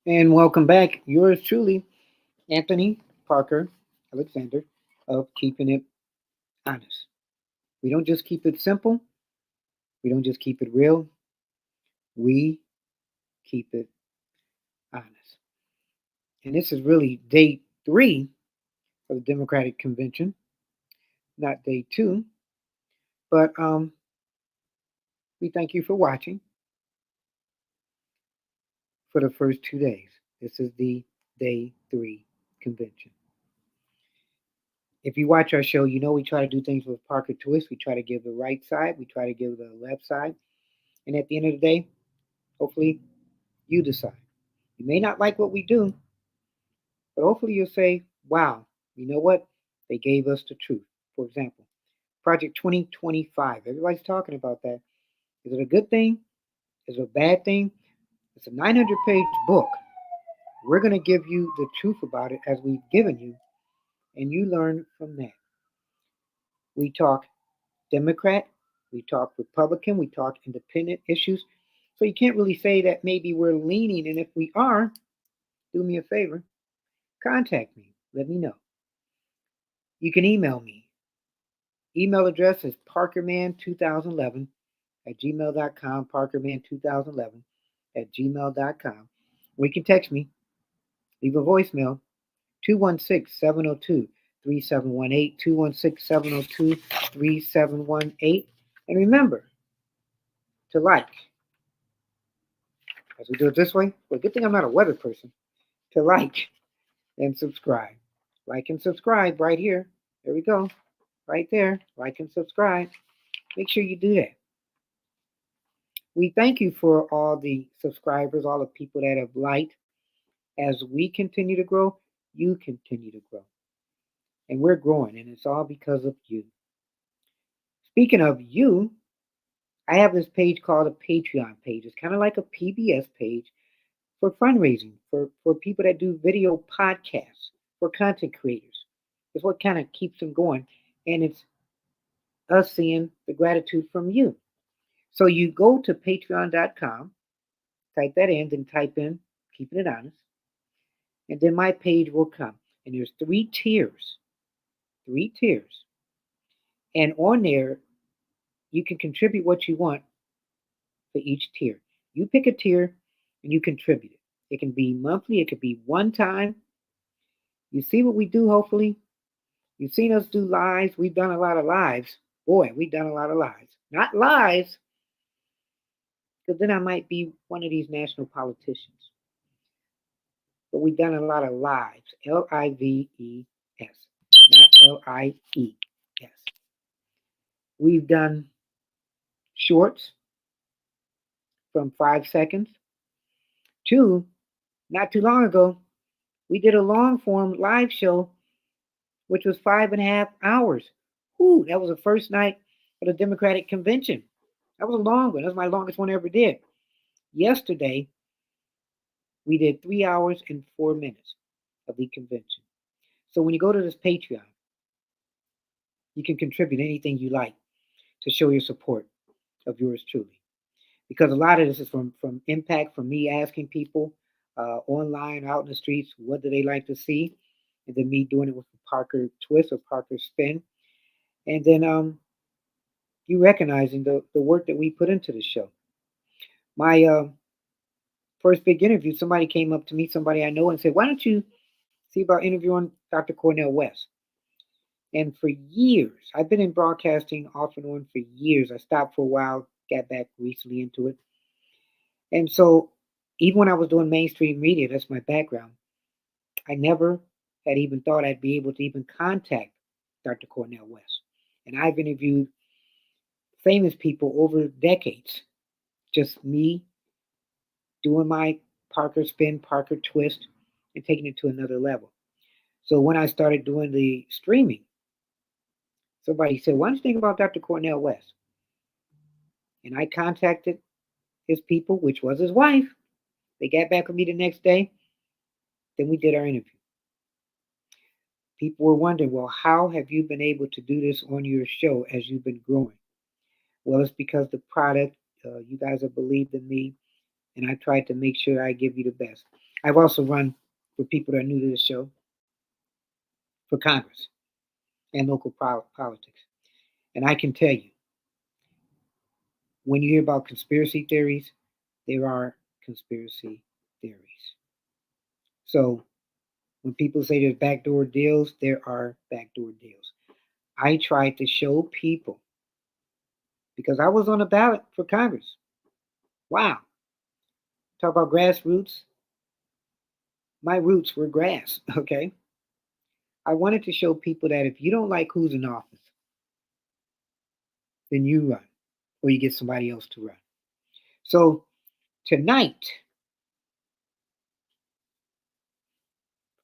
And welcome back. Yours truly, Anthony Parker Alexander of Keeping It Honest. We don't just keep it simple, we don't just keep it real, we keep it honest. And this is really day three of the Democratic Convention, not day two. But we thank you for watching for the first 2 days. This is the day three convention. If you watch our show, you know we try to do things with Parker twist. We try to give the right side, we try to give the left side. And at the end of the day, hopefully you decide. You may not like what we do, but hopefully you'll say, wow, you know what? They gave us the truth. For example, Project 2025. Everybody's talking about that. Is it a good thing? Is it a bad thing? It's a 900-page book. We're going to give you the truth about it as we've given you, and you learn from that. We talk Democrat, we talk Republican, we talk independent issues. So you can't really say that maybe we're leaning, and if we are, do me a favor, contact me. Let me know. You can email me. Email address is parkerman2011 at gmail.com, parkerman2011 at gmail.com. Or you can text me, leave a voicemail, 216-702-3718, 216-702-3718. And remember to like, as we do it this way. Well, good thing I'm not a weather person. To like and subscribe. Like and subscribe right here. There we go. Right there. Like and subscribe. Make sure you do that. We thank you for all the subscribers, all the people that have liked. As we continue to grow, you continue to grow. And we're growing, and it's all because of you. Speaking of you, I have this page called a Patreon page. It's kind of like a PBS page for fundraising, for people that do video podcasts, for content creators. It's what kind of keeps them going. And it's us seeing the gratitude from you. So you go to patreon.com, type that in, then type in Keeping It Honest, and then my page will come. And there's three tiers. And on there, you can contribute what you want for each tier. You pick a tier and you contribute it. It can be monthly, it could be one time. You see what we do, hopefully. You've seen us do lives. We've done a lot of lives. Boy, we've done a lot of lives. Not lives, because then I might be one of these national politicians. But we've done a lot of lives. Lives, not Lies. We've done shorts from 5 seconds to, not too long ago, we did a long form live show, which was 5.5 hours. Ooh, that was the first night of the Democratic Convention. That was a long one. That was my longest one I ever did. Yesterday, we did 3 hours and 4 minutes of the convention. So when you go to this Patreon, you can contribute anything you like to show your support of yours truly. Because a lot of this is from impact, from me asking people online, out in the streets, what do they like to see, and then me doing it with the Parker twist or Parker spin, and then you recognizing the work that we put into the show. My first big interview, somebody came up to me, somebody I know, and said, "Why don't you see about interviewing Dr. Cornel West?" And for years, I've been in broadcasting off and on for years. I stopped for a while, got back recently into it. And so, even when I was doing mainstream media, that's my background, I never had even thought I'd be able to even contact Dr. Cornel West. And I've interviewed famous people over decades, just me doing my Parker spin, Parker twist, and taking it to another level. So when I started doing the streaming, somebody said, "Why don't you think about Dr. Cornel West?" And I contacted his people, which was his wife. They got back with me the next day. Then we did our interview. People were wondering, well, how have you been able to do this on your show as you've been growing? Well, it's because the product, you guys have believed in me, and I tried to make sure I give you the best. I've also run, for people that are new to the show, for Congress and local politics. And I can tell you, when you hear about conspiracy theories, there are conspiracy theories. So when people say there's backdoor deals, there are backdoor deals. I tried to show people, because I was on the ballot for Congress. Wow. Talk about grassroots. My roots were grass, okay? I wanted to show people that if you don't like who's in office, then you run, or you get somebody else to run. So tonight,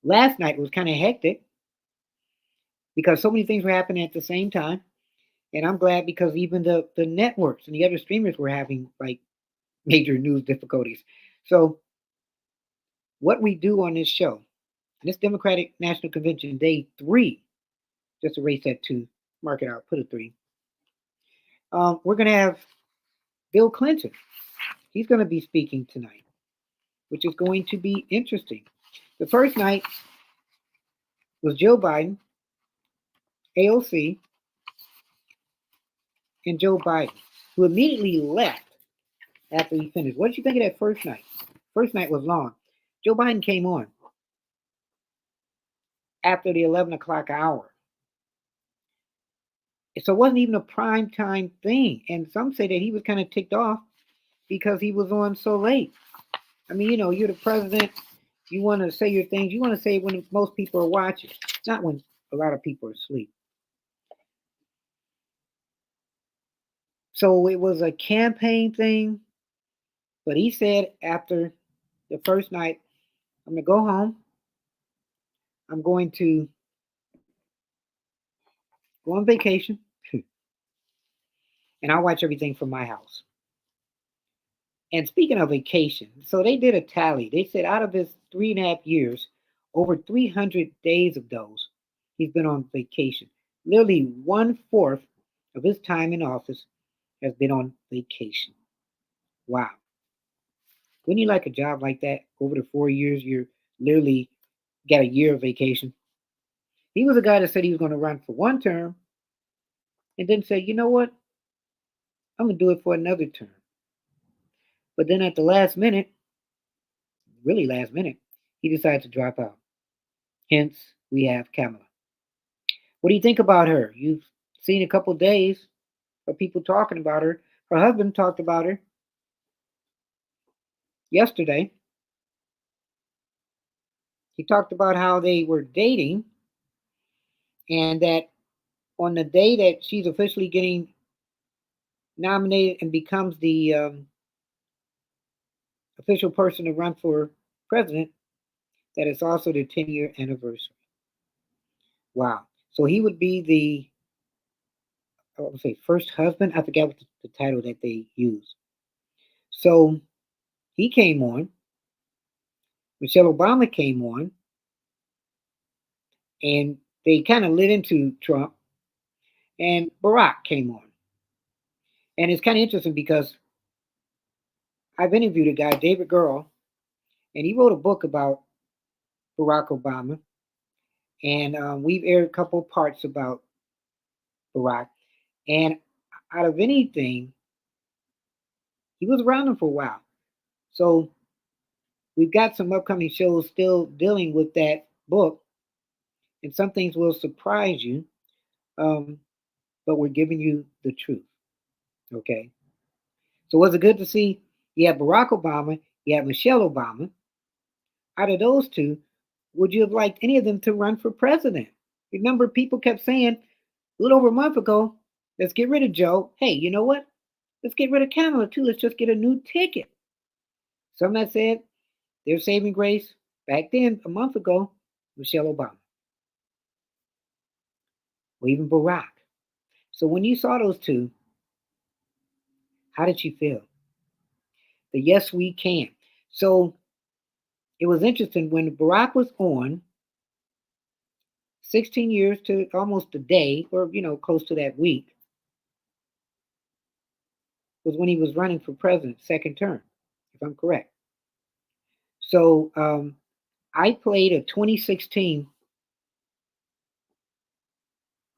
last night was kind of hectic because so many things were happening at the same time. And I'm glad, because even the networks and the other streamers were having like major news difficulties. So what we do on this show, this Democratic National Convention, day 3, just erase that 2, mark it out, put a 3. We're going to have Bill Clinton. He's going to be speaking tonight, which is going to be interesting. The first night was Joe Biden, AOC, and Joe Biden, who immediately left after he finished. What did you think of that first night? First night was long. Joe Biden came on after the 11 o'clock hour. So it wasn't even a prime time thing. And some say that he was kind of ticked off because he was on so late. I mean, you're the president. You want to say your things. You want to say it when most people are watching, not when a lot of people are asleep. So it was a campaign thing. But he said after the first night, I'm going to go home. I'm going to go on vacation. And I'll watch everything from my house. And speaking of vacation, so they did a tally. They said out of his 3.5 years, over 300 days of those, he's been on vacation. Literally 1/4 of his time in office has been on vacation. Wow. Wouldn't you like a job like that? Over the 4 years, you're literally got a year of vacation. He was a guy that said he was going to run for 1 term and then said, you know what? I'm going to do it for another term. But then at the last minute, really last minute, he decided to drop out. Hence, we have Kamala. What do you think about her? You've seen a couple days of people talking about her. Her husband talked about her yesterday. He talked about how they were dating and that on the day that she's officially getting nominated and becomes the official person to run for president, that it's also the 10-year anniversary. Wow. So he would be the, I would say, first husband. I forget what the title that they use. So he came on. Michelle Obama came on, and they kind of lit into Trump, and Barack came on. And it's kind of interesting because I've interviewed a guy, David Girl, and he wrote a book about Barack Obama, and we've aired a couple parts about Barack. And out of anything, he was around him for a while. So we've got some upcoming shows still dealing with that book, and some things will surprise you, um, but we're giving you the truth. Okay. So was it good to see? You have Barack Obama, you have Michelle Obama. Out of those two, would you have liked any of them to run for president? Remember, people kept saying a little over a month ago, let's get rid of Joe. Hey, you know what? Let's get rid of Kamala too. Let's just get a new ticket. Some that said their saving grace back then, a month ago, Michelle Obama, or even Barack. So when you saw those two, how did you feel? The yes, we can. So it was interesting when Barack was on, 16 years to almost a day, or close to that week, was when he was running for president, second term, if I'm correct. So I played a 2016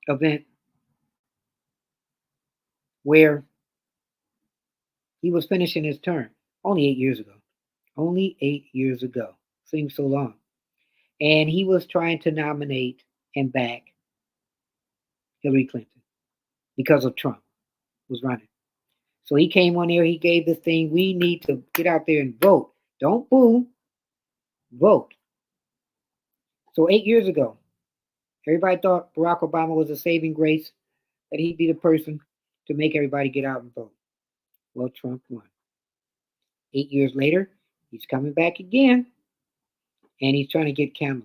event where he was finishing his term only 8 years ago. Only 8 years ago. Seems so long. And he was trying to nominate and back Hillary Clinton because of Trump was running. So he came on there, he gave this thing, we need to get out there and vote. Don't boo, vote. So 8 years ago, everybody thought Barack Obama was a saving grace, that he'd be the person to make everybody get out and vote. Well, Trump won. 8 years later, he's coming back again, and he's trying to get Kamala.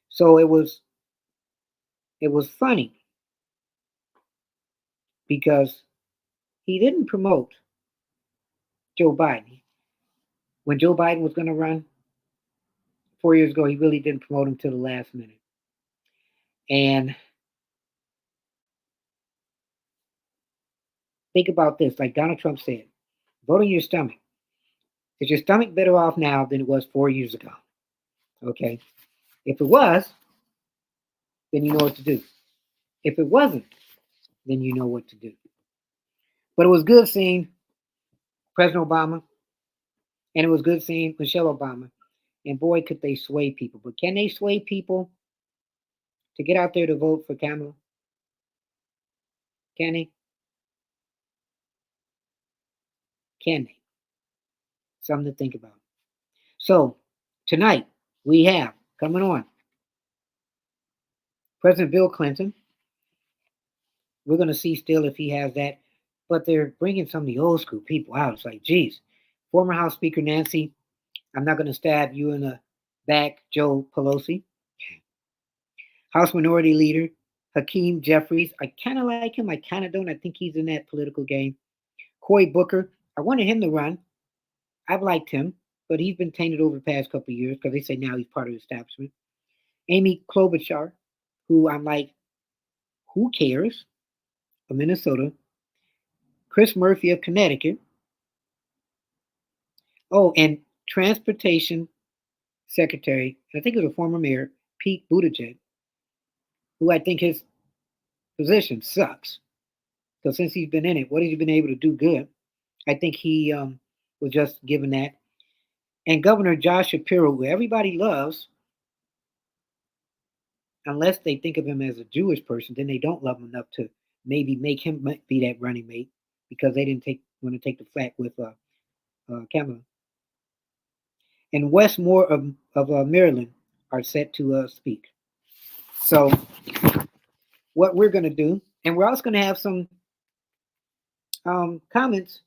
So it was funny because he didn't promote Joe Biden. When Joe Biden was going to run 4 years ago, he really didn't promote him till the last minute. And think about this, like Donald Trump said, vote on your stomach. Is your stomach better off now than it was 4 years ago? Okay. If it was, then you know what to do. If it wasn't, then you know what to do. But it was good seeing President Obama, and it was good seeing Michelle Obama. And boy, could they sway people. But can they sway people to get out there to vote for Kamala? Can they? Can they? Something to think about. So tonight we have coming on President Bill Clinton. We're going to see still if he has that. But they're bringing some of the old school people out. It's like, geez, former House Speaker Nancy, I'm not going to stab you in the back, Joe Pelosi. House Minority Leader Hakeem Jeffries. I kind of like him. I kind of don't. I think he's in that political game. Cory Booker. I wanted him to run. I've liked him, but he's been tainted over the past couple of years because they say now he's part of the establishment. Amy Klobuchar, who I'm like, who cares? Of Minnesota. Chris Murphy of Connecticut. Oh, and Transportation Secretary, I think it was a former mayor, Pete Buttigieg, who I think his position sucks. So since he's been in it, what has he been able to do good? I think he was just given that. And Governor Josh Shapiro, who everybody loves, unless they think of him as a Jewish person, then they don't love him enough to maybe make him be that running mate because they didn't want to take the flat with Kamala. And Wes Moore of Maryland are set to speak. So what we're going to do, and we're also going to have some comments.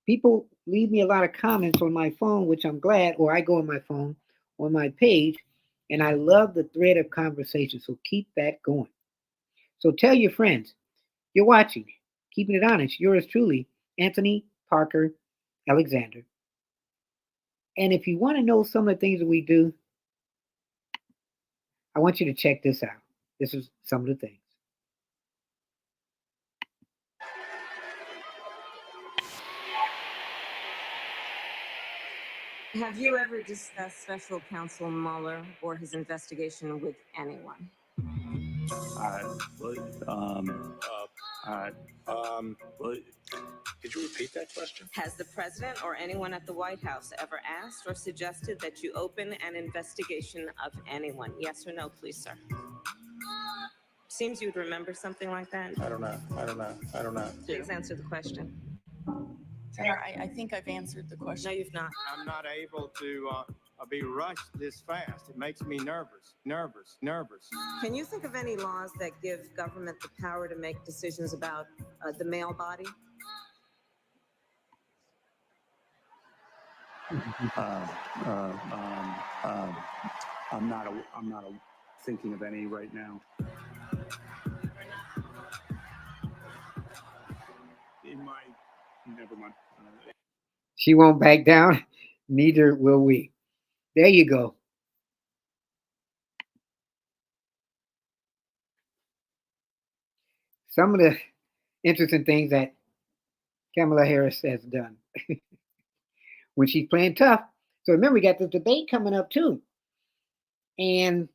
People leave me a lot of comments on my phone, which I'm glad, or I go on my phone on my page, and I love the thread of conversation. So keep that going. So tell your friends you're watching, keeping it honest. Yours truly, Anthony Parker Alexander. And if you want to know some of the things that we do, I want you to check this out. This is some of the things. Have you ever discussed Special Counsel Mueller or his investigation with anyone? Could you repeat that question? Has the president or anyone at the White House ever asked or suggested that you open an investigation of anyone? Yes or no, please, sir? Seems you'd remember something like that. I don't know. Please answer the question. Senator, I think I've answered the question. No, you've not. I'm not able to be rushed this fast. It makes me nervous. Can you think of any laws that give government the power to make decisions about the male body? I'm not thinking of any right now. Never mind. She won't back down. Neither will we. There you go. Some of the interesting things that Kamala Harris has done when she's playing tough. So remember, we got this debate coming up too. And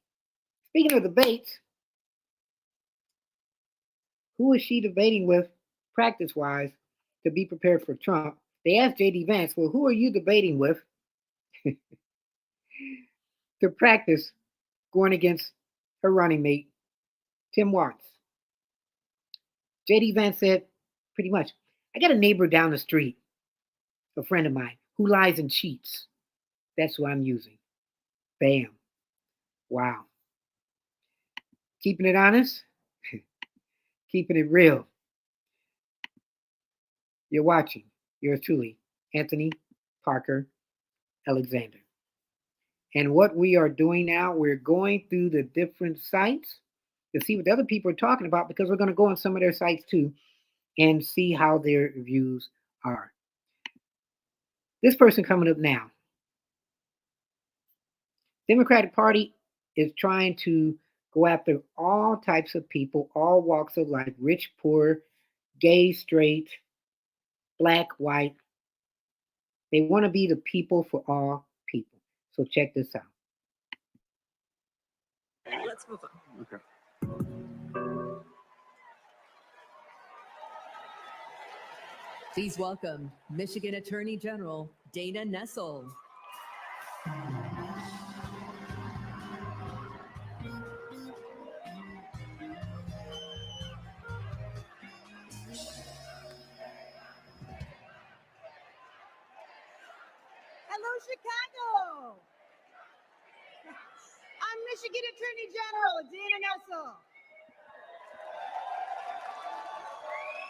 speaking of debates, who is she debating with practice wise to be prepared for Trump? They asked JD Vance, well, who are you debating with to practice going against her running mate, Tim Walz? JD Vance said, pretty much, I got a neighbor down the street, a friend of mine, who lies and cheats. That's who I'm using. Bam. Wow. Keeping it honest, keeping it real. You're watching. Yours truly, Anthony Parker Alexander. And what we are doing now, we're going through the different sites to see what the other people are talking about, because we're going to go on some of their sites too and see how their views are. This person coming up now. Democratic Party is trying to go after all types of people, all walks of life, rich, poor, gay, straight, black, white. They want to be the people for all people. So check this out. Let's move on. Okay. Please welcome Michigan Attorney General Dana Nessel. Hello, Chicago. I'm Michigan Attorney General Dana Nessel.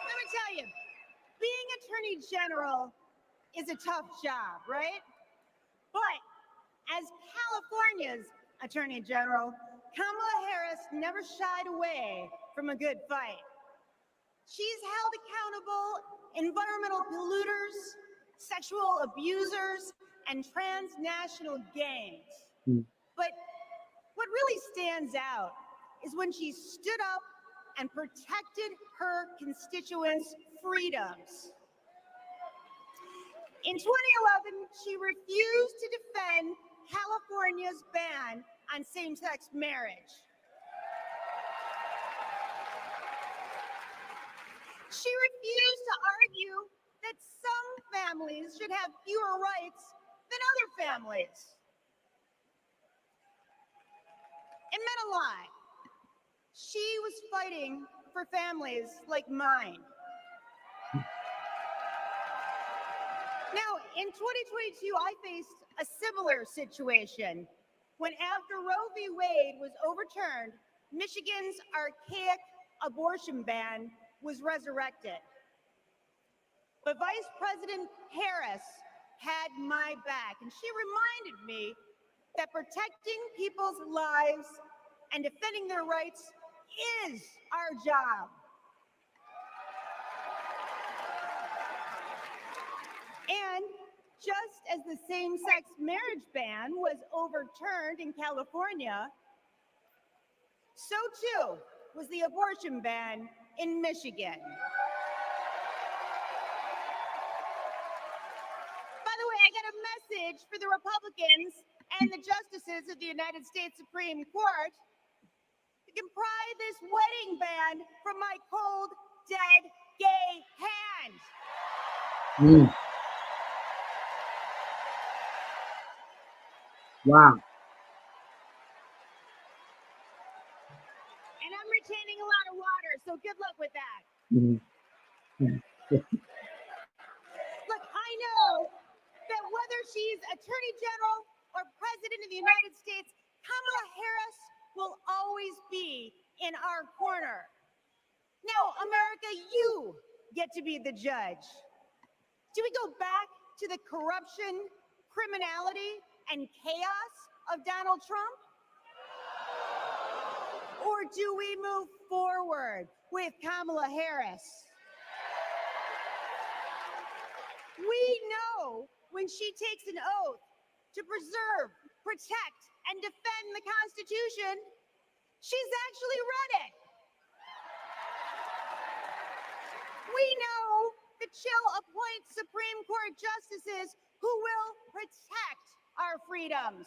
Let me tell you, being Attorney General is a tough job, right? But as California's Attorney General, Kamala Harris never shied away from a good fight. She's held accountable environmental polluters, sexual abusers, and transnational gangs. But what really stands out is when she stood up and protected her constituents' freedoms. In 2011, she refused to defend California's ban on same-sex marriage. She refused to argue that some families should have fewer rights than other families. It meant a lot. She was fighting for families like mine. Now, in 2022, I faced a similar situation when, after Roe v. Wade was overturned, Michigan's archaic abortion ban was resurrected. But Vice President Harris had my back, and she reminded me that protecting people's lives and defending their rights is our job. And just as the same-sex marriage ban was overturned in California, so too was the abortion ban in Michigan. By the way, I got a message for the Republicans and the justices of the United States Supreme Court. You can pry this wedding band from my cold, dead, gay hand. Wow. And I'm retaining a lot of water, so good luck with that. Look, I know that whether she's Attorney General or President of the United States, Kamala Harris will always be in our corner. Now, America, you get to be the judge. Do we go back to the corruption, criminality, and chaos of Donald Trump? Or do we move forward with Kamala Harris? We know when she takes an oath to preserve, protect, and defend the Constitution, she's actually read it. We know that she'll appoint Supreme Court justices who will protect our freedoms.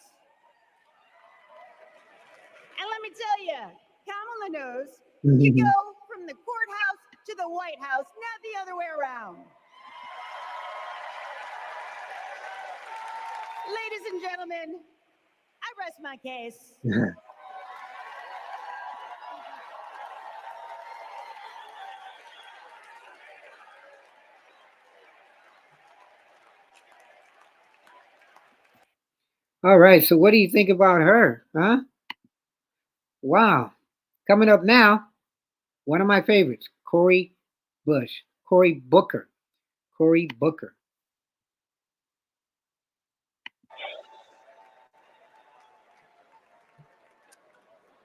And let me tell you, Kamala knows you go from the courthouse to the White House, not the other way around. Ladies and gentlemen, I rest my case. All right. So, what do you think about her? Huh? Wow. Coming up now, one of my favorites, Cory Booker. Cory Booker.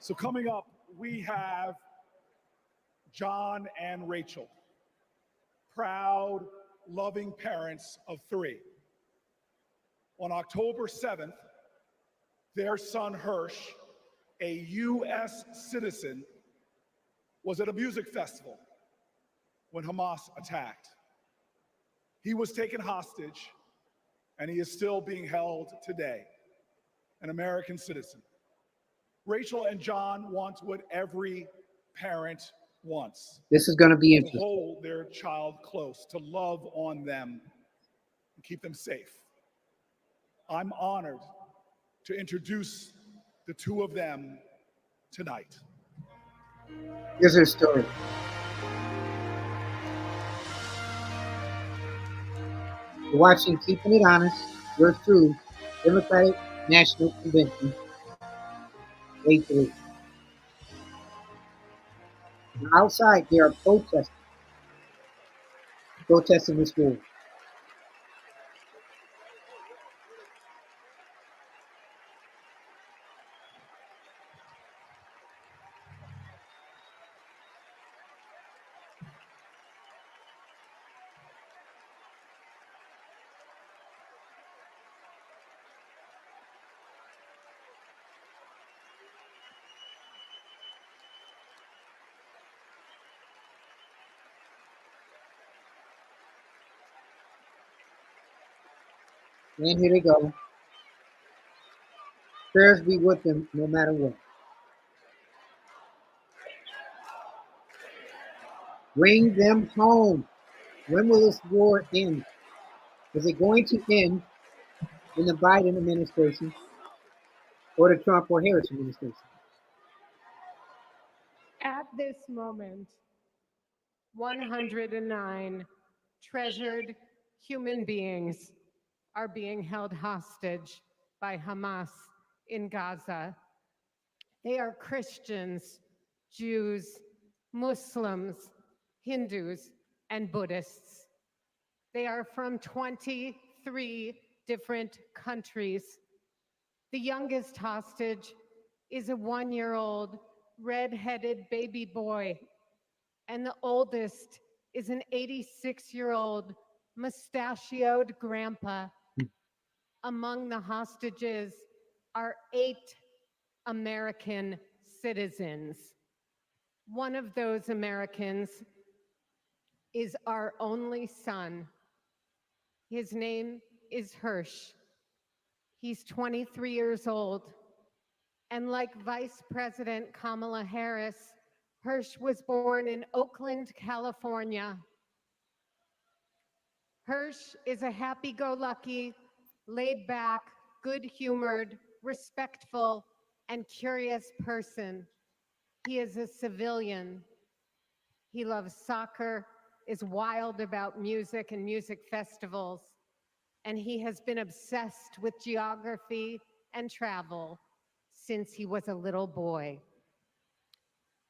So coming up, we have John and Rachel, proud, loving parents of 3. On October 7th, their son Hirsch, a U.S. citizen, was at a music festival when Hamas attacked. He was taken hostage, and he is still being held today, an American citizen. Rachel and John want what every parent wants: This is going to be to interesting. hold their child close, to love on them, and keep them safe. I'm honored to introduce the 2 of them tonight. Here's her story. You're watching Keeping It Honest, yours truly, Democratic National Convention, Day 3. And outside, there are protesting this war. And here they go. Prayers be with them no matter what. Bring them home. When will this war end? Is it going to end in the Biden administration or the Trump or Harris administration? At this moment, 109 treasured human beings are being held hostage by Hamas in Gaza. They are Christians, Jews, Muslims, Hindus, and Buddhists. They are from 23 different countries. The youngest hostage is a 1-year-old red-headed baby boy, and the oldest is an 86-year-old mustachioed grandpa. Among the hostages are 8 American citizens. One of those Americans is our only son. His name is Hirsch. He's 23 years old. And like Vice President Kamala Harris, Hirsch was born in Oakland, California. Hirsch is a happy-go-lucky, laid-back, good-humored, respectful, and curious person. He is a civilian. He loves soccer, is wild about music and music festivals, and he has been obsessed with geography and travel since he was a little boy.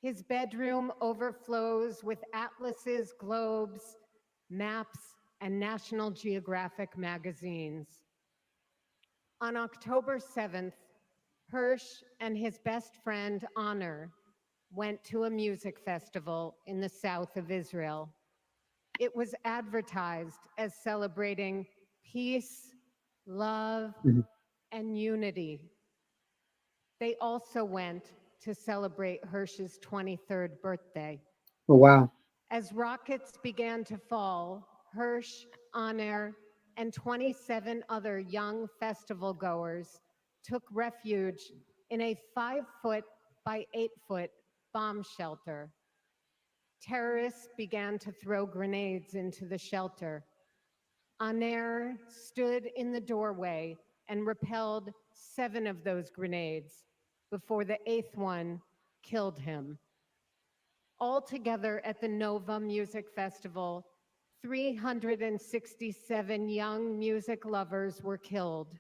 His bedroom overflows with atlases, globes, maps, and National Geographic magazines. On October 7th, Hirsch and his best friend, Honor, went to a music festival in the south of Israel. It was advertised as celebrating peace, love, and unity. They also went to celebrate Hirsch's 23rd birthday. Oh, wow. As rockets began to fall, Hirsch, Honor, and 27 other young festival goers took refuge in a 5-foot by 8-foot bomb shelter. Terrorists began to throw grenades into the shelter. Aner stood in the doorway and repelled 7 of those grenades before the 8th one killed him. Altogether at the Nova Music Festival, 367 young music lovers were killed.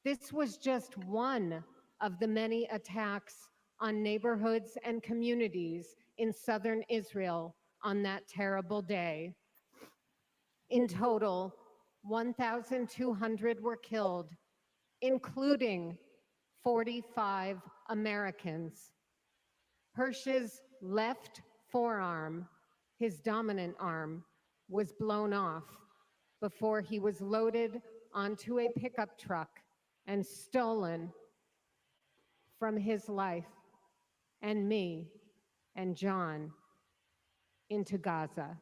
This was just one of the many attacks on neighborhoods and communities in southern Israel on that terrible day. In total, 1,200 were killed, including 45 Americans. Hirsch's left forearm, his dominant arm, was blown off before he was loaded onto a pickup truck and stolen from his life and me and John into Gaza.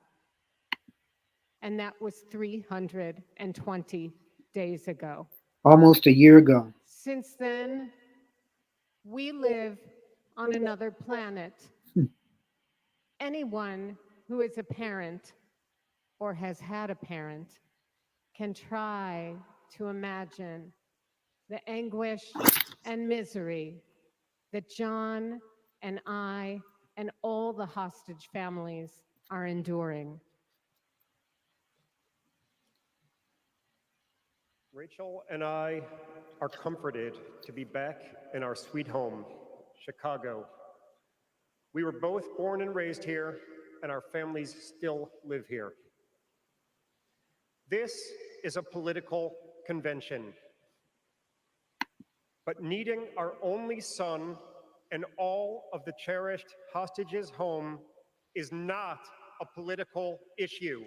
And that was 320 days ago. Almost a year ago. Since then, we live on another planet. Anyone who is a parent or has had a parent can try to imagine the anguish and misery that John and I and all the hostage families are enduring. Rachel and I are comforted to be back in our sweet home, Chicago. We were both born and raised here, and our families still live here. This is a political convention, but needing our only son and all of the cherished hostages home is not a political issue.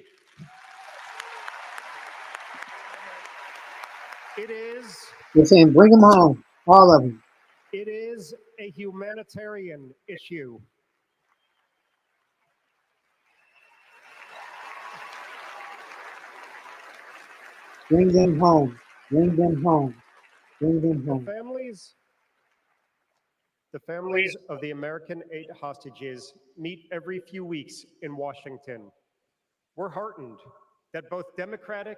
It is. They're saying, bring them home, all of them. It is a humanitarian issue. Bring them home. Bring them home. Bring them home. The families of the American 8 hostages meet every few weeks in Washington. We're heartened that both Democratic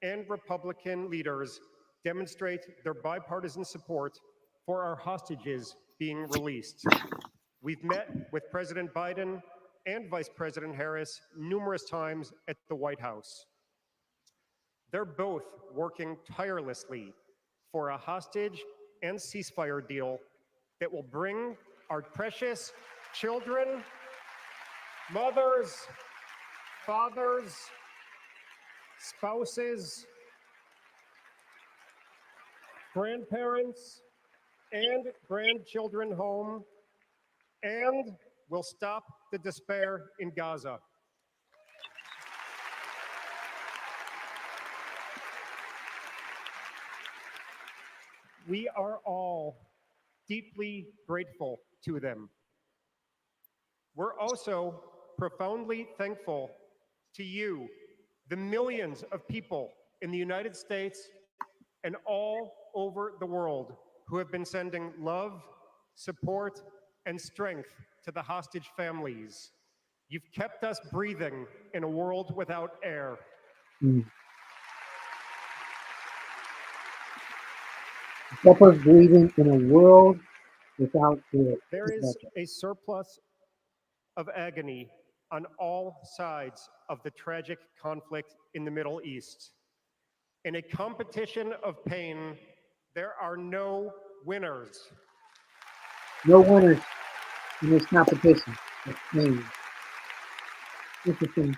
and Republican leaders demonstrate their bipartisan support for our hostages being released. We've met with President Biden and Vice President Harris numerous times at the White House. They're both working tirelessly for a hostage and ceasefire deal that will bring our precious children, mothers, fathers, spouses, grandparents, and grandchildren home, and will stop the despair in Gaza. We are all deeply grateful to them. We're also profoundly thankful to you, the millions of people in the United States and all over the world who have been sending love, support, and strength to the hostage families. You've kept us breathing in a world without air. Kept us breathing in a world without air. There is a surplus of agony on all sides of the tragic conflict in the Middle East. In a competition of pain, there are no winners. No winners in this competition of pain. Interesting.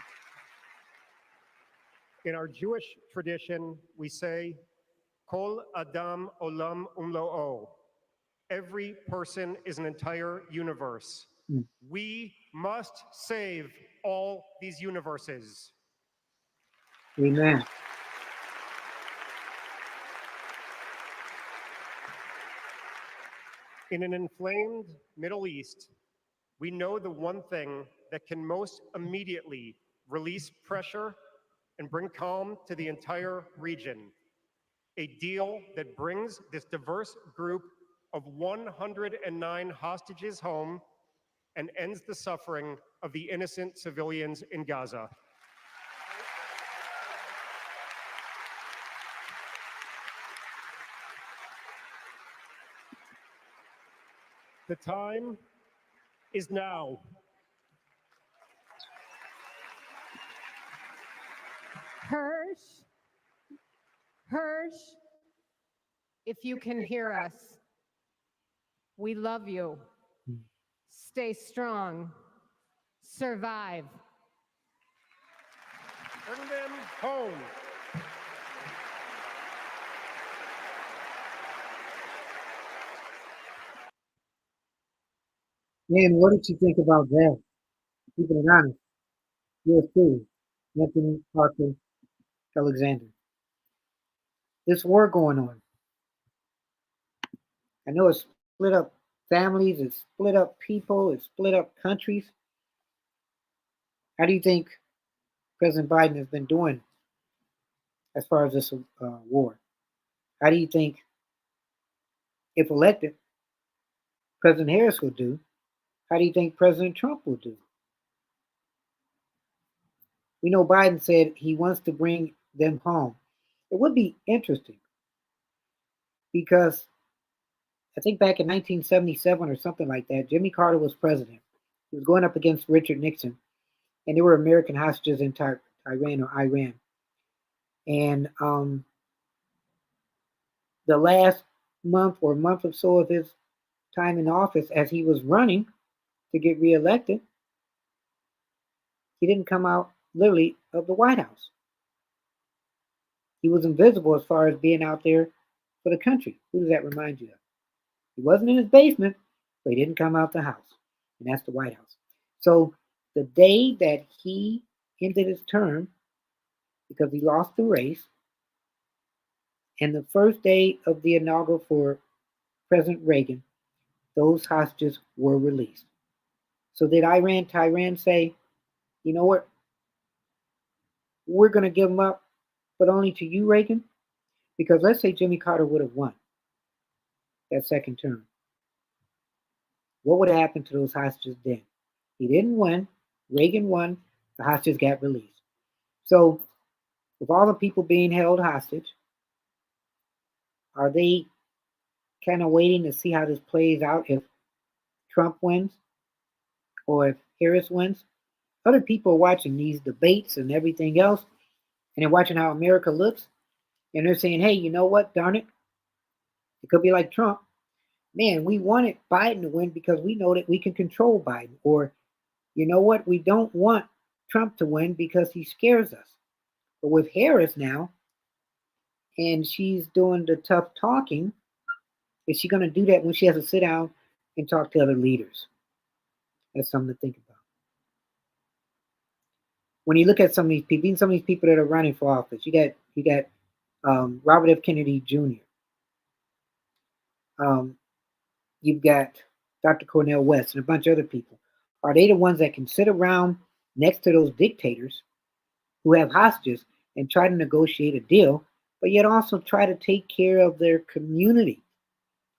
In our Jewish tradition, we say, Kol Adam Olam Umlo'o. Every person is an entire universe. We must save all these universes. Amen. In an inflamed Middle East, we know the one thing that can most immediately release pressure and bring calm to the entire region. A deal that brings this diverse group of 109 hostages home and ends the suffering of the innocent civilians in Gaza. The time is now. Hirsch, if you can hear us, we love you. Stay strong. Survive. Bring them home. Man, what did you think about that? Keeping it honest. Yours truly, Anthony Parker Alexander. This war going on. I know it's split up families, it's split up people, it's split up countries. How do you think President Biden has been doing as far as this war? How do you think, if elected, President Harris will do? How do you think President Trump will do? We know Biden said he wants to bring them home. It would be interesting because I think back in 1977 or something like that, Jimmy Carter was president. He was going up against Richard Nixon, and there were American hostages in Iran. And the last month or month or so of his time in office, as he was running to get reelected, he didn't come out literally of the White House. He was invisible as far as being out there for the country. Who does that remind you of? He wasn't in his basement, but he didn't come out the house, and that's the White House. So the day that he ended his term, because he lost the race, and the first day of the inaugural for President Reagan, those hostages were released. So did Tehran say, you know what, we're going to give them up, but only to you, Reagan? Because let's say Jimmy Carter would have won that second term. What would have happened to those hostages then? He didn't win. Reagan won. The hostages got released. So with all the people being held hostage, are they kind of waiting to see how this plays out if Trump wins or if Harris wins? Other people are watching these debates and everything else, and they're watching how America looks, and they're saying, hey, you know what, darn it, it could be like Trump. Man, we wanted Biden to win because we know that we can control Biden. Or, you know what, we don't want Trump to win because he scares us. But with Harris now, and she's doing the tough talking, is she going to do that when she has to sit down and talk to other leaders? That's something to think about. When you look at some of these people, even some of these people that are running for office, you got Robert F. Kennedy Jr. You've got Dr. Cornel West and a bunch of other people. Are they the ones that can sit around next to those dictators who have hostages and try to negotiate a deal, but yet also try to take care of their community?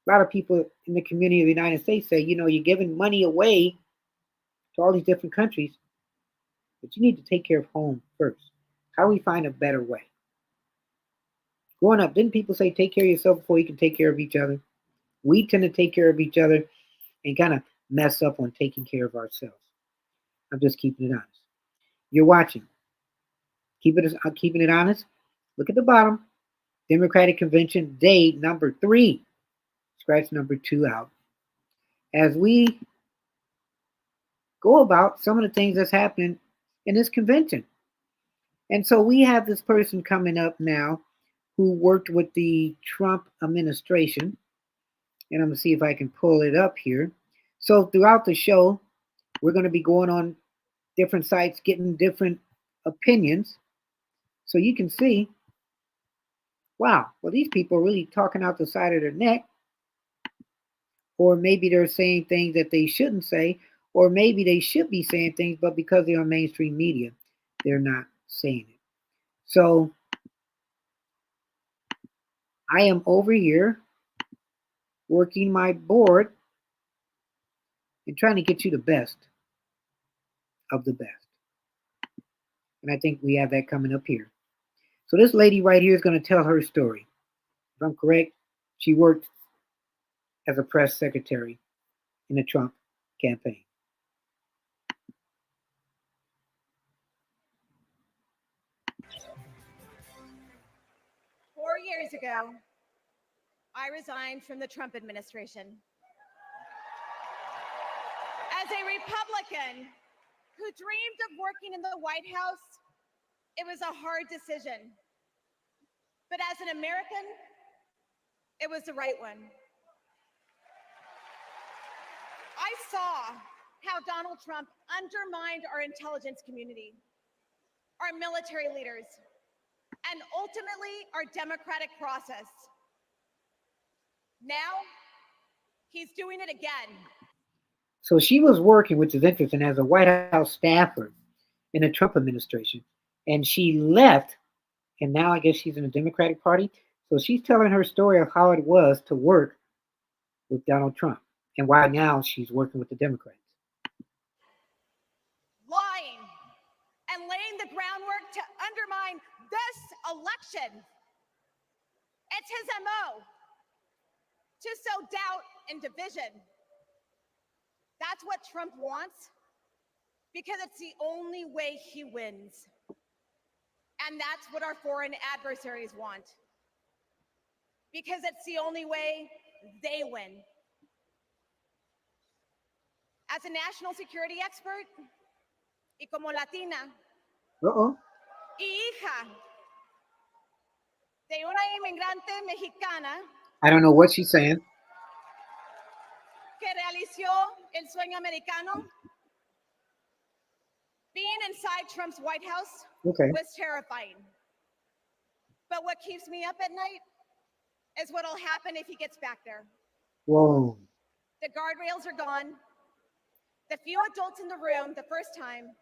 A lot of people in the community of the United States say, you know, you're giving money away to all these different countries, but you need to take care of home first. How do we find a better way? Growing up, didn't people say take care of yourself before you can take care of each other? We tend to take care of each other and kind of mess up on taking care of ourselves. I'm just keeping it honest. You're watching. Keeping it honest. Look at the bottom. Democratic Convention Day number 3. Scratch number 2 out. As we go about some of the things that's happening in this convention. And so we have this person coming up now who worked with the Trump administration. And I'm going to see if I can pull it up here. So throughout the show, we're going to be going on different sites, getting different opinions. So you can see, wow, well, these people are really talking out the side of their neck. Or maybe they're saying things that they shouldn't say. Or maybe they should be saying things, but because they're on mainstream media, they're not saying it. So I am over here working my board and trying to get you the best of the best. And I think we have that coming up here. So this lady right here is going to tell her story. If I'm correct, she worked as a press secretary in the Trump campaign. 4 years ago, I resigned from the Trump administration. As a Republican who dreamed of working in the White House, it was a hard decision. But as an American, it was the right one. I saw how Donald Trump undermined our intelligence community, our military leaders, and ultimately our democratic process. Now, he's doing it again. So she was working, which is interesting, as a White House staffer in the Trump administration. And she left, and now I guess she's in the Democratic Party. So she's telling her story of how it was to work with Donald Trump and why now she's working with the Democrats. Lying and laying the groundwork to undermine this election. It's his MO to sow doubt and division. That's what Trump wants because it's the only way he wins. And that's what our foreign adversaries want because it's the only way they win. As a national security expert y como latina y hija de una inmigrante mexicana I don't know what she's saying. que realizó el sueño americano, being inside Trump's White House was terrifying. But what keeps me up at night is what'll happen if he gets back there. Whoa. The guardrails are gone. The few adults in the room the first time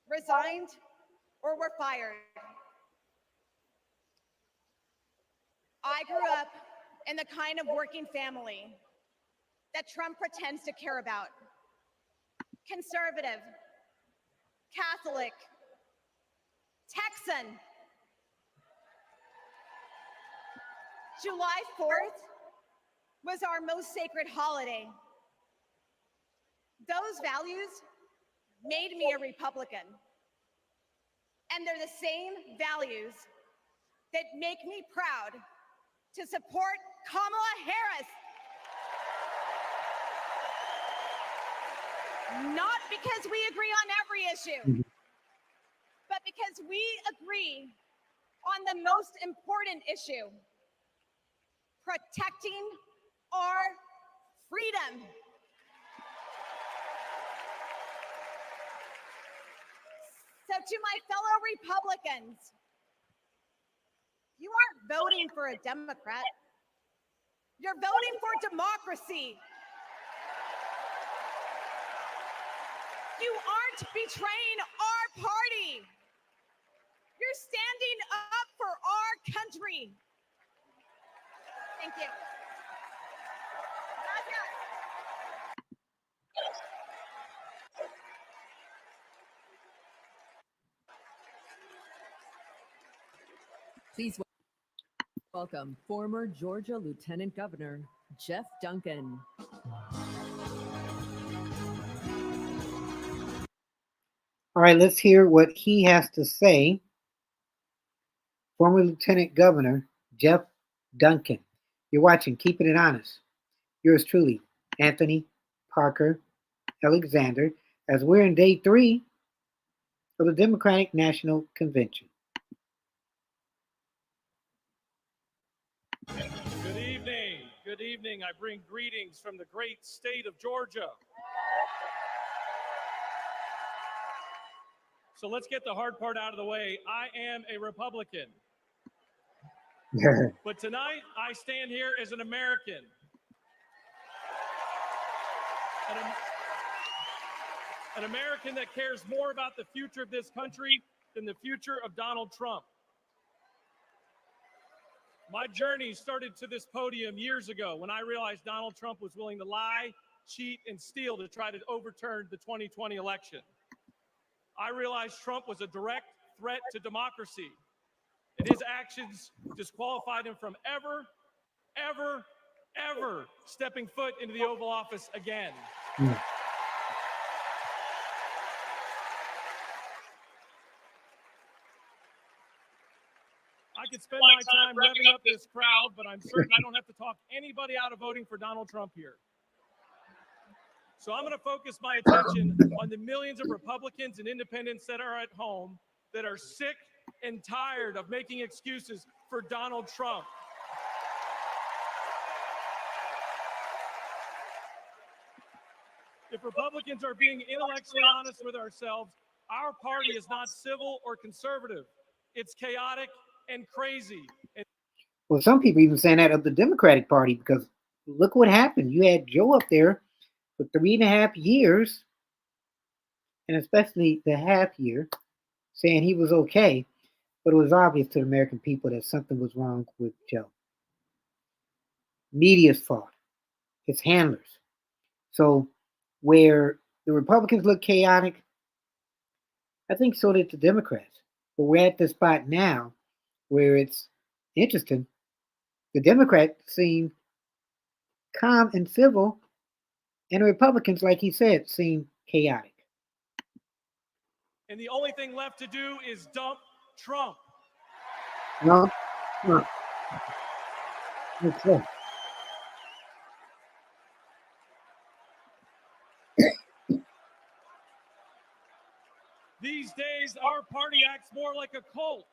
resigned or were fired. I grew up in the kind of working family that Trump pretends to care about. Conservative, Catholic, Texan. July 4th was our most sacred holiday. Those values made me a Republican. And they're the same values that make me proud to support Kamala Harris. Not because we agree on every issue, but because we agree on the most important issue, protecting our freedom. So to my fellow Republicans, you aren't voting for a Democrat. You're voting for democracy. You aren't betraying our party. You're standing up for our country. Thank you. Please welcome former Georgia Lieutenant Governor Jeff Duncan. All right, let's hear what he has to say. Former Lieutenant Governor Jeff Duncan. You're watching Keeping It Honest. Yours truly, Anthony Parker Alexander, as we're in day 3 of the Democratic National Convention. Good evening. Good evening. I bring greetings from the great state of Georgia. So let's get the hard part out of the way. I am a Republican. But tonight, I stand here as an American. An American that cares more about the future of this country than the future of Donald Trump. My journey started to this podium years ago when I realized Donald Trump was willing to lie, cheat, and steal to try to overturn the 2020 election. I realized Trump was a direct threat to democracy, and his actions disqualified him from ever stepping foot into the Oval Office again. I could spend my time revving up this crowd, but I'm certain I don't have to talk anybody out of voting for Donald Trump here. So I'm going to focus my attention on the millions of Republicans and independents that are at home that are sick and tired of making excuses for Donald Trump. If Republicans are being intellectually honest with ourselves, our party is not civil or conservative. It's chaotic and crazy. Well, some people even saying that of the Democratic Party, because look what happened. You had Joe up there for 3.5 years, and especially the half year, saying he was okay, but it was obvious to the American people that something was wrong with Joe. Media's fault. His handlers. So where the Republicans look chaotic, I think so did the Democrats. But we're at the spot now where it's interesting. The Democrats seem calm and civil, and the Republicans, like he said, seem chaotic. And the only thing left to do is dump Trump. No. Okay. These days, our party acts more like a cult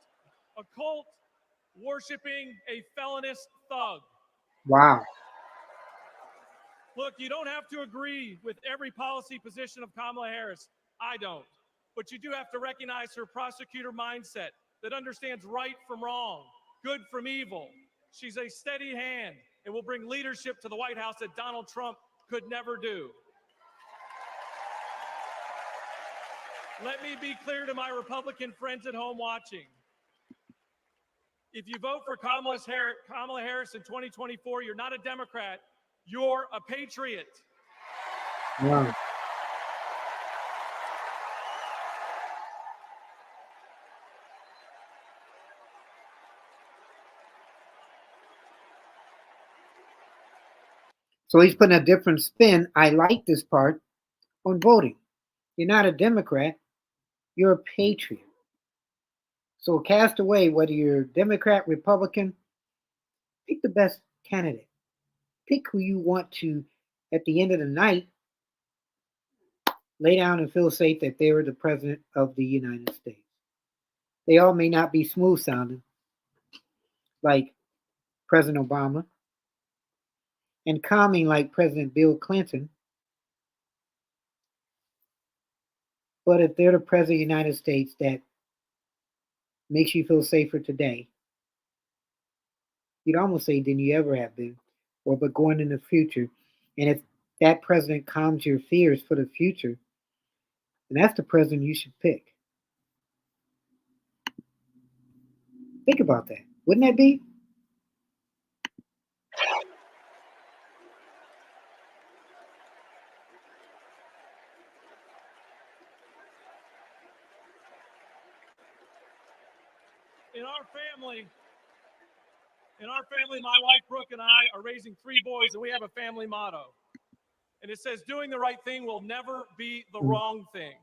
worshiping a felonious thug. Wow. Look, you don't have to agree with every policy position of Kamala Harris. I don't. But you do have to recognize her prosecutor mindset that understands right from wrong, good from evil. She's a steady hand and will bring leadership to the White House that Donald Trump could never do. Let me be clear to my Republican friends at home watching. If you vote for Kamala Harris in 2024, you're not a Democrat, you're a patriot. Wow. So he's putting a different spin. I like this part on voting. You're not a Democrat, you're a patriot. So cast away whether you're Democrat, Republican, pick the best candidate. Pick who you want to, at the end of the night, lay down and feel safe that they were the president of the United States. They all may not be smooth sounding, like President Obama, and calming like President Bill Clinton. But if they're the president of the United States that makes you feel safer today, you'd almost say than you ever have been, or but going in the future. And if that president calms your fears for the future, then that's the president you should pick. Think about that. Wouldn't that be? In our family, my wife Brooke and I are raising 3 boys, and we have a family motto. And it says, doing the right thing will never be the wrong thing.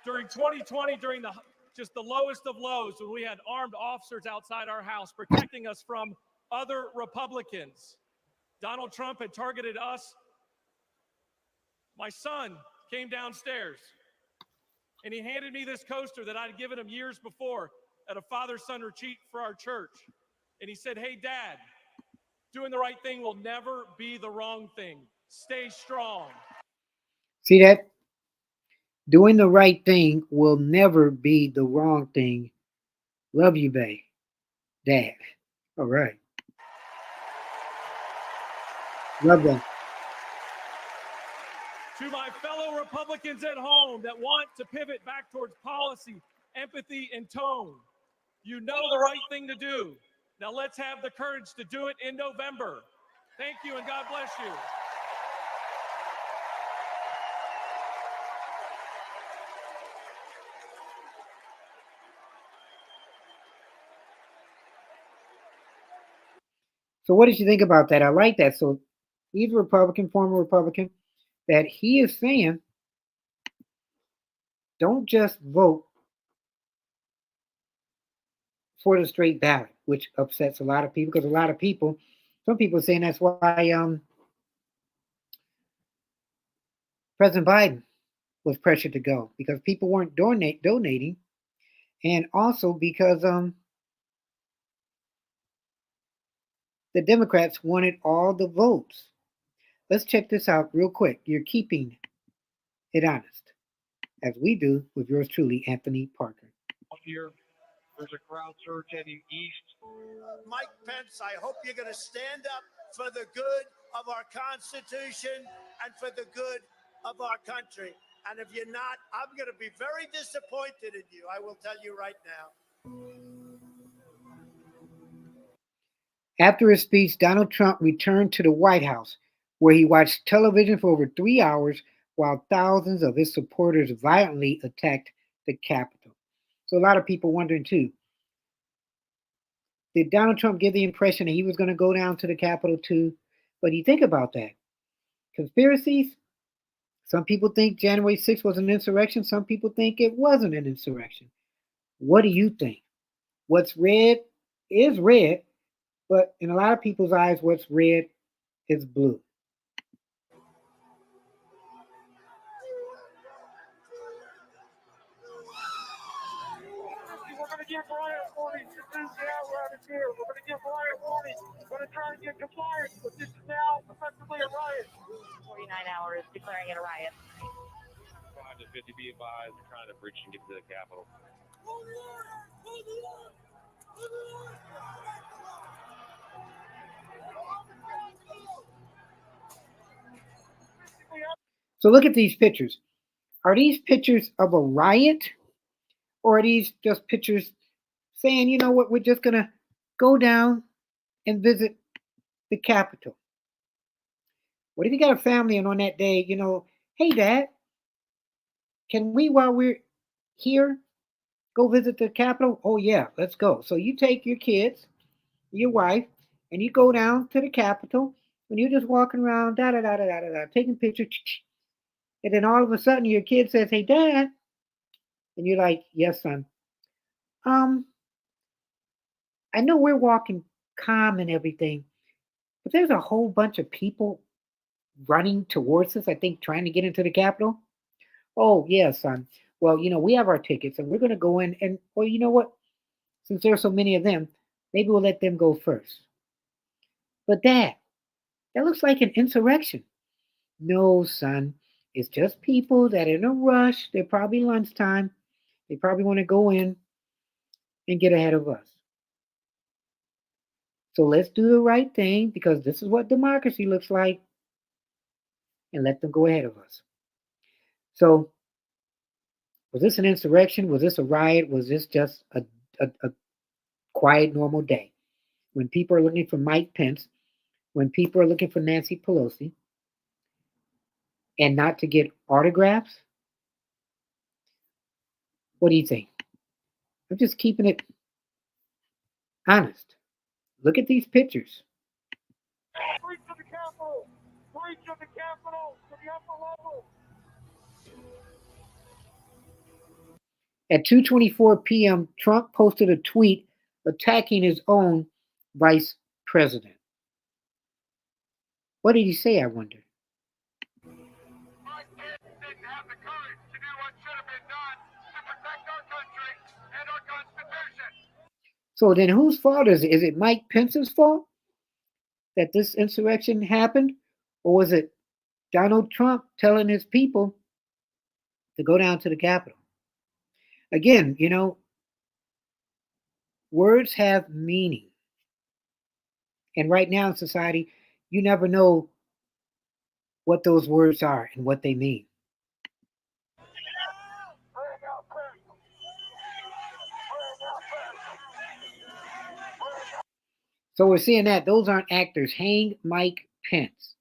During 2020, during just the lowest of lows, when we had armed officers outside our house protecting us from other Republicans, Donald Trump had targeted us. My son came downstairs, and he handed me this coaster that I'd given him years before at a father-son retreat for our church. And he said, hey, Dad, doing the right thing will never be the wrong thing. Stay strong. See that? Doing the right thing will never be the wrong thing. Love you, babe. Dad. All right. Love that. To my fellow Republicans at home that want to pivot back towards policy, empathy, and tone, you know the right thing to do. Now let's have the courage to do it in November. Thank you, and God bless you. So what did you think about that? I like that. So he's a Republican, former Republican, that he is saying, don't just vote for the straight ballot, which upsets a lot of people because a lot of people, some people are saying that's why President Biden was pressured to go because people weren't donating, and also because the Democrats wanted all the votes. Let's check this out real quick. You're keeping it honest, as we do with yours truly, Anthony Parker. Here, there's a crowd surge heading east. Mike Pence, I hope you're going to stand up for the good of our Constitution and for the good of our country. And if you're not, I'm going to be very disappointed in you. I will tell you right now. After his speech, Donald Trump returned to the White House, where he watched television for over 3 hours while thousands of his supporters violently attacked the Capitol. So a lot of people wondering too, did Donald Trump give the impression that he was going to go down to the Capitol too? But you think about that. Conspiracies, some people think January 6th was an insurrection. Some people think it wasn't an insurrection. What do you think? What's red is red, but in a lot of people's eyes, what's red is blue. We're going to give riot warnings to do the apparatus here. We're going to give riot warnings. We're going to try to get compliance, but this is now effectively a riot. 49 hours declaring it a riot. 5 to 50 be advised, we're trying to breach and get to the Capitol. So look at these pictures. Are these pictures of a riot? Or are these just pictures saying, you know what, we're just going to go down and visit the Capitol? What if you got a family and on that day, you know, hey, Dad, can we, while we're here, go visit the Capitol? Oh, yeah, let's go. So you take your kids, your wife, and you go down to the Capitol, and you're just walking around, taking pictures. And then all of a sudden your kid says, hey, Dad. And you're like, yes, son. I know we're walking calm and everything, but there's a whole bunch of people running towards us, I think, trying to get into the Capitol. Oh, yeah, son. Well, you know, we have our tickets and we're going to go in and, well, you know what? Since there's so many of them, maybe we'll let them go first. But Dad, that looks like an insurrection. No, son. It's just people that are in a rush. They're probably lunchtime. They probably want to go in and get ahead of us. So let's do the right thing because this is what democracy looks like and let them go ahead of us. So was this an insurrection? Was this a riot? Was this just a quiet, normal day? When people are looking for Mike Pence, when people are looking for Nancy Pelosi, and not to get autographs? What do you think? I'm just keeping it honest. Look at these pictures. Breach of the Capitol! Breach of the Capitol to the upper level! At 2:24 p.m., Trump posted a tweet attacking his own vice president. What did he say, I wonder? Mike Pence didn't have the courage to do what should have been done to protect our country and our Constitution. So then whose fault is it? Is it Mike Pence's fault that this insurrection happened? Or was it Donald Trump telling his people to go down to the Capitol? Again, you know, words have meaning. And right now in society, you never know what those words are and what they mean. So we're seeing that those aren't actors. Hang Mike Pence.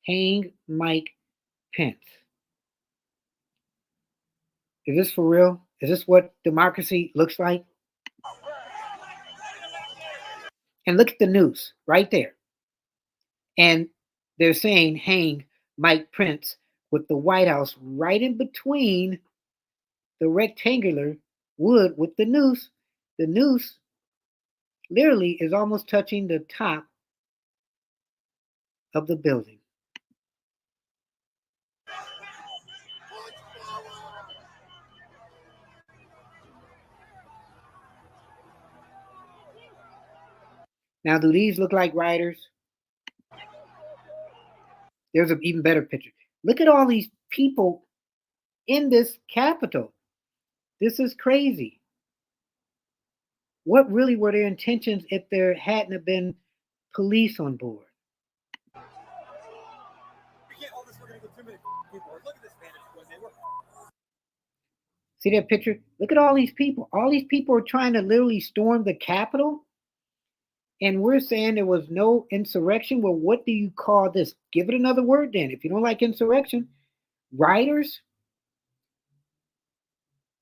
Hang Mike Pence. Is this for real? Is this what democracy looks like? And look at the noose right there. And they're saying hang Mike Pence with the White House right in between the rectangular wood with the noose. The noose literally is almost touching the top of the building. Now, do these look like riders? There's an even better picture. Look at all these people in this Capitol. This is crazy. What really were their intentions if there hadn't have been police on board? See that picture? Look at all these people. All these people are trying to literally storm the Capitol. And we're saying there was no insurrection. Well, what do you call this? Give it another word then. If you don't like insurrection, rioters?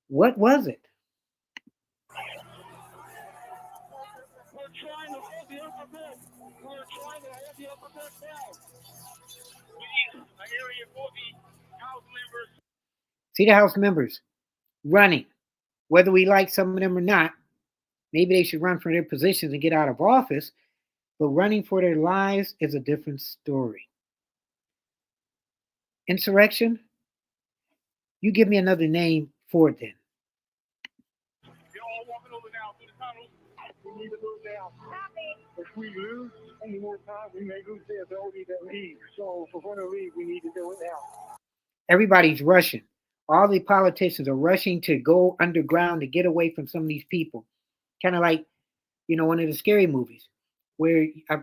What was it? We're trying to hold the alphabet. We're trying to hold the alphabet down. We need an area for the House members. See the House members running. Whether we like some of them or not, maybe they should run for their positions and get out of office, but running for their lives is a different story. Insurrection? You give me another name for it then. You're all walking over now through the tunnel. We need to move now. If we lose any more time, we may lose the ability to leave. So if we're going to leave, we need to do it now. Everybody's rushing. All the politicians are rushing to go underground to get away from some of these people. Kind of like, one of the scary movies where I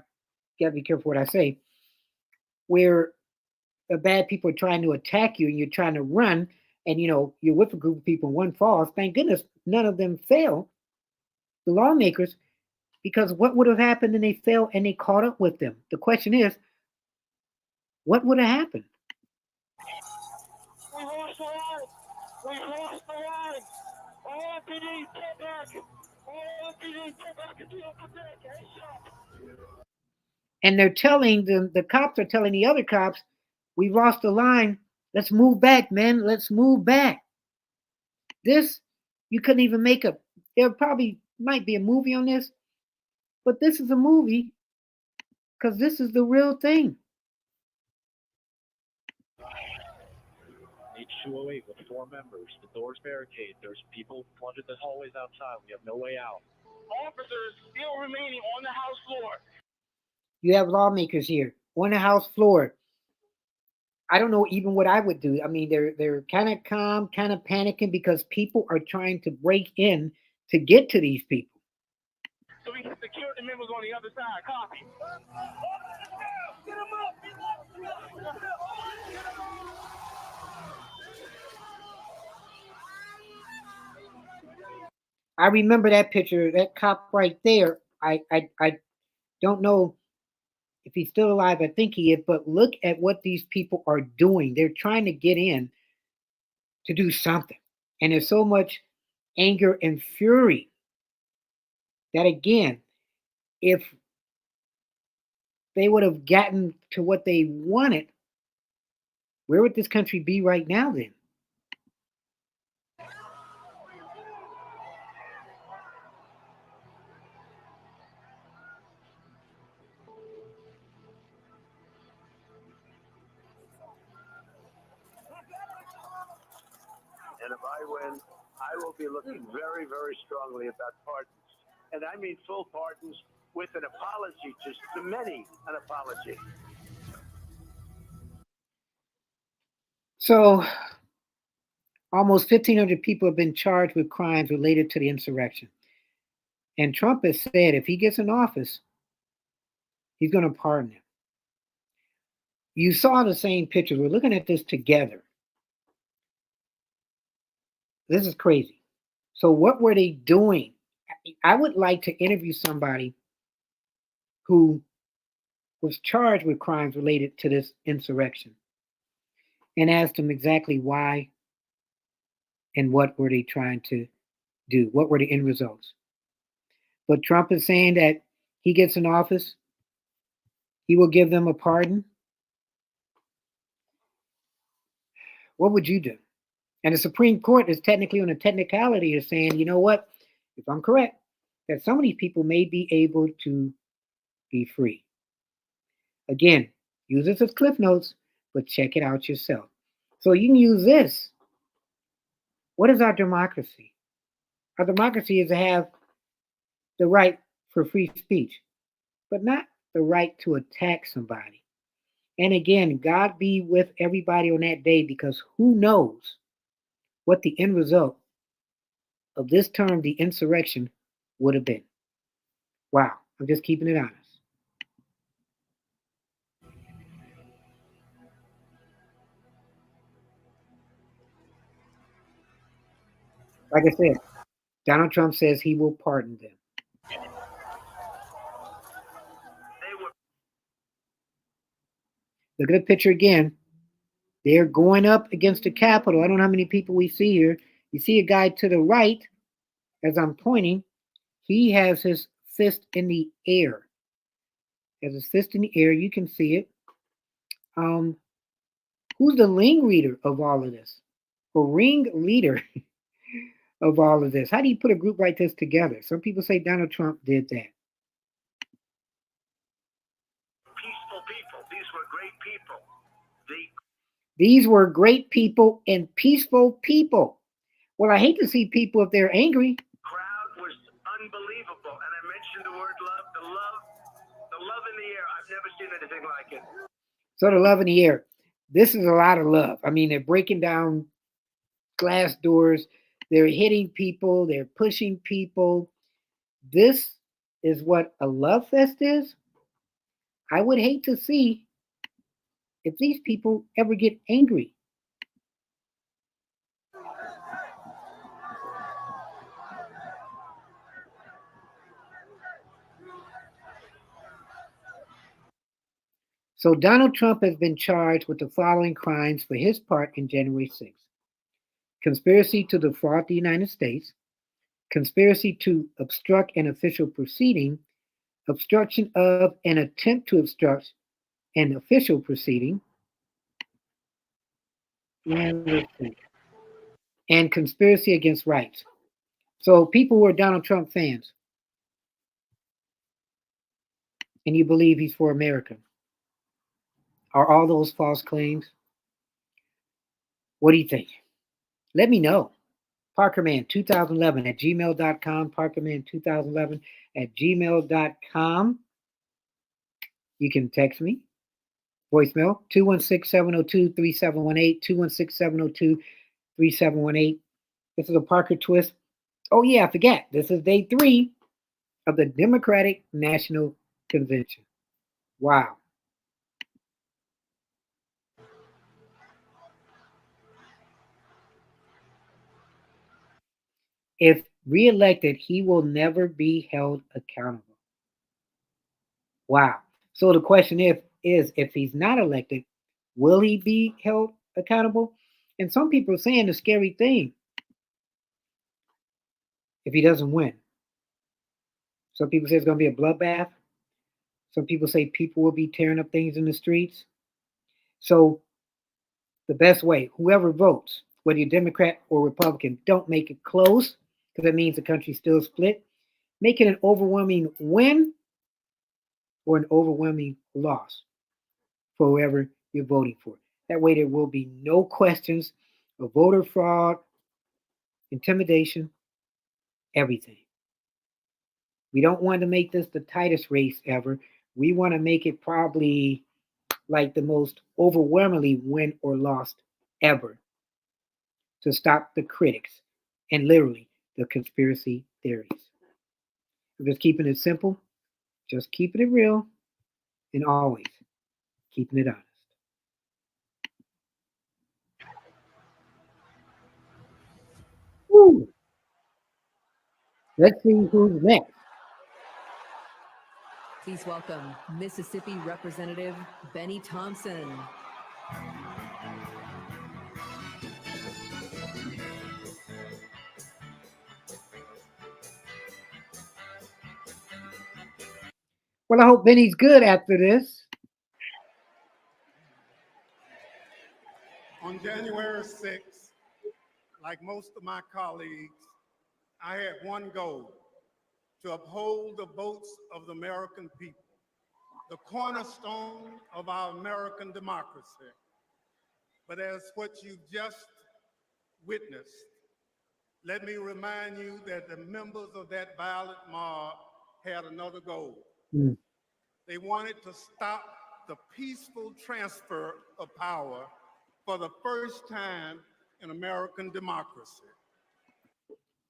gotta be careful what I say, where the bad people are trying to attack you and you're trying to run and you're with a group of people and one falls. Thank goodness none of them fell, the lawmakers, because what would have happened and they fell and they caught up with them? The question is, what would have happened? We lost the line. We lost the line. All PD, get back. All PD, get back to the alphabet. And they're telling the cops are telling the other cops, we lost the line. Let's move back, man. Let's move back. This, you couldn't even make a, there probably might be a movie on this, but this is a movie because this is the real thing. H208 with 4 members. The doors barricade. There's people flooded the hallways outside. We have no way out. Officers still remaining on the House floor. You have lawmakers here on the House floor. I don't know even what I would do. I mean, they're kind of calm, kind of panicking because people are trying to break in to get to these people. So we can secure the members on the other side. Copy. Get them up. I remember that picture, that cop right there. I don't know if he's still alive. I think he is, but look at what these people are doing. They're trying to get in to do something. And there's so much anger and fury that, again, if they would have gotten to what they wanted, where would this country be right now then? And if I win, I will be looking very, very strongly about pardons. And I mean full pardons with an apology to many, an apology. So almost 1,500 people have been charged with crimes related to the insurrection. And Trump has said if he gets in office, he's going to pardon them. You saw the same pictures. We're looking at this together. This is crazy. So what were they doing? I would like to interview somebody who was charged with crimes related to this insurrection and asked him exactly why and what were they trying to do? What were the end results? But Trump is saying that he gets in office, he will give them a pardon. What would you do? And the Supreme Court is technically on a technicality is saying, you know what, if I'm correct, that some of these people may be able to be free. Again, use this as cliff notes, but check it out yourself. So you can use this. What is our democracy? Our democracy is to have the right for free speech, but not the right to attack somebody. And again, God be with everybody on that day, because who knows what the end result of this term, the insurrection, would have been. Wow, I'm just keeping it honest. Like I said, Donald Trump says he will pardon them. Look at the picture again. They're going up against the Capitol. I don't know how many people we see here. You see a guy to the right, as I'm pointing, he has his fist in the air. He has his fist in the air. You can see it. Who's the ringleader of all of this? A ringleader of all of this. How do you put a group like this together? Some people say Donald Trump did that. Peaceful people. These were great people. These were great people and peaceful people. Well, I hate to see people if they're angry. Crowd was unbelievable. And I mentioned the word love, the love in the air. I've never seen anything like it. So the love in the air. This is a lot of love. I mean, they're breaking down glass doors. They're hitting people. They're pushing people. This is what a love fest is. I would hate to see if these people ever get angry. So Donald Trump has been charged with the following crimes for his part in January 6th. Conspiracy to defraud the United States, conspiracy to obstruct an official proceeding, obstruction of an attempt to obstruct an official proceeding, and conspiracy against rights. So people who are Donald Trump fans, and you believe he's for America, are all those false claims? What do you think? Let me know. Parkerman2011 at gmail.com. Parkerman2011 at gmail.com. You can text me. Voicemail 216-702-3718. 216-702-3718. This is a Parker Twist. Oh, yeah, I forgot. This is day 3 of the Democratic National Convention. Wow. If reelected, he will never be held accountable. Wow. So the question is if he's not elected, will he be held accountable? And some people are saying the scary thing, if he doesn't win. Some people say it's going to be a bloodbath. Some people say people will be tearing up things in the streets. So the best way, whoever votes, whether you're Democrat or Republican, don't make it close, because that means the country's still split. Make it an overwhelming win or an overwhelming loss for whoever you're voting for. That way there will be no questions of voter fraud, intimidation, everything. We don't want to make this the tightest race ever. We want to make it probably like the most overwhelmingly win or lost ever, to stop the critics and literally the conspiracy theories. I'm just keeping it simple, just keeping it real, and always keeping it honest. Woo. Let's see who's next. Please welcome Mississippi Representative Benny Thompson. Well, I hope Benny's good after this. On January 6th, like most of my colleagues, I had one goal: to uphold the votes of the American people, the cornerstone of our American democracy. But as what you just witnessed, let me remind you that the members of that violent mob had another goal. Mm. They wanted to stop the peaceful transfer of power for the first time in American democracy.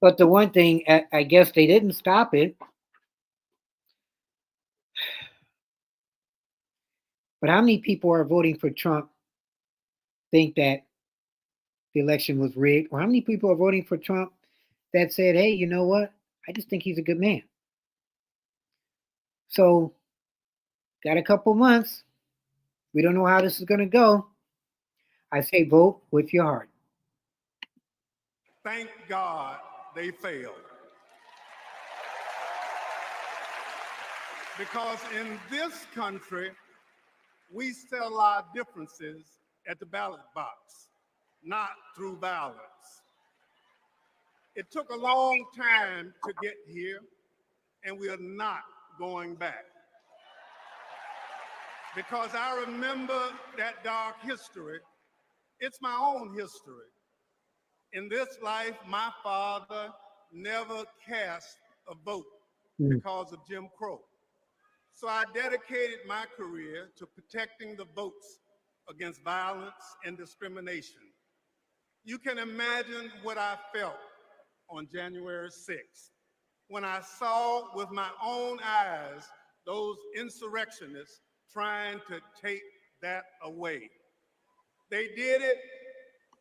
But the one thing, I guess they didn't stop it. But how many people are voting for Trump think that the election was rigged? Or how many people are voting for Trump that said, hey, you know what? I just think he's a good man. So, got a couple months. We don't know how this is going to go. I say vote with your heart. Thank God they failed. Because in this country, we settle our differences at the ballot box, not through violence. It took a long time to get here, and we are not going back. Because I remember that dark history. It's my own history. In this life, my father never cast a vote because of Jim Crow. So I dedicated my career to protecting the votes against violence and discrimination. You can imagine what I felt on January 6th when I saw with my own eyes those insurrectionists trying to take that away. They did it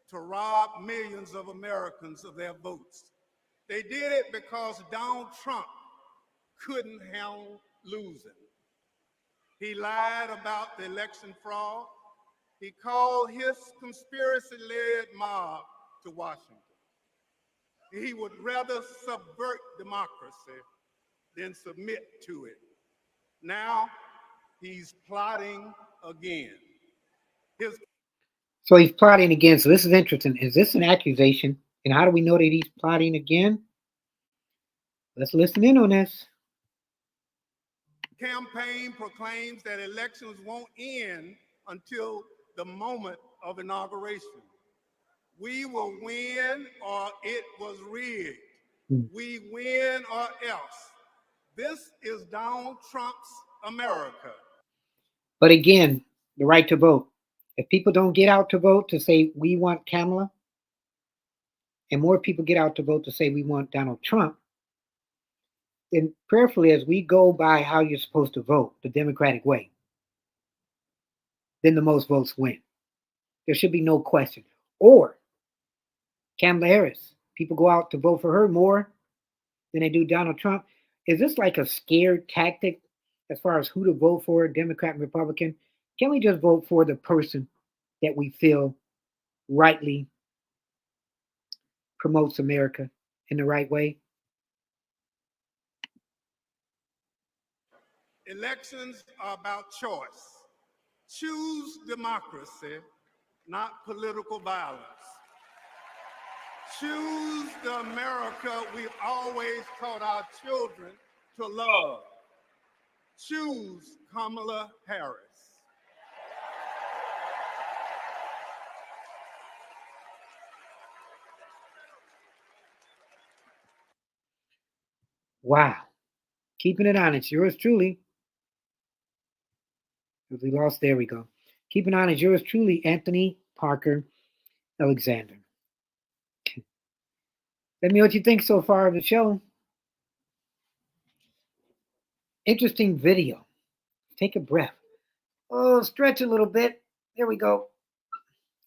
to rob millions of Americans of their votes. They did it because Donald Trump couldn't handle losing. He lied about the election fraud. He called his conspiracy-led mob to Washington. He would rather subvert democracy than submit to it. Now he's plotting again. So he's plotting again. So this is interesting. Is this an accusation? And how do we know that he's plotting again? Let's listen in on this. Campaign proclaims that elections won't end until the moment of inauguration. We will win or it was rigged. We win or else. This is Donald Trump's America. But again, the right to vote. If people don't get out to vote to say we want Kamala, and more people get out to vote to say we want Donald Trump, then prayerfully, as we go by how you're supposed to vote, the Democratic way, then the most votes win. There should be no question. Or Kamala Harris, people go out to vote for her more than they do Donald Trump. Is this like a scare tactic as far as who to vote for, Democrat and Republican? Can we just vote for the person that we feel rightly promotes America in the right way? Elections are about choice. Choose democracy, not political violence. Choose the America we've always taught our children to love. Choose Kamala Harris. Wow. Keeping it honest. Yours truly. We lost. There we go. Keeping on is yours truly, Anthony Parker Alexander. Let me know what you think so far of the show. Interesting video. Take a breath. Oh, stretch a little bit. There we go.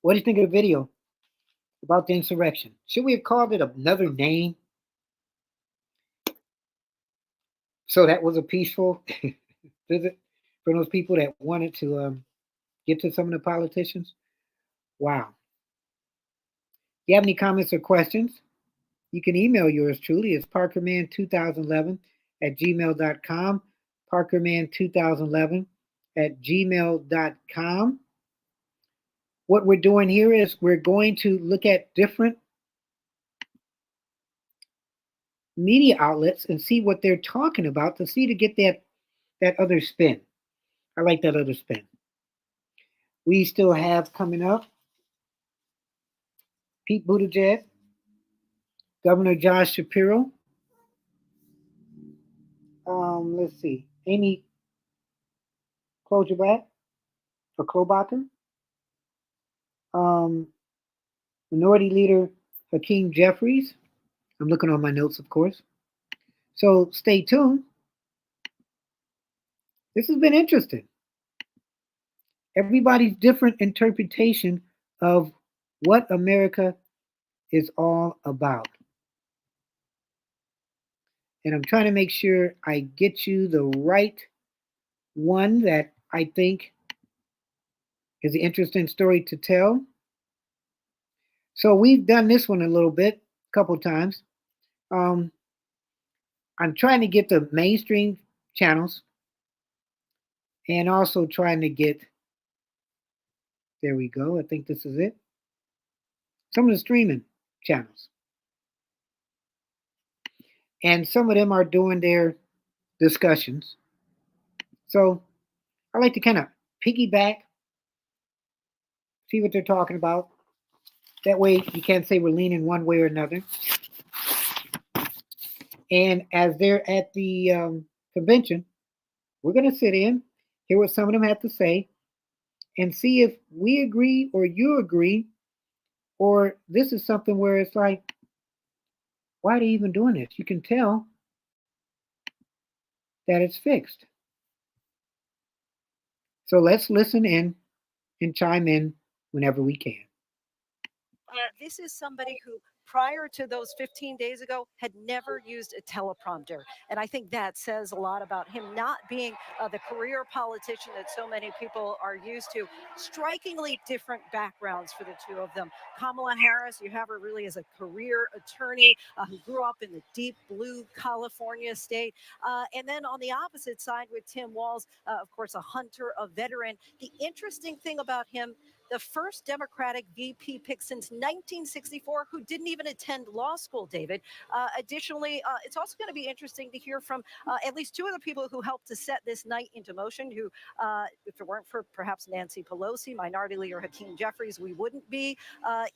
What do you think of the video about the insurrection? Should we have called it another name? So that was a peaceful visit from those people that wanted to get to some of the politicians. Wow. If you have any comments or questions, you can email yours truly. It's parkerman2011 at gmail.com. Parkerman2011 at gmail.com. What we're doing here is we're going to look at different media outlets and see what they're talking about to get that other spin. I like that other spin. We still have coming up Pete Buttigieg, Governor Josh Shapiro. Let's see, Amy Klobuchar or Klobuchar. Minority Leader Hakeem Jeffries. I'm looking on my notes, of course. So stay tuned. This has been interesting. Everybody's different interpretation of what America is all about. And I'm trying to make sure I get you the right one that I think is an interesting story to tell. So we've done this one a little bit, a couple times. I'm trying to get the mainstream channels and also trying to get, there we go, I think this is it, some of the streaming channels. And some of them are doing their discussions. So I like to kind of piggyback, see what they're talking about. That way you can't say we're leaning one way or another. And as they're at the convention, we're going to sit in, hear what some of them have to say, and see if we agree or you agree, or this is something where it's like, why are they even doing this? You can tell that it's fixed. So let's listen in and chime in whenever we can. This is somebody who, prior to those 15 days ago, had never used a teleprompter. And I think that says a lot about him not being the career politician that so many people are used to. Strikingly different backgrounds for the two of them. Kamala Harris, you have her really as a career attorney who grew up in the deep blue California state. And then on the opposite side with Tim Walz, of course, a hunter, a veteran. The interesting thing about him, the first Democratic VP pick since 1964 who didn't even attend law school, David. Additionally, it's also going to be interesting to hear from at least two of the people who helped to set this night into motion, who, if it weren't for perhaps Nancy Pelosi, Minority Leader Hakeem Jeffries, we wouldn't be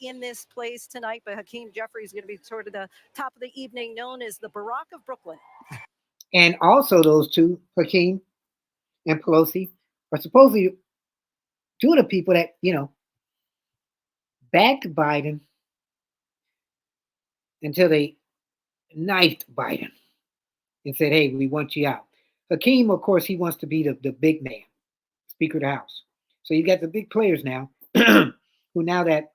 in this place tonight. But Hakeem Jeffries is going to be sort of the top of the evening, known as the Barack of Brooklyn. And also those two, Hakeem and Pelosi, are supposedly two of the people that, backed Biden until they knifed Biden and said, hey, we want you out. Hakeem, of course, he wants to be the big man, Speaker of the House. So you got the big players now who, now that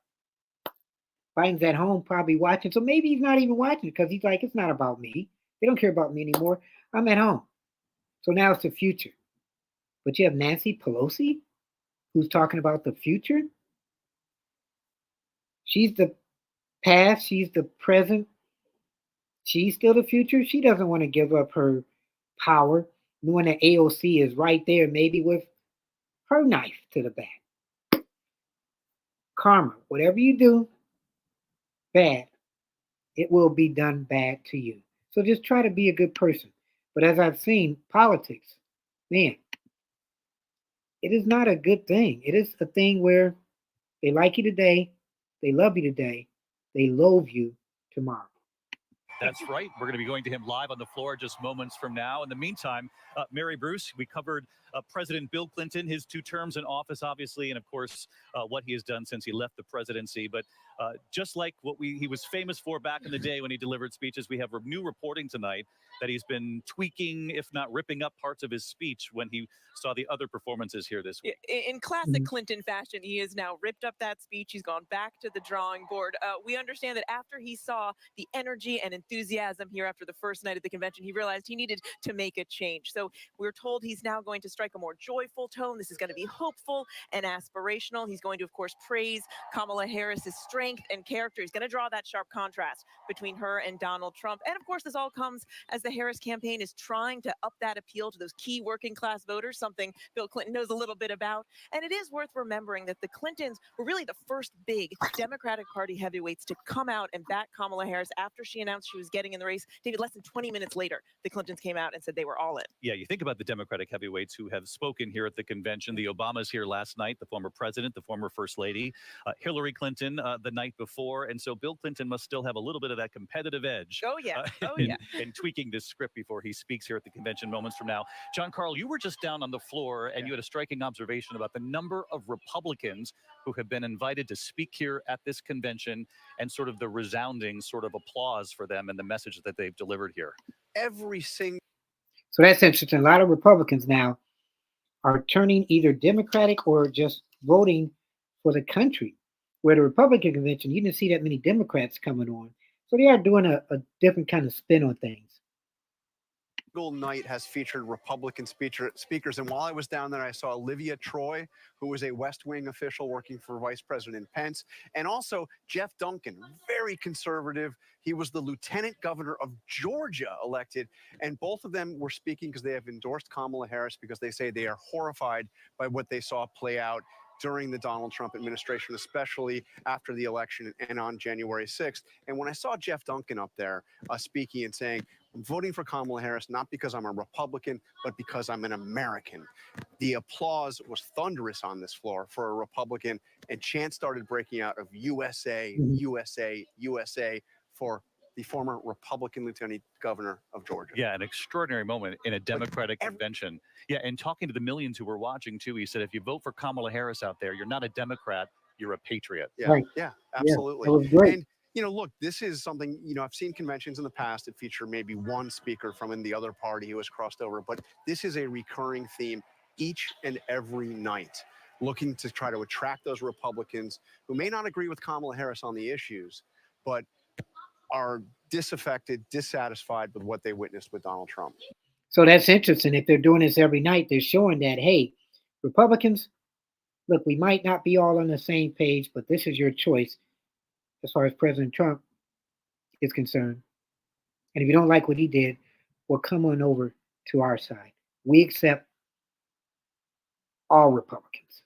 Biden's at home, probably watching. So maybe he's not even watching because he's like, it's not about me. They don't care about me anymore. I'm at home. So now it's the future. But you have Nancy Pelosi, who's talking about the future. She's the past, she's the present, she's still the future. She doesn't want to give up her power, knowing that AOC is right there, maybe with her knife to the back. Karma, whatever you do bad, it will be done bad to you. So just try to be a good person. But as I've seen, politics, man, it is not a good thing. It is a thing where they like you today, they love you today, they loathe you tomorrow. That's right. We're going to be going to him live on the floor just moments from now. In the meantime, Mary Bruce, we covered President Bill Clinton, his 2 terms in office, obviously, and of course, what he has done since he left the presidency. But just like what he was famous for back in the day when he delivered speeches. We have new reporting tonight that he's been tweaking, if not ripping up parts of his speech when he saw the other performances here this week. In classic Clinton fashion, he has now ripped up that speech. He's gone back to the drawing board. We understand that after he saw the energy and enthusiasm here after the first night of the convention, he realized he needed to make a change. So we're told he's now going to strike a more joyful tone. This is going to be hopeful and aspirational. He's going to, of course, praise Kamala Harris's strength and character. He's going to draw that sharp contrast between her and Donald Trump. And of course, this all comes as the Harris campaign is trying to up that appeal to those key working class voters, something Bill Clinton knows a little bit about. And it is worth remembering that the Clintons were really the first big Democratic Party heavyweights to come out and back Kamala Harris after she announced she was getting in the race. David, less than 20 minutes later, the Clintons came out and said they were all in. Yeah, you think about the Democratic heavyweights who have spoken here at the convention. The Obamas here last night, the former president, the former first lady, Hillary Clinton the night before. And so Bill Clinton must still have a little bit of that competitive edge. Oh, yeah. In tweaking this script before he speaks here at the convention moments from now. John Carl, you were just down on the floor and you had a striking observation about the number of Republicans who have been invited to speak here at this convention and sort of the resounding sort of applause for them and the message that they've delivered here. Every single. So that's interesting. A lot of Republicans now are turning either Democratic or just voting for the country. Where the Republican convention, you didn't see that many Democrats coming on. So they are doing a different kind of spin on things. Night has featured Republican speakers. And while I was down there, I saw Olivia Troy, who was a West Wing official working for Vice President Pence, and also Jeff Duncan, very conservative. He was the lieutenant governor of Georgia elected. And both of them were speaking because they have endorsed Kamala Harris because they say they are horrified by what they saw play out during the Donald Trump administration, especially after the election and on January 6th. And when I saw Jeff Duncan up there speaking and saying, I'm voting for Kamala Harris, not because I'm a Republican, but because I'm an American. The applause was thunderous on this floor for a Republican, and chants started breaking out of USA, USA, USA for the former Republican lieutenant governor of Georgia. Yeah, an extraordinary moment in a Democratic convention. Yeah, and talking to the millions who were watching, too, he said, if you vote for Kamala Harris out there, you're not a Democrat, you're a patriot. Yeah, right. Yeah, absolutely. Yeah, that was great. And, look, this is something, I've seen conventions in the past that feature maybe one speaker from in the other party who has crossed over, but this is a recurring theme each and every night, looking to try to attract those Republicans who may not agree with Kamala Harris on the issues, but are disaffected, dissatisfied with what they witnessed with Donald Trump. So that's interesting. If they're doing this every night, they're showing that, hey, Republicans, look, we might not be all on the same page, but this is your choice as far as President Trump is concerned. And if you don't like what he did, well, come on over to our side. We accept all Republicans.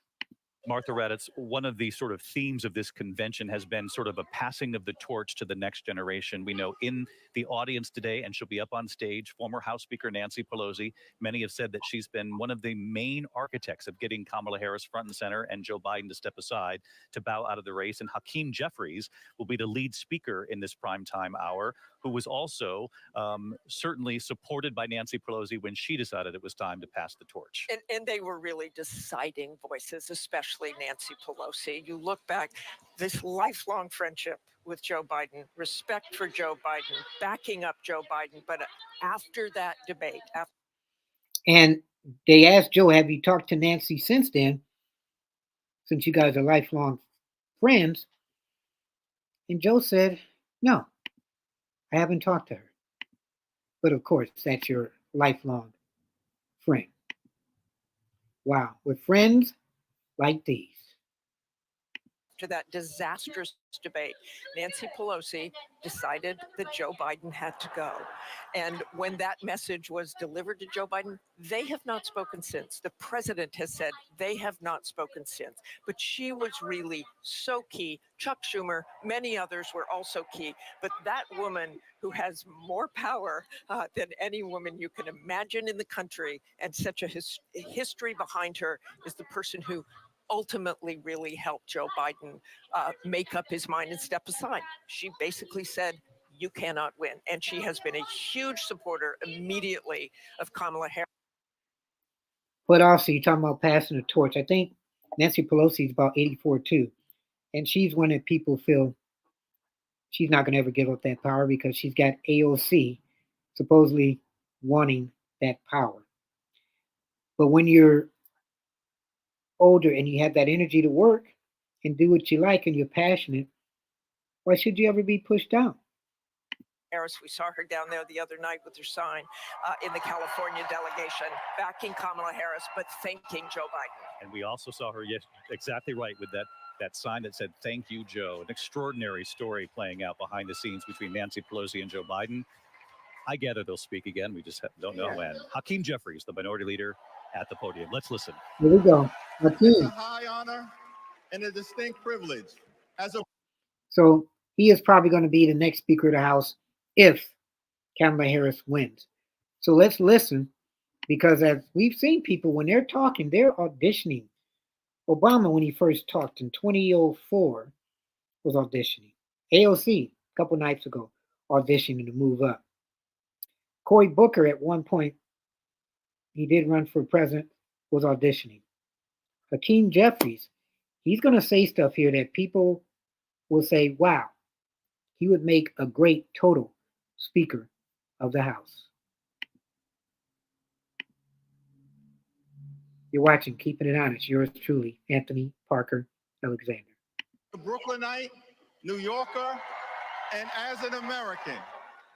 Martha Raddatz, one of the sort of themes of this convention has been sort of a passing of the torch to the next generation. We know in the audience today, and she'll be up on stage, former House Speaker Nancy Pelosi. Many have said that she's been one of the main architects of getting Kamala Harris front and center and Joe Biden to step aside to bow out of the race. And Hakeem Jeffries will be the lead speaker in this primetime hour, who was also certainly supported by Nancy Pelosi when she decided it was time to pass the torch. And they were really deciding voices, especially Nancy Pelosi. You look back, this lifelong friendship with Joe Biden, respect for Joe Biden, backing up Joe Biden. But after that debate, and they asked Joe, have you talked to Nancy since then, since you guys are lifelong friends? And Joe said, no, I haven't talked to her. But of course, that's your lifelong friend. Wow, with friends like these. after that disastrous debate, Nancy Pelosi decided that Joe Biden had to go. And when that message was delivered to Joe Biden, they have not spoken since. The president has said they have not spoken since. But she was really so key. Chuck Schumer, many others were also key. But that woman who has more power than any woman you can imagine in the country and such a history behind her is the person who ultimately really helped Joe Biden make up his mind and step aside. She basically said, you cannot win. And she has been a huge supporter immediately of Kamala Harris. But also, you're talking about passing the torch. I think Nancy Pelosi is about 84 too. And she's one that people feel she's not going to ever give up that power because she's got AOC supposedly wanting that power. But when you're older and you have that energy to work and do what you like and you're passionate, why should you ever be pushed down? Harris, we saw her down there the other night with her sign in the California delegation, backing Kamala Harris, but thanking Joe Biden. And we also saw her, yes, exactly right, with that sign that said, "Thank you, Joe." An extraordinary story playing out behind the scenes between Nancy Pelosi and Joe Biden. I gather they'll speak again. We just don't know when. Hakeem Jeffries, the minority leader, at the podium. Let's listen. Here we go. It's a high honor and a distinct privilege. So he is probably going to be the next Speaker of the House if Kamala Harris wins. So let's listen, because as we've seen people, when they're talking, they're auditioning. Obama, when he first talked in 2004, was auditioning. AOC, a couple nights ago, auditioning to move up. Cory Booker, at one point, he did run for president, was auditioning. Hakeem Jeffries, he's going to say stuff here that people will say, wow, he would make a great total Speaker of the House. You're watching Keeping It Honest. Yours truly, Anthony Parker Alexander. A Brooklynite, New Yorker, and as an American,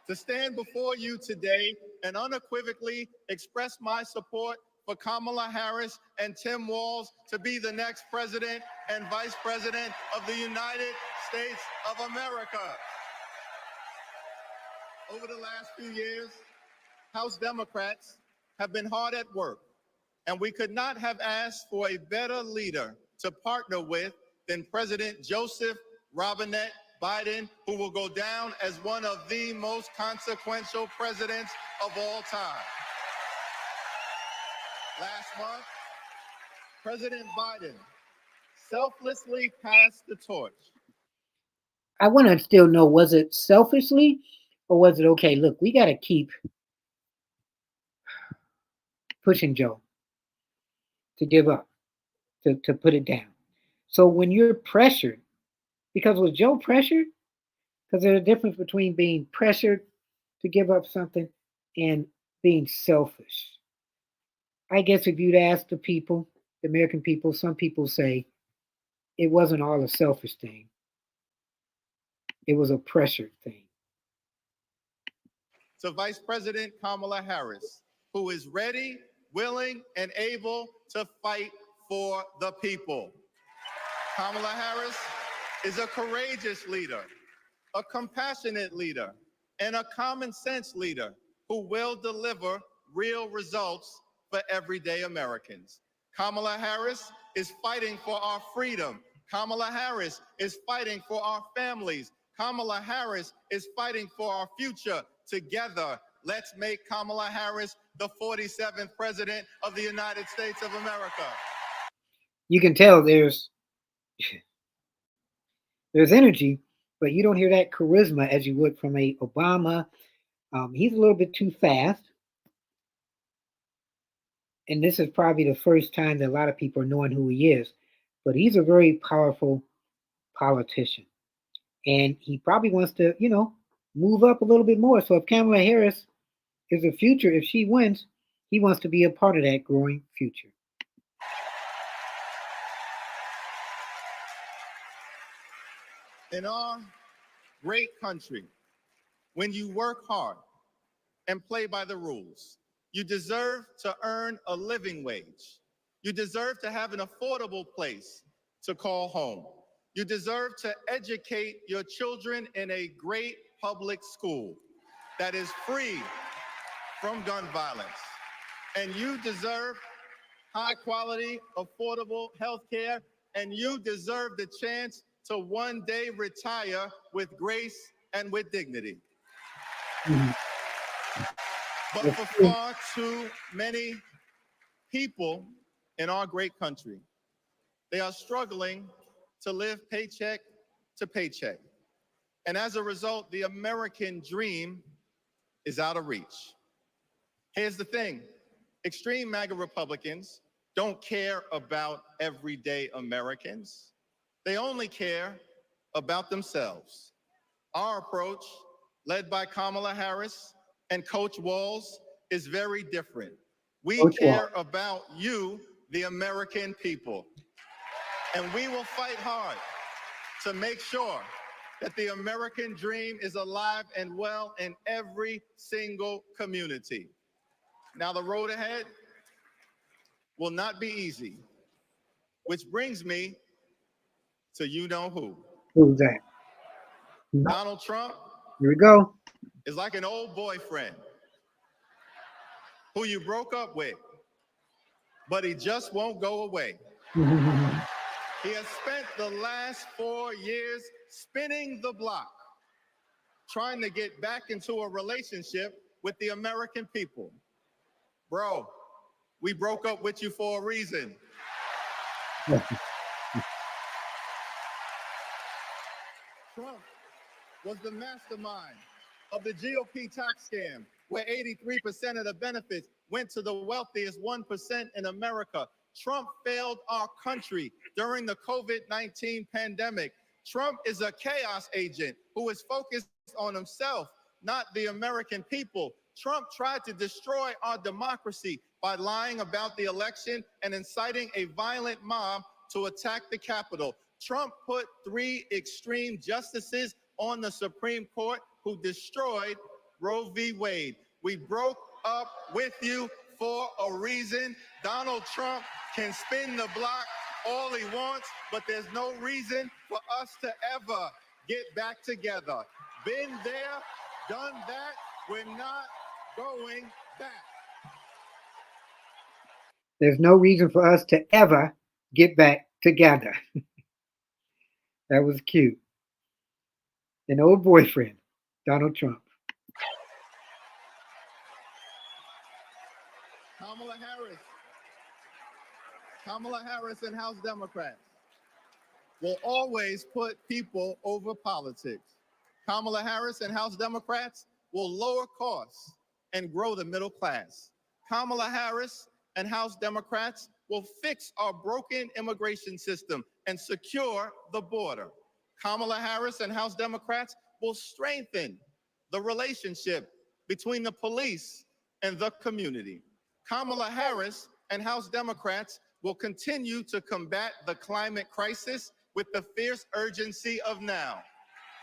to stand before you today and unequivocally express my support for Kamala Harris and Tim Walz to be the next president and vice president of the United States of America. Over the last few years, House Democrats have been hard at work, and we could not have asked for a better leader to partner with than President Joseph Robinette Biden, who will go down as one of the most consequential presidents of all time. Last month, President Biden selflessly passed the torch. I want to still know, was it selfishly or was it, okay, look, we got to keep pushing Joe to give up, to put it down. So when you're pressured, because was Joe pressured? Because there's a difference between being pressured to give up something and being selfish. I guess if you'd ask the people, the American people, some people say it wasn't all a selfish thing. It was a pressured thing. To Vice President Kamala Harris, who is ready, willing, and able to fight for the people. Kamala Harris is a courageous leader, a compassionate leader, and a common sense leader who will deliver real results for everyday Americans. Kamala Harris is fighting for our freedom. Kamala Harris is fighting for our families. Kamala Harris is fighting for our future. Together, let's make Kamala Harris the 47th President of the United States of America. You can tell there's energy, but you don't hear that charisma as you would from a Obama. He's a little bit too fast. And this is probably the first time that a lot of people are knowing who he is. But he's a very powerful politician. And he probably wants to, move up a little bit more. So if Kamala Harris is the future, if she wins, he wants to be a part of that growing future. In our great country, when you work hard and play by the rules, you deserve to earn a living wage. You deserve to have an affordable place to call home. You deserve to educate your children in a great public school that is free from gun violence. And you deserve high quality, affordable health care, and you deserve the chance to one day retire with grace and with dignity. But for far too many people in our great country, they are struggling to live paycheck to paycheck. And as a result, the American dream is out of reach. Here's the thing. Extreme MAGA Republicans don't care about everyday Americans. They only care about themselves. Our approach, led by Kamala Harris and Coach Walz, is very different. We Coach care about you, the American people. And we will fight hard to make sure that the American dream is alive and well in every single community. Now, the road ahead will not be easy, which brings me to you know who. Who's that? Donald Trump Here we go. is like an old boyfriend who you broke up with, but he just won't go away. He has spent the last 4 years spinning the block, trying to get back into a relationship with the American people. Bro, we broke up with you for a reason. Trump was the mastermind of the GOP tax scam, where 83% of the benefits went to the wealthiest 1% in America. Trump failed our country during the COVID-19 pandemic. Trump is a chaos agent who is focused on himself, not the American people. Trump tried to destroy our democracy by lying about the election and inciting a violent mob to attack the Capitol. Trump put 3 extreme justices on the Supreme Court who destroyed Roe v. Wade. We broke up with you for a reason. Donald Trump can spin the block all he wants, but there's no reason for us to ever get back together. Been there, done that. We're not going back. There's no reason for us to ever get back together. That was cute. An old boyfriend, Donald Trump. Kamala Harris and House Democrats will always put people over politics. Kamala Harris and House Democrats will lower costs and grow the middle class. Kamala Harris and House Democrats will fix our broken immigration system and secure the border. Kamala Harris and House Democrats will strengthen the relationship between the police and the community. Kamala Harris and House Democrats will continue to combat the climate crisis with the fierce urgency of now.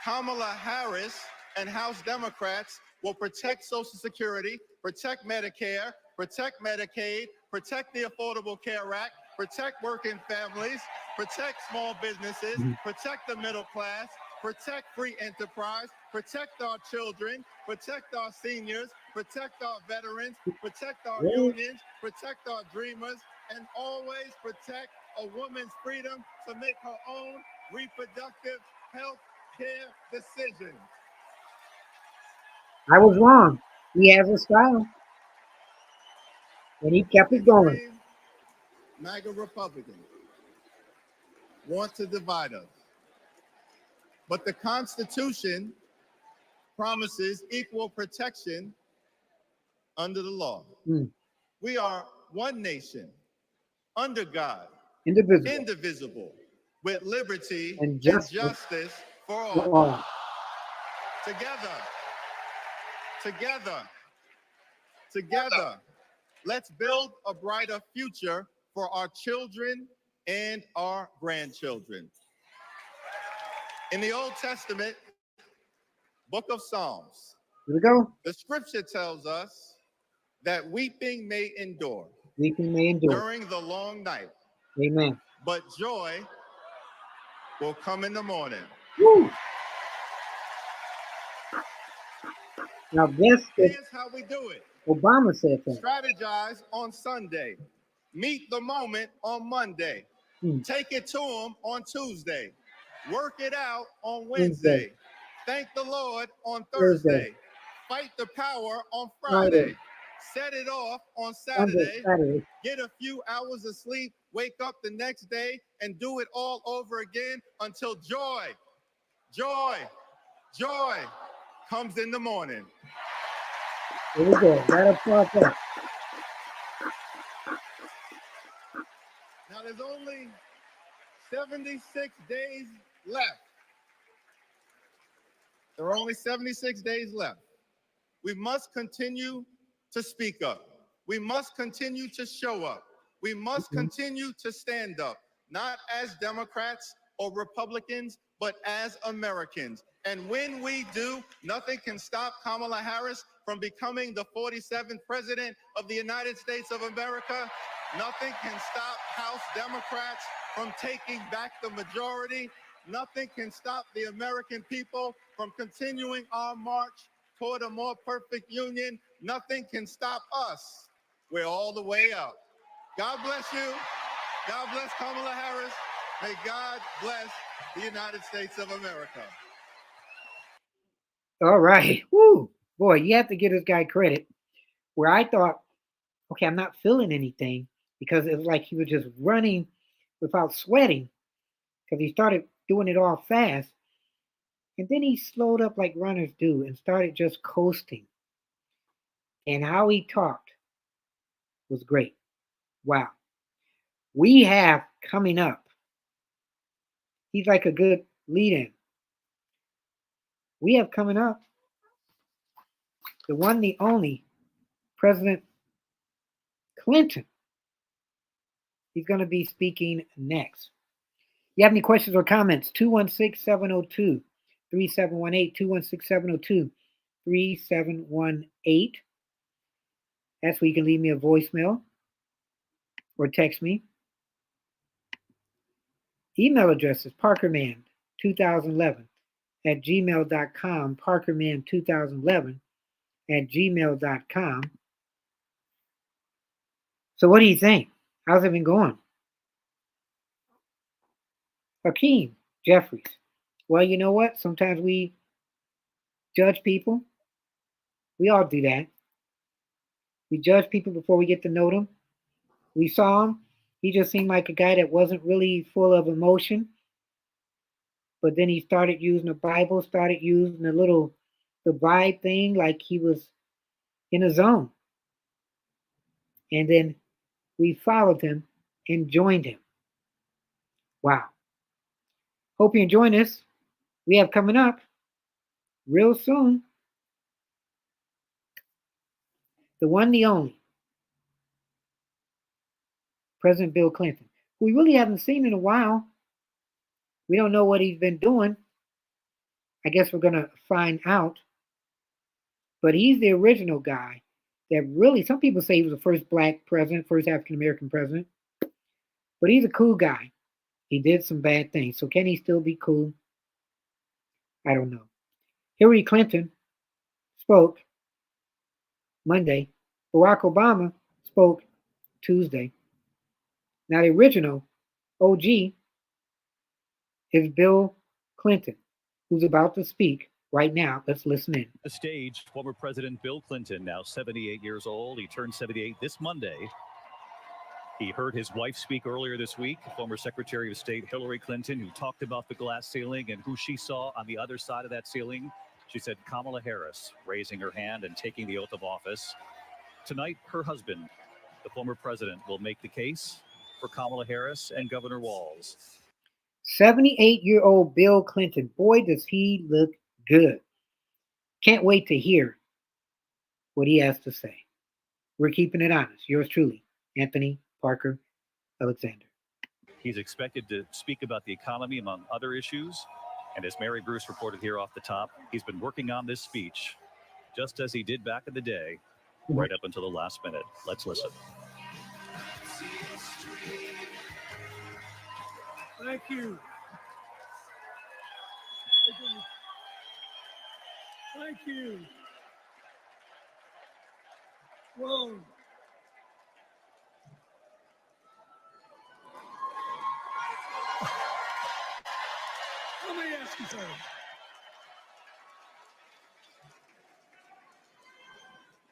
Kamala Harris and House Democrats will protect Social Security, protect Medicare, protect Medicaid, protect the Affordable Care Act, protect working families, protect small businesses, protect the middle class, protect free enterprise, protect our children, protect our seniors, protect our veterans, protect our unions, protect our dreamers, and always protect a woman's freedom to make her own reproductive health care decisions. I was wrong. He has a style. And he kept it going. MAGA Republicans want to divide us. But the Constitution promises equal protection under the law. We are one nation, under God, indivisible, with liberty and justice for all. Together, let's build a brighter future for our children and our grandchildren. In the Old Testament, book of Psalms, Here we go. the scripture tells us that weeping may endure Weeping may endure. during the long night, Amen. but joy will come in the morning. Woo. Now, guess Here's how we do it. Obama said that. Strategize on Sunday. Meet the moment on Monday. Take it to them on Tuesday. Work it out on Wednesday. Thank the Lord on Thursday. Fight the power on Friday. Set it off on Saturday. Get a few hours of sleep. Wake up the next day and do it all over again until joy comes in the morning. Here we go. Right up front there. Now, there's only 76 days left. There are only 76 days left. We must continue to speak up. We must continue to show up. We must continue to stand up, not as Democrats or Republicans, but as Americans. And when we do, nothing can stop Kamala Harris from becoming the 47th president of the United States of America. Nothing can stop House Democrats from taking back the majority. Nothing can stop the American people from continuing our march toward a more perfect union. Nothing can stop us. We're all the way up. God bless you. God bless Kamala Harris. May God bless the United States of America. All right. Woo. Boy, you have to give this guy credit. Where I thought, okay, I'm not feeling anything because it was like he was just running without sweating because he started doing it all fast. And then he slowed up like runners do and started just coasting. And how he talked was great. Wow. We have coming up, he's like a good lead-in. We have coming up the one, the only, President Clinton. He's going to be speaking next. You have any questions or comments? 216-702-3718, 216-702-3718. That's where you can leave me a voicemail or text me. Email address is parkerman2011@gmail.com, parkerman2011@gmail.com. So what do you think? How's it been going? Hakeem Jeffries. Well, you know what? Sometimes we judge people. We all do that. We judge people before we get to know them. We saw him. He just seemed like a guy that wasn't really full of emotion. But then he started using the Bible, started using the vibe thing like he was in a zone. And then we followed him and joined him. Wow. Hope you enjoying this. We have coming up real soon the one, the only, President Bill Clinton, who we really haven't seen in a while. We don't know what he's been doing. I guess we're going to find out. But he's the original guy that really, some people say he was the first black president, first African-American president. But he's a cool guy. He did some bad things. So can he still be cool? I don't know. Hillary Clinton spoke Monday. Barack Obama spoke Tuesday. Now the original OG is Bill Clinton, who's about to speak right now. Let's listen in. The stage, former President Bill Clinton, now 78 years old. He turned 78 this Monday. He heard his wife speak earlier this week, former Secretary of State Hillary Clinton, who talked about the glass ceiling and who she saw on the other side of that ceiling. She said Kamala Harris, raising her hand and taking the oath of office. Tonight, her husband, the former president, will make the case for Kamala Harris and Governor Walz. 78-year-old Bill Clinton. Boy, does he look good. Can't wait to hear what he has to say. We're keeping it honest. Yours truly, Anthony Parker Alexander. He's expected to speak about the economy, among other issues. And as Mary Bruce reported here off the top, he's been working on this speech just as he did back in the day, right up until the last minute. Let's listen. Thank you. Thank you. Whoa. Let me ask you something.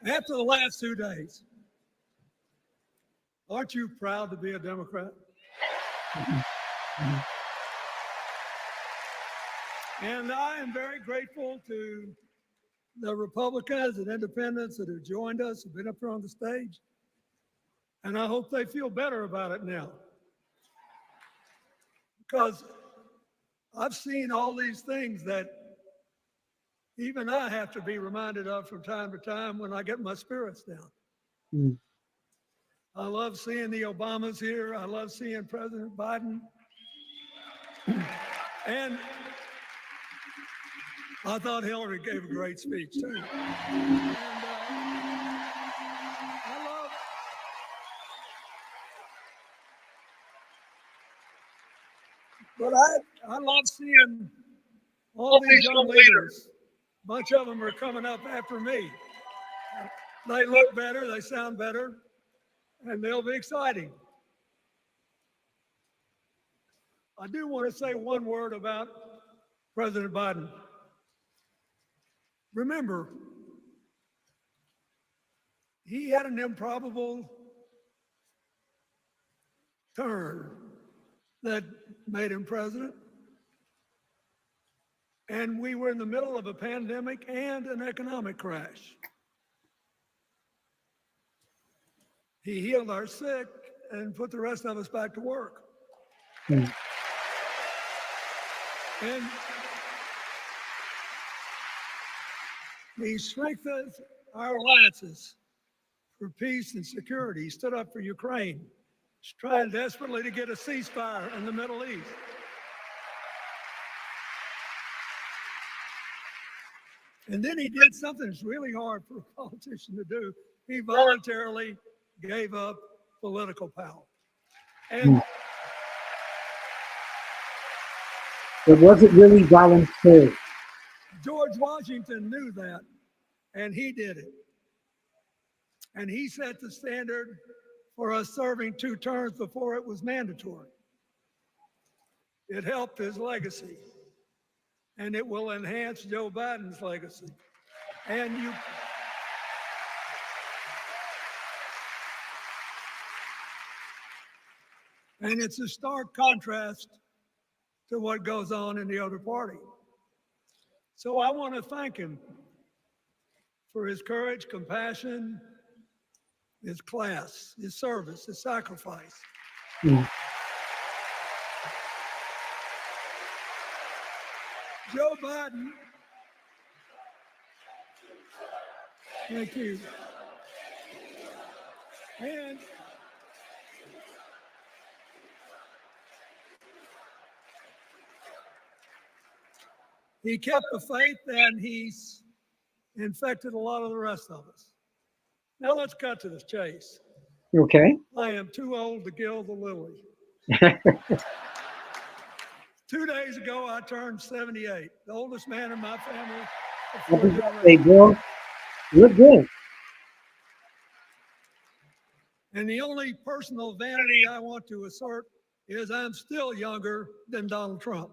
After the last 2 days, aren't you proud to be a Democrat? And I am very grateful to the Republicans and independents that have joined us, have been up here on the stage. And I hope they feel better about it now. because I've seen all these things that even I have to be reminded of from time to time when I get my spirits down. Mm. I love seeing the Obamas here. I love seeing President Biden. And I thought Hillary gave a great speech too. And I love seeing all these young leaders. A bunch of them are coming up after me. They look better, they sound better, and they'll be exciting. I do want to say one word about President Biden. Remember, he had an improbable turn that made him president. And we were in the middle of a pandemic and an economic crash. He healed our sick and put the rest of us back to work. Mm. And he strengthened our alliances for peace and security. He stood up for Ukraine. He's trying desperately to get a ceasefire in the Middle East. And then he did something that's really hard for a politician to do. He voluntarily gave up political power. And it wasn't really voluntary. George Washington knew that, and he did it. And he set the standard for us serving 2 terms before it was mandatory. It helped his legacy, and it will enhance Joe Biden's legacy. And it's a stark contrast to what goes on in the other party. So I want to thank him for his courage, compassion, his class, his service, his sacrifice. Mm. Joe Biden, thank you. And he kept the faith, and he's infected a lot of the rest of us. Now let's cut to the chase. Okay. I am too old to gild the lily. 2 days ago, I turned 78, the oldest man in my family. Happy birthday, Bill. Look good. And the only personal vanity I want to assert is I'm still younger than Donald Trump.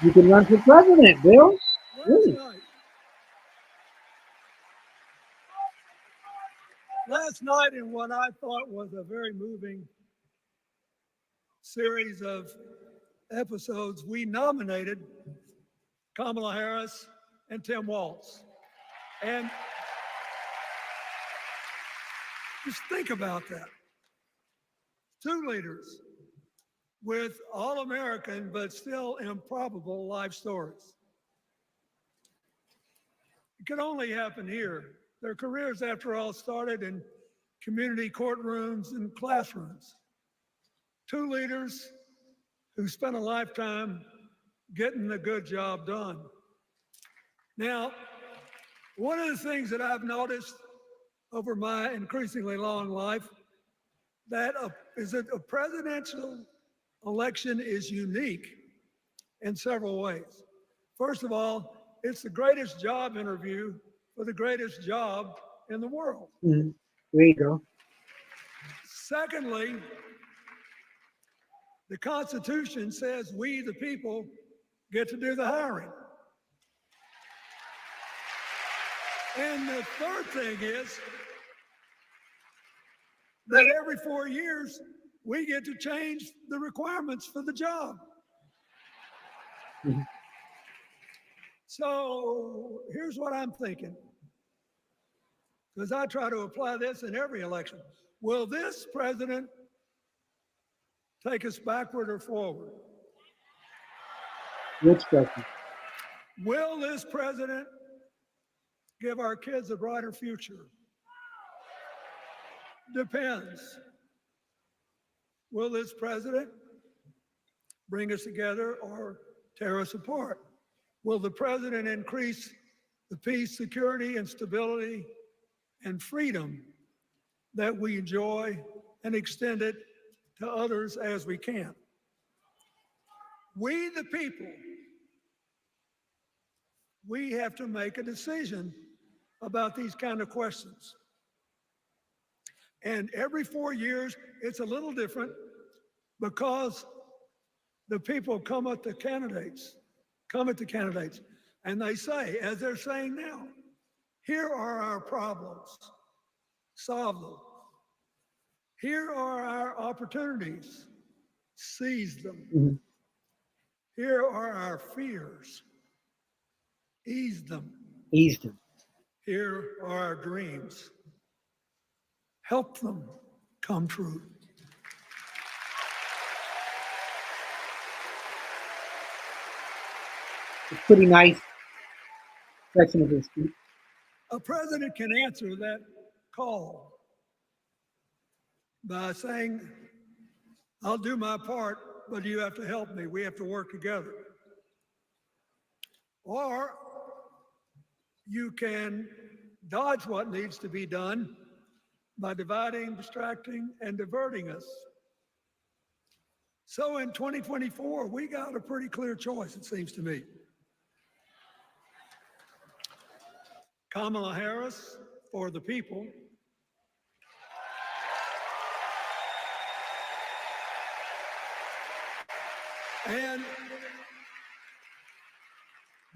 You can run for president, Bill. Really? Last night, in what I thought was a very moving series of episodes, we nominated Kamala Harris and Tim Walz. And just think about that. 2 leaders with all-American but still improbable life stories. It could only happen here. Their careers, after all, started in community courtrooms and classrooms. 2 leaders who spent a lifetime getting the good job done. Now, one of the things that I've noticed over my increasingly long life is that a presidential election is unique in several ways. First of all, it's the greatest job interview for the greatest job in the world. Mm. There you go. Secondly, the Constitution says we, the people, get to do the hiring. And the third thing is that every 4 years, we get to change the requirements for the job. Mm-hmm. So here's what I'm thinking. because I try to apply this in every election. Will this president take us backward or forward? Which president? Will this president give our kids a brighter future? Depends. Will this president bring us together or tear us apart? Will the president increase the peace, security, and stability and freedom that we enjoy and extend it to others as we can? We, the people, we have to make a decision about these kind of questions. And every 4 years, it's a little different because the people come at the candidates, and they say, as they're saying now, here are our problems, solve them. Here are our opportunities, seize them. Mhm. Here are our fears, ease them. Ease them. Here are our dreams, help them come true. It's pretty nice section of his speech. A president can answer that call by saying, I'll do my part, but you have to help me. We have to work together. Or you can dodge what needs to be done by dividing, distracting, and diverting us. So in 2024, we got a pretty clear choice, it seems to me. Kamala Harris for the people, and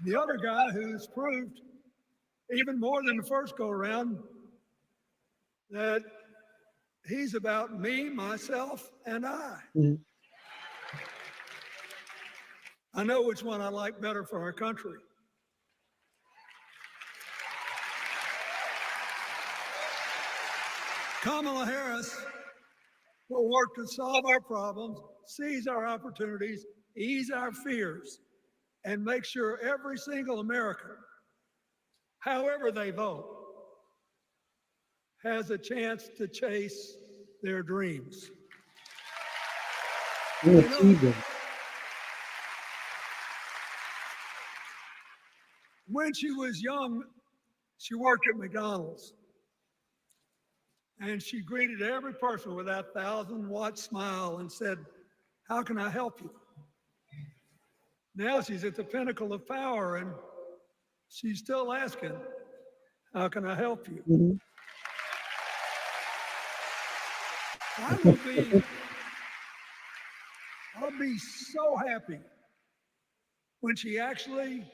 the other guy who's proved even more than the first go around that he's about me, myself, and I. Mhm. I know which one I like better for our country. Kamala Harris will work to solve our problems, seize our opportunities, ease our fears, and make sure every single American, however they vote, has a chance to chase their dreams. We'll achieve them. When she was young, she worked at McDonald's. And she greeted every person with that 1,000-watt smile and said, how can I help you? Now she's at the pinnacle of power and she's still asking, how can I help you? Mhm. I'll be so happy when she actually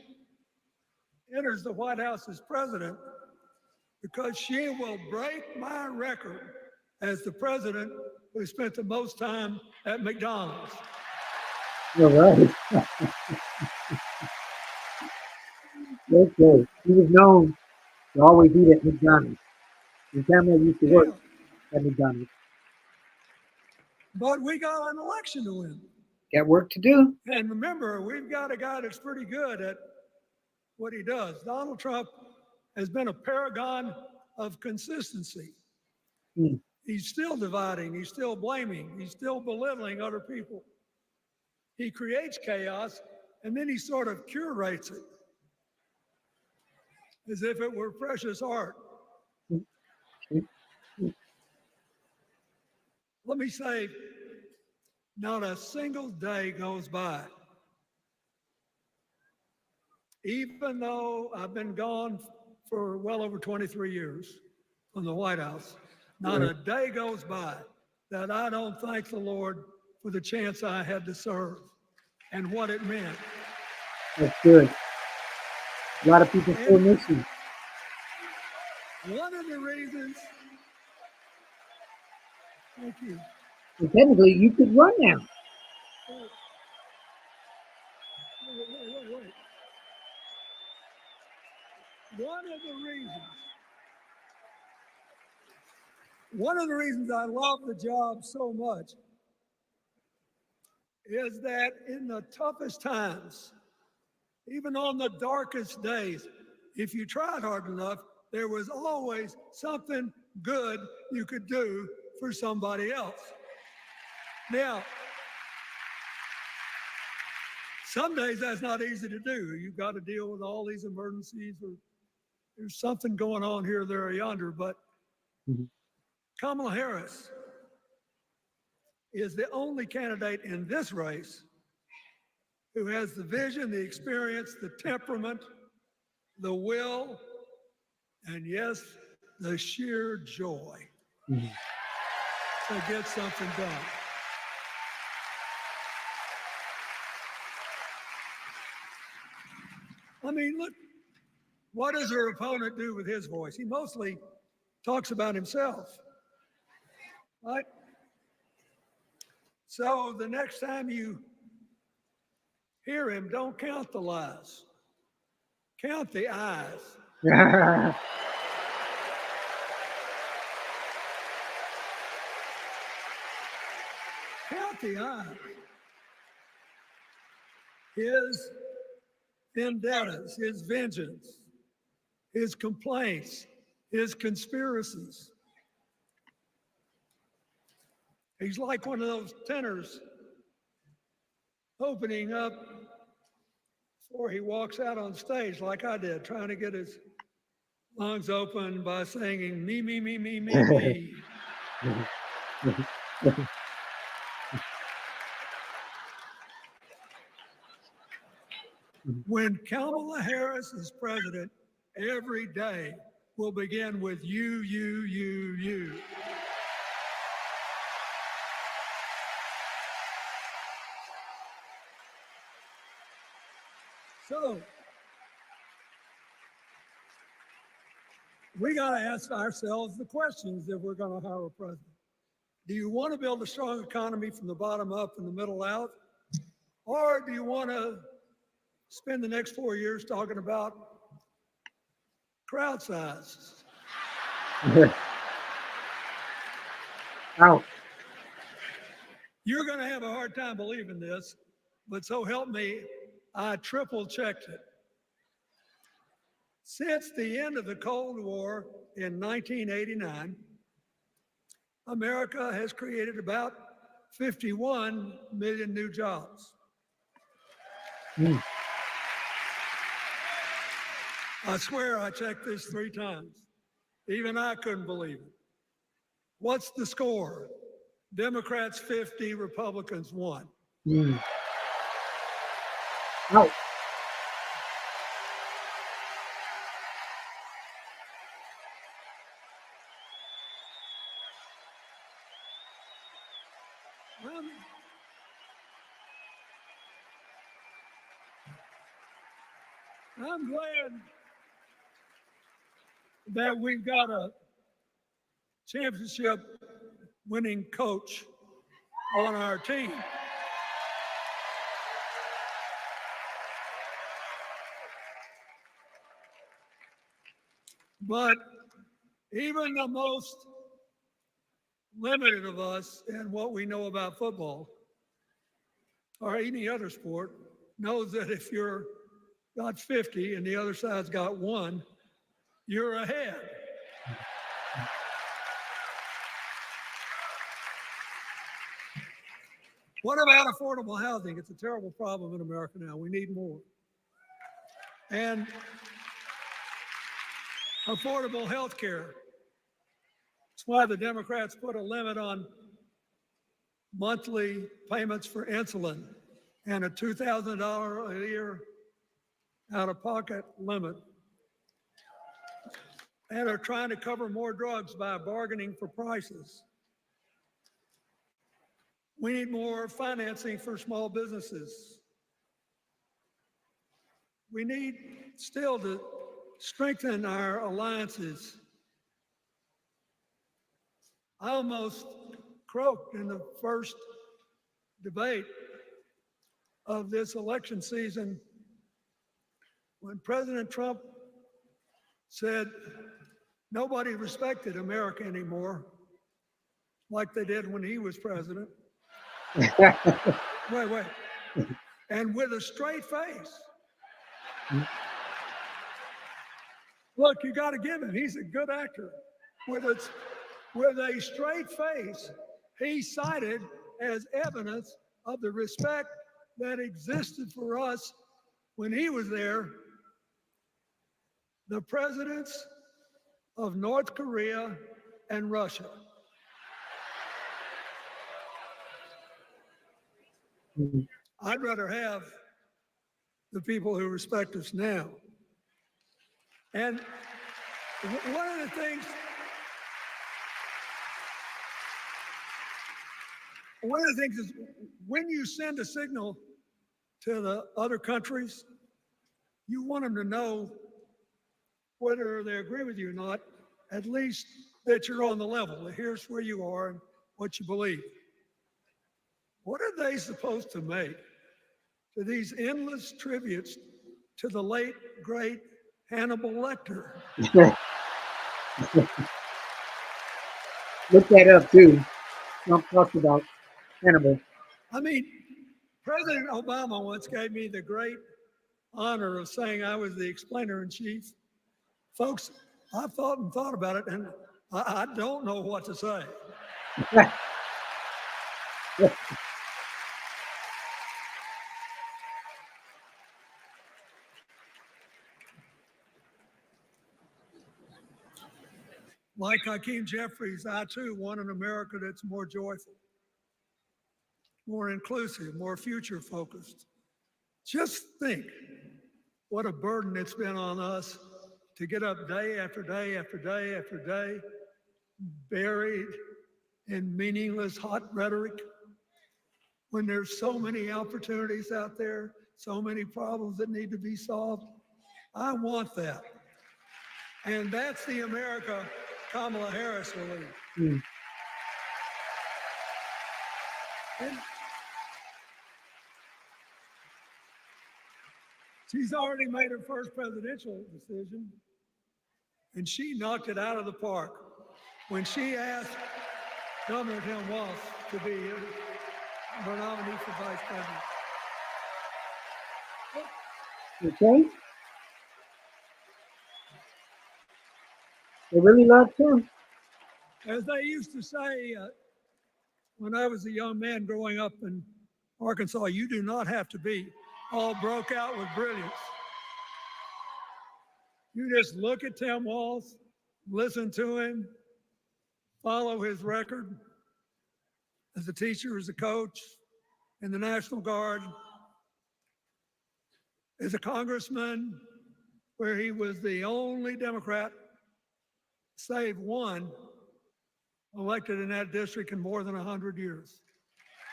enters the White House as president, because she will break my record as the president who spent the most time at McDonald's. You're right. Okay. He was known to always eat at McDonald's. And Kamala used to work at McDonald's. But we got an election to win. Got work to do. And remember, we've got a guy that's pretty good at what he does. Donald Trump has been a paragon of consistency. Mm. He's still dividing, he's still blaming, he's still belittling other people. He creates chaos and then he sort of curates it as if it were precious art. Let me say, not a single day goes by, even though I've been gone for well over 23 years from the White House, not a day goes by that I don't thank the Lord for the chance I had to serve and what it meant. That's good. A lot of people still miss you. One of the reasons, thank you. And technically, you could run now. Wait. One of the reasons One of the reasons I love the job so much is that in the toughest times, even on the darkest days, if you tried hard enough, there was always something good you could do for somebody else. Now, some days that's not easy to do. You've got to deal with all these emergencies, or there's something going on here, there, or yonder. But Kamala Harris is the only candidate in this race who has the vision, the experience, the temperament, the will, and yes, the sheer joy to get something done. I mean, look, what does her opponent do with his voice? He mostly talks about himself, right? So the next time you hear him, don't count the lies. Count the eyes. Count the eyes. His vendettas, his vengeance, his complaints, his conspiracies. He's like one of those tenors opening up before he walks out on stage, like I did, trying to get his lungs open by singing me, me, me, me, me, me. When Kamala Harris is president, every day will begin with you, you, you, you. So, we got to ask ourselves the questions if we're going to hire a president. Do you want to build a strong economy from the bottom up and the middle out? Or do you want to spend the next 4 years talking about crowd size? Ouch. You're going to have a hard time believing this, but so help me, I triple checked it. Since the end of the Cold War in 1989, America has created about 51 million new jobs. I swear I checked this 3 times. Even I couldn't believe it. What's the score? Democrats 50, Republicans 1. Ouch. I'm glad that we've got a championship winning coach on our team. But even the most limited of us in what we know about football or any other sport knows that if you're got 50 and the other side's got 1, you're ahead. What about affordable housing? It's a terrible problem in America now. We need more. And affordable health care. That's why the Democrats put a limit on monthly payments for insulin and a $2,000 a year out-of-pocket limit, and are trying to cover more drugs by bargaining for prices. We need more financing for small businesses. We need still to strengthen our alliances. I almost croaked in the first debate of this election season when President Trump said nobody respected America anymore like they did when he was president. Wait. And with a straight face. Look, you got to give him. He's a good actor. With a straight face, he cited as evidence of the respect that existed for us when he was there, the presidents of North Korea and Russia. I'd rather have the people who respect us now. And one of the things is when you send a signal to the other countries, you want them to know whether they agree with you or not, at least that you're on the level. Here's where you are and what you believe. What are they supposed to make to these endless tributes to the late, great Hannibal Lecter? Look that up too. Trump talked about Hannibal. I mean, President Obama once gave me the great honor of saying I was the explainer in chief. Folks, I've thought about it, and I don't know what to say. Like Hakeem Jeffries, I too want an America that's more joyful, more inclusive, more future focused. Just think what a burden it's been on us to get up day after day after day after day, buried in meaningless hot rhetoric, when there's so many opportunities out there, so many problems that need to be solved. I want that. And that's the America Kamala Harris will lead. And she's already made her first presidential decision, and she knocked it out of the park when she asked Governor Tim Walz to be her nominee for vice president. Okay. They really love Tim. As they used to say when I was a young man growing up in Arkansas, you do not have to be all broke out with brilliance. You just look at Tim Walz, listen to him, follow his record as a teacher, as a coach in the National Guard, as a congressman, where he was the only Democrat, save one, elected in that district in more than 100 years.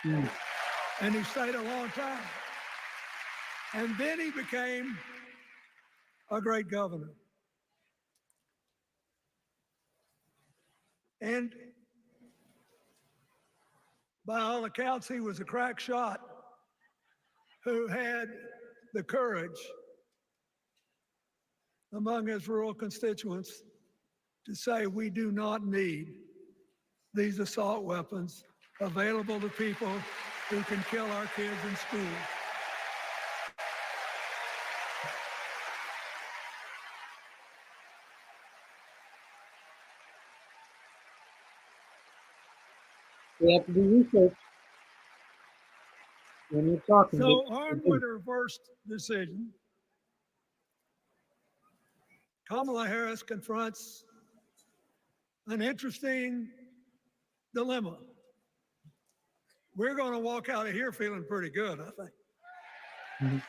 And he stayed a long time. And then he became a great governor. And by all accounts, he was a crack shot who had the courage among his rural constituents to say, we do not need these assault weapons available to people who can kill our kids in school. They have to do research when you're talking. So armed with her first decision, Kamala Harris confronts an interesting dilemma. We're going to walk out of here feeling pretty good, I think.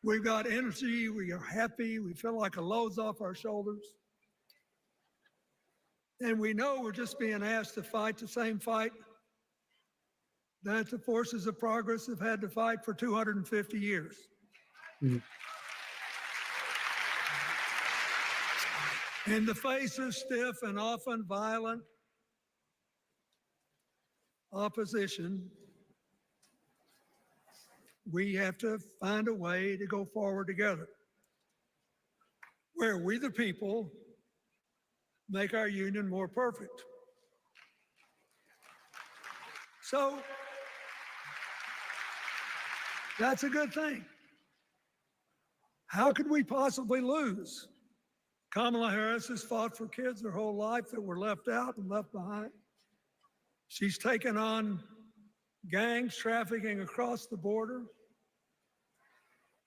We've got energy, we are happy, we feel like a load's off our shoulders. And we know we're just being asked to fight the same fight that the forces of progress have had to fight for 250 years. In the face of stiff and often violent opposition, we have to find a way to go forward together, where we the people make our union more perfect. So that's a good thing. How could we possibly lose? Kamala Harris has fought for kids their whole life that were left out and left behind. She's taken on gangs trafficking across the border.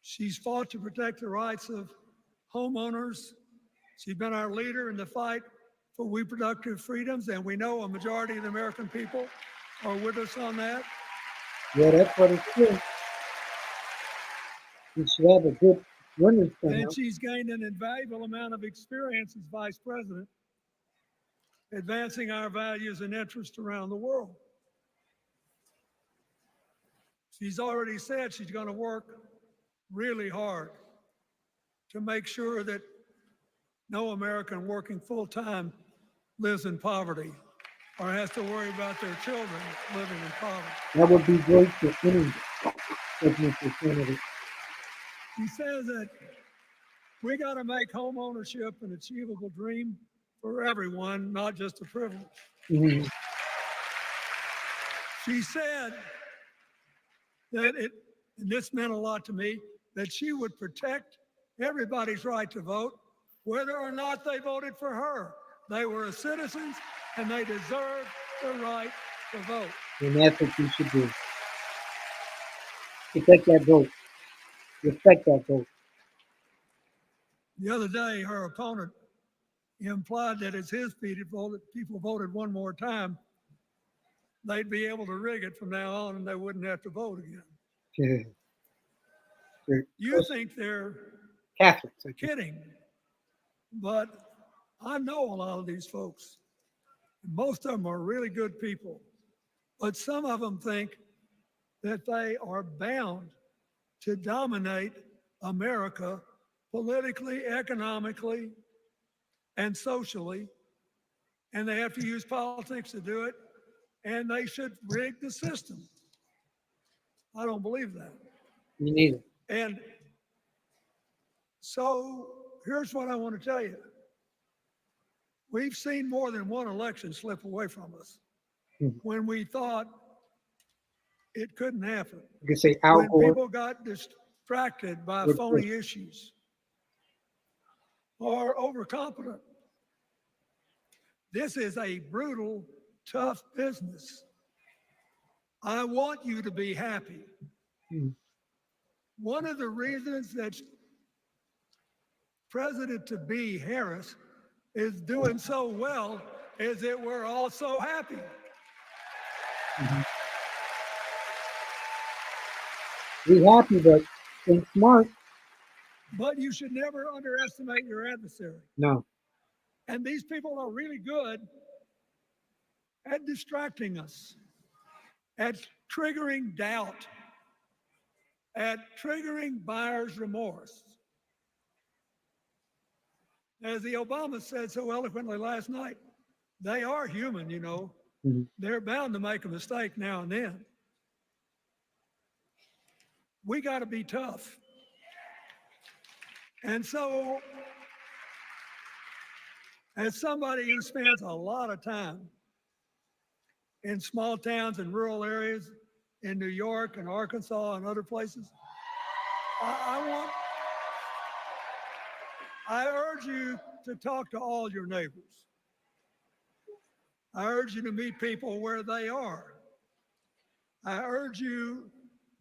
She's fought to protect the rights of homeowners. She's been our leader in the fight for reproductive freedoms, and we know a majority of the American people are with us on that. Yeah, that's what it's true. You should have a good women's And turnout. she's gained an invaluable amount of experience as vice president, advancing our values and interests around the world. She's already said she's going to work really hard to make sure that no American working full-time lives in poverty or has to worry about their children living in poverty. That would be great for any presidential candidate. He says that we got to make home ownership an achievable dream for everyone, not just a privilege. Mhm. She said that and this meant a lot to me, that she would protect everybody's right to vote, whether or not they voted for her. They were citizens and they deserve the right to vote. And that's what you should do. Protect that vote. Respect that vote. The other day, her opponent implied that as his people voted one more time, they'd be able to rig it from now on and they wouldn't have to vote again. Yeah. You think they're Catholics. kidding, but I know a lot of these folks. Most of them are really good people, but some of them think that they are bound to dominate America politically, economically, and socially, and they have to use politics to do it, and they should rig the system. I don't believe that. Me neither. And so here's what I want to tell you. We've seen more than one election slip away from us when we thought it couldn't happen. You can say Al When Gore. people got distracted by Good phony point. issues or overconfident. This is a brutal, tough business. I want you to be happy. One of the reasons that President-to-be Harris is doing so well is that we're all so happy. Be happy, but think smart. But you should never underestimate your adversary. No. And these people are really good at distracting us, at triggering doubt, at triggering buyer's remorse. As the Obama said so eloquently last night, they are human, you know. They're bound to make a mistake now and then. We got to be tough. And so, as somebody who spends a lot of time in small towns and rural areas in New York and Arkansas and other places, I urge you to talk to all your neighbors. I urge you to meet people where they are. I urge you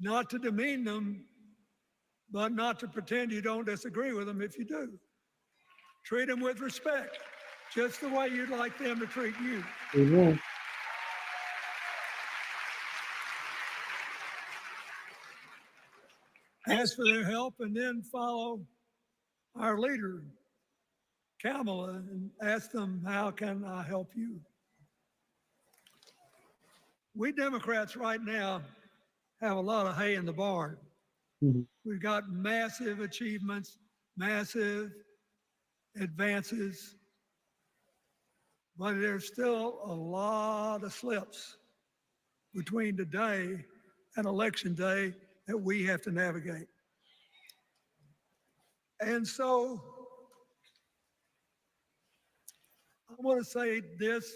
not to demean them, but not to pretend you don't disagree with them if you do. Treat them with respect, just the way you'd like them to treat you. Amen. Ask for their help and then follow our leader, Kamala, and ask them, how can I help you? We Democrats right now have a lot of hay in the barn. We've got massive achievements, massive advances, but there's still a lot of slips between today and Election Day that we have to navigate. And so I want to say this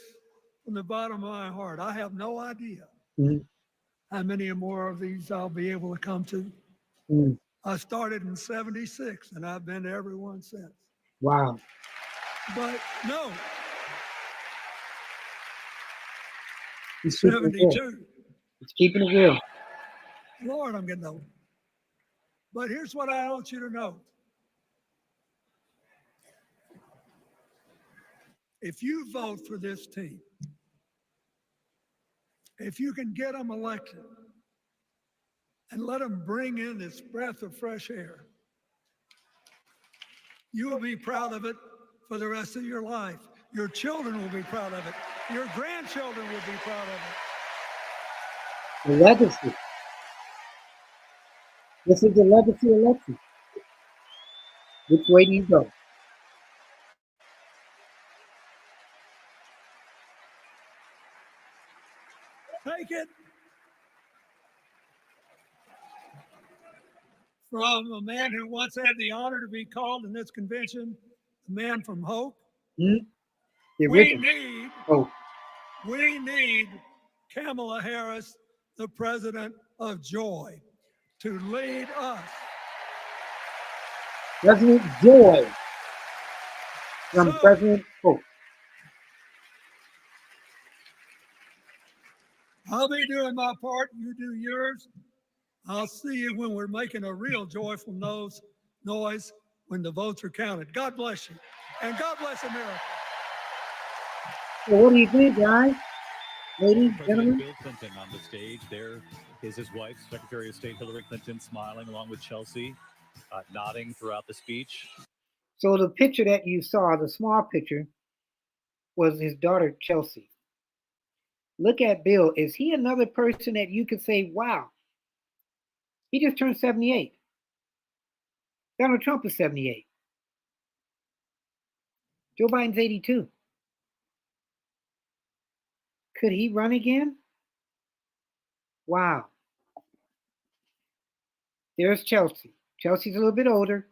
from the bottom of my heart. I have no idea Mhm. How many more of these I'll be able to come to? Mm. I started in 76 and I've been to every one since. Wow. But no, He's keeping it real. 72. He's keeping it real. Lord, I'm getting old. But here's what I want you to know. If you vote for this team, if you can get them elected and let them bring in this breath of fresh air, you will be proud of it for the rest of your life. Your children will be proud of it. Your grandchildren will be proud of it. The legacy. This is the legacy election. Which way do you go? Take it from a man who once had the honor to be called in this convention, the man from Hope. Hmm? The We original. need Kamala Harris, the president of joy, to lead us. President Joy from So- President Hope. I'll be doing my part, you do yours. I'll see you when we're making a real joyful noise when the votes are counted. God bless you. And God bless America. So what do you think, guys? Ladies, President gentlemen? Bill Clinton on the stage. There is his wife, Secretary of State Hillary Clinton, smiling along with Chelsea, nodding throughout the speech. So the picture that you saw, the small picture, was his daughter, Chelsea. Look at Bill. Is he another person that you could say, wow, he just turned 78? Donald Trump is 78. Joe Biden's 82. Could he run again? Wow. There's Chelsea. Chelsea's a little bit older.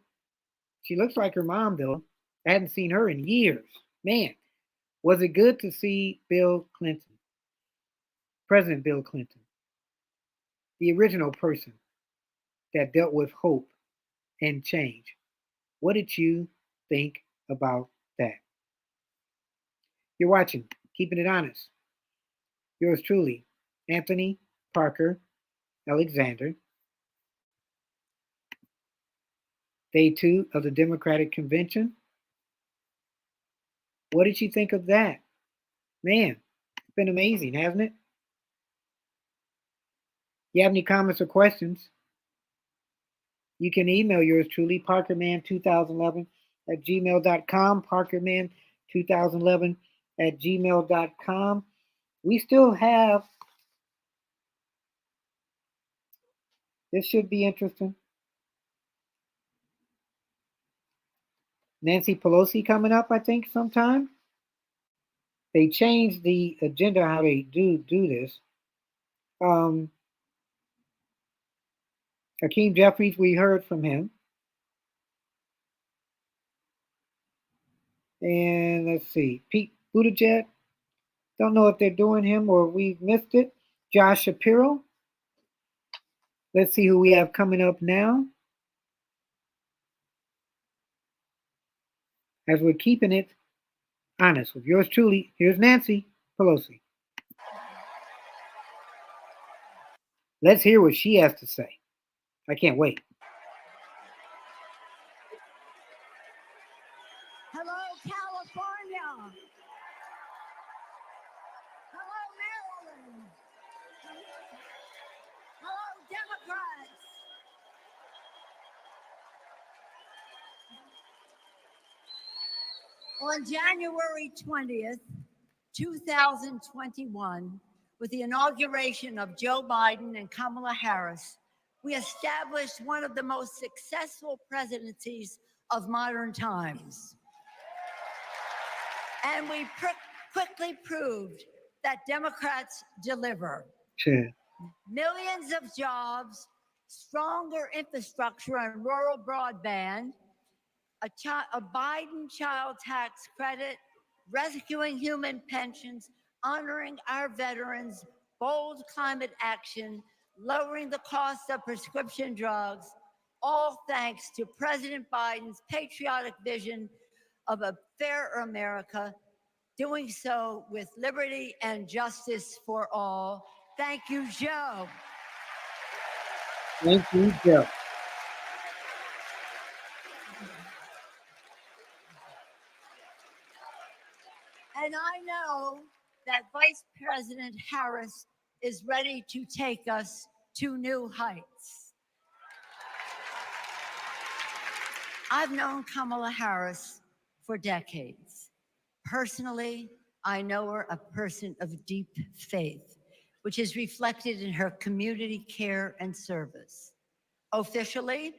She looks like her mom, though. I hadn't seen her in years. Man, was it good to see Bill Clinton, President Bill Clinton, the original person that dealt with hope and change. What did you think about that? You're watching Keeping It Honest. Yours truly, Anthony Parker Alexander. Day 2 of the Democratic Convention. What did you think of that? Man, it's been amazing, hasn't it? You have any comments or questions? You can email yours truly, parkerman2011 at gmail.com, parkerman2011 at gmail.com. We still have, this should be interesting, Nancy Pelosi coming up, I think, sometime. They changed the agenda, how they do this. Hakeem Jeffries, we heard from him. And let's see, Pete Buttigieg. Don't know if they're doing him or we've missed it. Josh Shapiro. Let's see who we have coming up now. As we're keeping it honest with yours truly, here's Nancy Pelosi. Let's hear what she has to say. I can't wait. Hello, California. Hello, Maryland. Hello, Democrats. On January 20th, 2021, with the inauguration of Joe Biden and Kamala Harris, we established one of the most successful presidencies of modern times. And we quickly proved that Democrats deliver. Sure. Millions of jobs, stronger infrastructure and rural broadband, a Biden child tax credit, rescuing human pensions, honoring our veterans, bold climate action, lowering the cost of prescription drugs, all thanks to President Biden's patriotic vision of a fairer America, doing so with liberty and justice for all. Thank you, Joe. Thank you, Joe. And I know that Vice President Harris is ready to take us to new heights. I've known Kamala Harris for decades. Personally, I know her a person of deep faith, which is reflected in her community care and service. Officially,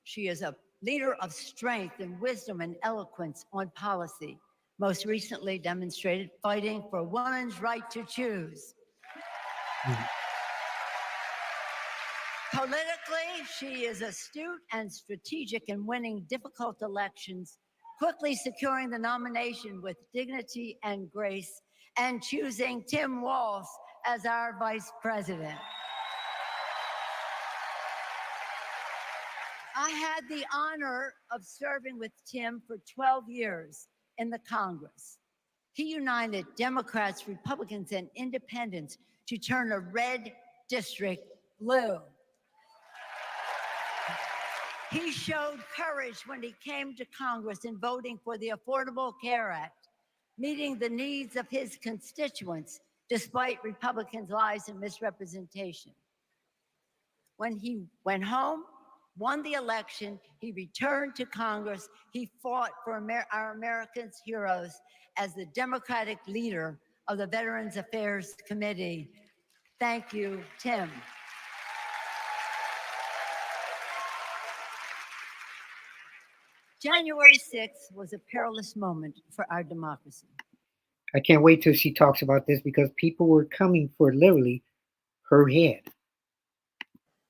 she is a leader of strength and wisdom and eloquence on policy, most recently demonstrated fighting for women's right to choose. Politically, she is astute and strategic in winning difficult elections, quickly securing the nomination with dignity and grace, and choosing Tim Walz as our vice president. I had the honor of serving with Tim for 12 years in the Congress. He united Democrats, Republicans, and independents to turn a red district blue. He showed courage when he came to Congress in voting for the Affordable Care Act, meeting the needs of his constituents despite Republicans' lies and misrepresentation. When he went home, won the election, he returned to Congress. He fought for our Americans' heroes as the Democratic leader of the Veterans Affairs Committee. Thank you, Tim. January 6th was a perilous moment for our democracy. I can't wait till she talks about this because people were coming for literally her head.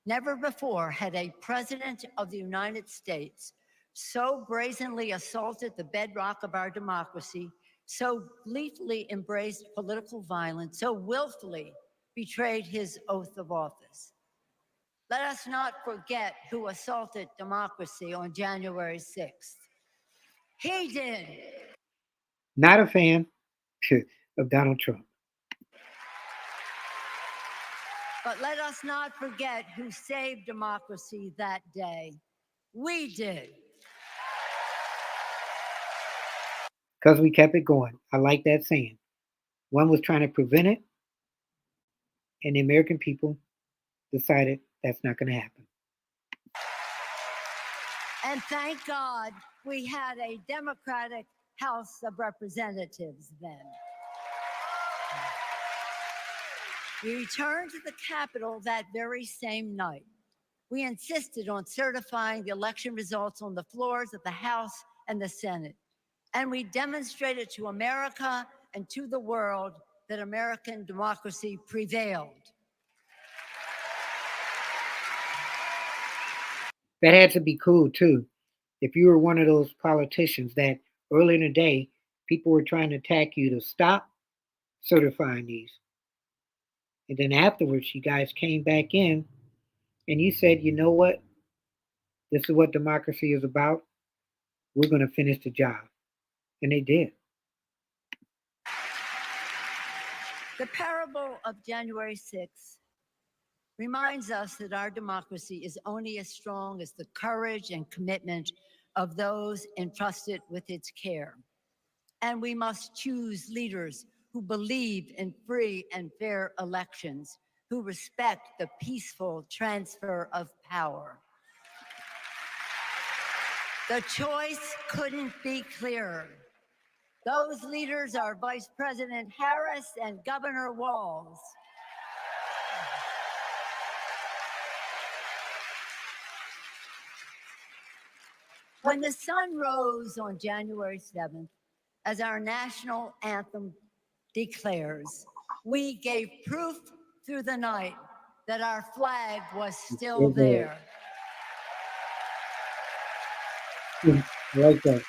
Never before had a president of the United States so brazenly assaulted the bedrock of our democracy, so gleefully embraced political violence, so willfully betrayed his oath of office. Let us not forget who assaulted democracy on January 6th. He did. Not a fan of Donald Trump. But let us not forget who saved democracy that day. We did. Because we kept it going. I like that saying. One was trying to prevent it, and the American people decided that's not going to happen. And thank God we had a Democratic House of Representatives then. We returned to the Capitol that very same night. We insisted on certifying the election results on the floors of the House and the Senate. And we demonstrated to America and to the world that American democracy prevailed. That had to be cool, too. If you were one of those politicians that early in the day, people were trying to attack you to stop certifying these. And then afterwards, you guys came back in and you said, you know what? This is what democracy is about. We're going to finish the job. And they did. The parable of January 6th reminds us that our democracy is only as strong as the courage and commitment of those entrusted with its care. And we must choose leaders who believe in free and fair elections, who respect the peaceful transfer of power. The choice couldn't be clearer. Those leaders are Vice President Harris and Governor Walz. When the sun rose on January 7th, as our national anthem declares, we gave proof through the night that our flag was still there. I like that.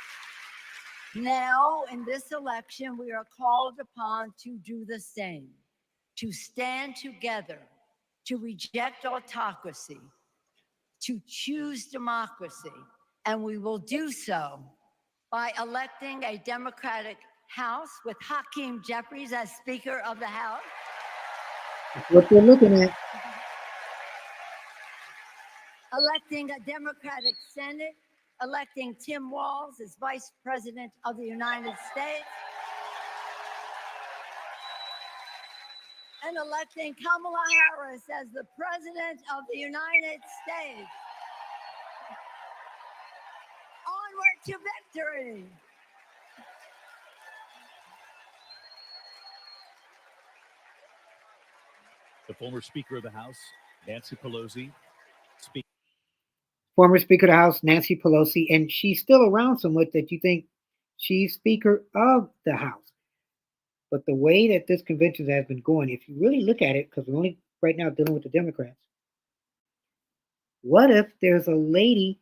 Now, in this election, we are called upon to do the same, to stand together, to reject autocracy, to choose democracy, and we will do so by electing a Democratic House with Hakeem Jeffries as Speaker of the House. That's what they're looking at. Electing a Democratic Senate, electing Tim Walz as Vice President of the United States, and electing Kamala Harris as the President of the United States. Onward to victory. The former Speaker of the House, Nancy Pelosi, speaking. Former Speaker of the House, Nancy Pelosi, and she's still around so much that you think she's Speaker of the House. But the way that this convention has been going, if you really look at it, because we're only right now dealing with the Democrats, what if there's a lady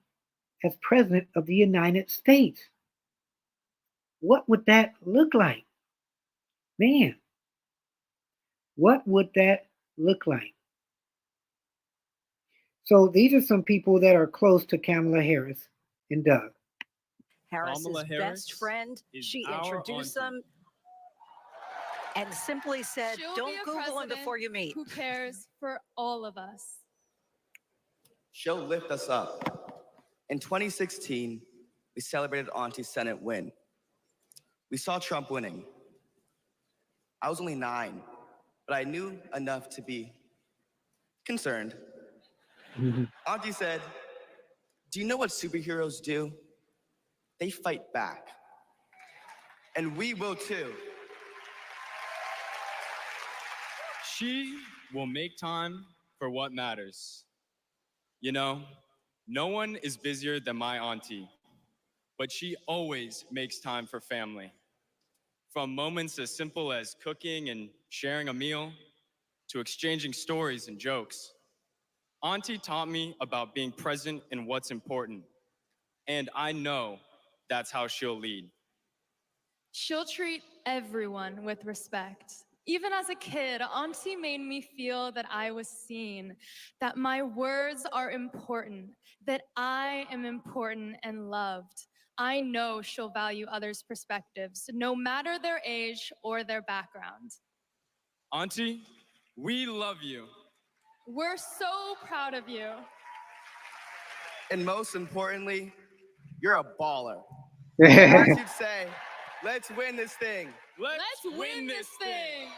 as President of the United States? What would that look like? Man, what would that look like? So these are some people that are close to Kamala Harris and Doug. Harris's Kamala Harris best friend. is She our introduced auntie. them and simply said, She'll don't be a Google him president before you meet. Who cares for all of us? She'll lift us up. In 2016, we celebrated Auntie's Senate win. We saw Trump winning. I was only 9, but I knew enough to be concerned. Auntie said, do you know what superheroes do? They fight back. And we will too. She will make time for what matters. You know, no one is busier than my auntie, but she always makes time for family. From moments as simple as cooking and sharing a meal to exchanging stories and jokes. Auntie taught me about being present in what's important, and I know that's how she'll lead. She'll treat everyone with respect. Even as a kid, Auntie made me feel that I was seen, that my words are important, that I am important and loved. I know she'll value others' perspectives, no matter their age or their background. Auntie, we love you. We're so proud of you. And most importantly, you're a baller. As you'd say, let's win this thing. Let's win this thing.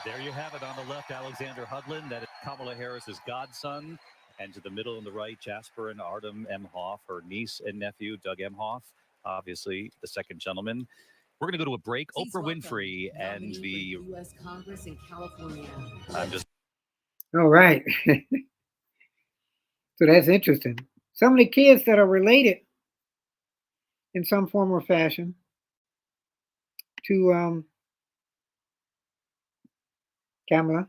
There you have it. On the left, Alexander Hudlin. That is Kamala Harris's godson. And to the middle and the right, Jasper and Artem Emhoff, her niece and nephew, Doug Emhoff, obviously the second gentleman. We're going to go to a break. Please Oprah welcome Winfrey and nominee for the... U.S. Congress in California. I'm just... All right. So that's interesting. Some of the kids that are related in some form or fashion to Kamala,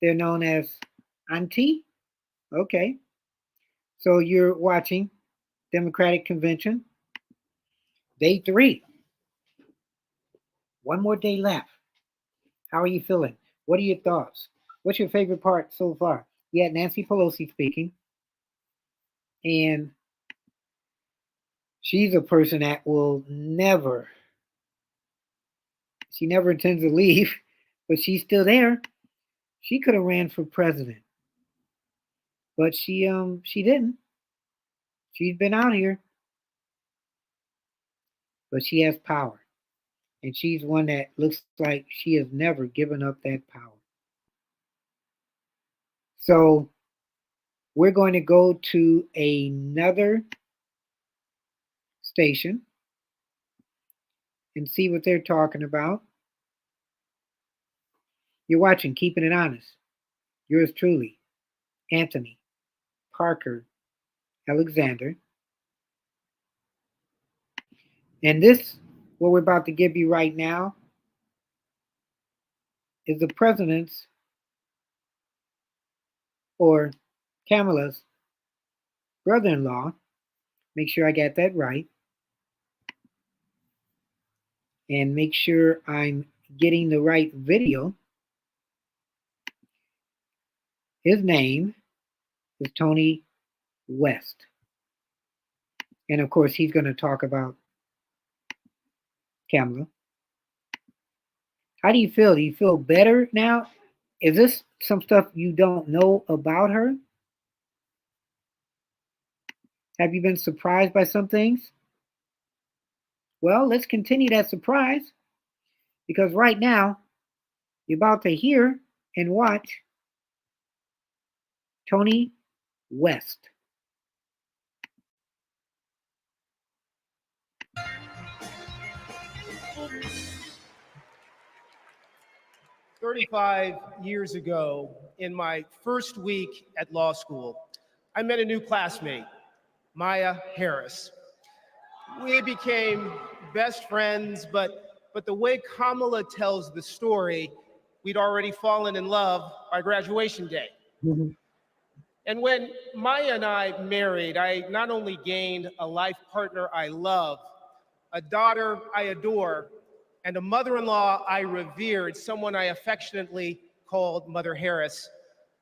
they're known as Auntie. Okay. So you're watching Democratic Convention, day 3. One more day left. How are you feeling? What are your thoughts? What's your favorite part so far? You had Nancy Pelosi speaking, and she's a person that will never, she never intends to leave, but she's still there. She could have ran for president, but she didn't. She's been out here, but she has power, and she's one that looks like she has never given up that power. So we're going to go to another station and see what they're talking about. You're watching Keeping It Honest. Yours truly, Anthony Parker Alexander. And this, what we're about to give you right now, is the president's, or Kamala's, brother-in-law. Make sure I got that right. And make sure I'm getting the right video. His name is Tony West. And of course, he's going to talk about Kamala. How do you feel? Do you feel better now? Is this some stuff you don't know about her? Have you been surprised by some things? Well, let's continue that surprise, because right now you're about to hear and watch Tony West. "35 years ago, in my first week at law school, I met a new classmate, Maya Harris. We became best friends, but the way Kamala tells the story, we'd already fallen in love by graduation day. And when Maya and I married, I not only gained a life partner I love, a daughter I adore, and a mother-in-law I revered, someone I affectionately called Mother Harris,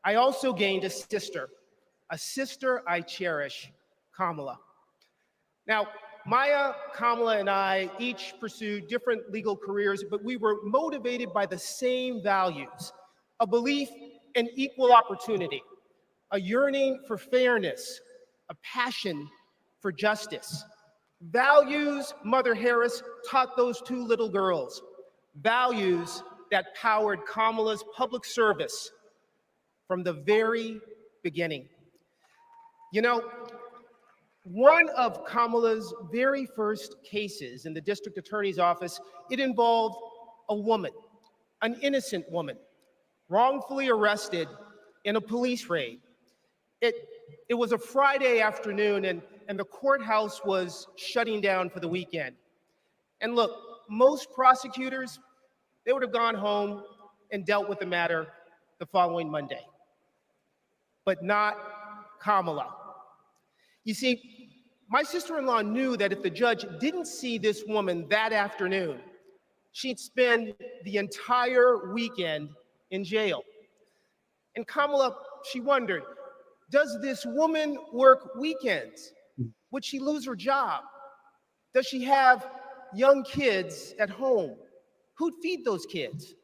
I also gained a sister I cherish, Kamala. Now, Maya, Kamala, and I each pursued different legal careers, but we were motivated by the same values: a belief in equal opportunity, a yearning for fairness, a passion for justice. Values Mother Harris taught those two little girls, values that powered Kamala's public service from the very beginning. You know, one of Kamala's very first cases in the district attorney's office, it involved a woman, an innocent woman, wrongfully arrested in a police raid. It was a Friday afternoon, and the courthouse was shutting down for the weekend. And look, most prosecutors, they would have gone home and dealt with the matter the following Monday. But not Kamala. You see, my sister-in-law knew that if the judge didn't see this woman that afternoon, she'd spend the entire weekend in jail. And Kamala, she wondered, does this woman work weekends? Would she lose her job? Does she have young kids at home? Who'd feed those kids?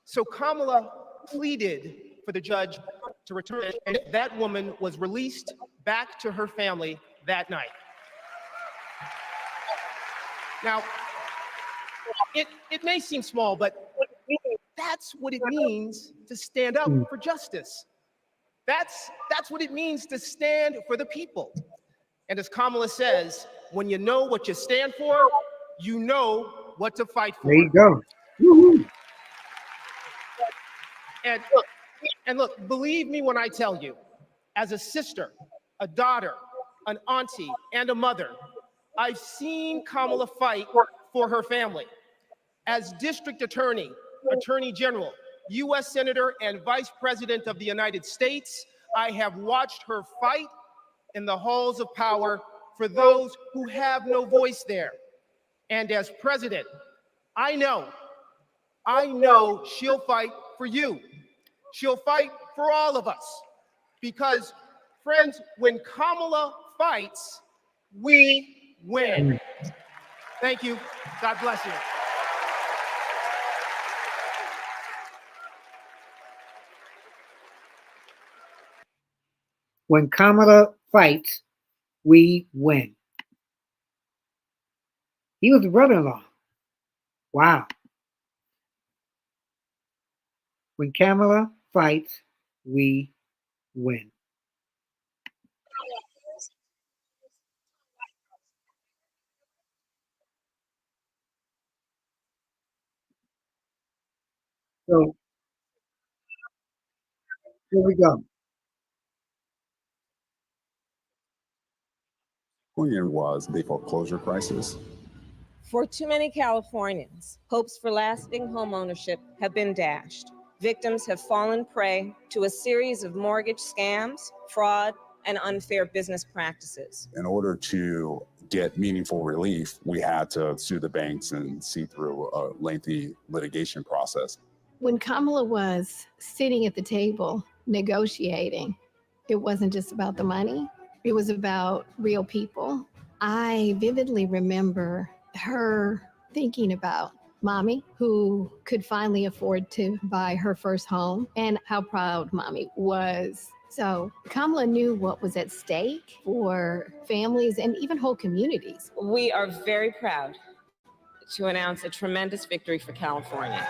So Kamala pleaded for the judge to return, and that woman was released back to her family that night. Now, it may seem small, but that's what it means to stand up for justice. That's what it means to stand for the people. And as Kamala says, when you know what you stand for, you know what to fight for. There you go. Woo-hoo. And look, believe me when I tell you, as a sister, a daughter, an auntie, and a mother, I've seen Kamala fight for her family. As district attorney, attorney general, U.S. Senator, and Vice President of the United States, I have watched her fight in the halls of power for those who have no voice there. And as president, I know she'll fight for you. She'll fight for all of us. Because, friends, when Kamala fights, we win. Thank you. God bless you. When Kamala fights, we win. He was the brother-in-law. Wow. When Kamala fights, we win. So here we go. California was the foreclosure crisis. For too many Californians, hopes for lasting homeownership have been dashed. victims have fallen prey to a series of mortgage scams, fraud, and unfair business practices. In order to get meaningful relief, we had to sue the banks and see through a lengthy litigation process. When Kamala was sitting at the table negotiating, it wasn't just about the money, it was about real people. I vividly remember her thinking about Mommy, who could finally afford to buy her first home, and how proud Mommy was. So Kamala knew what was at stake for families and even whole communities. We are very proud to announce a tremendous victory for California.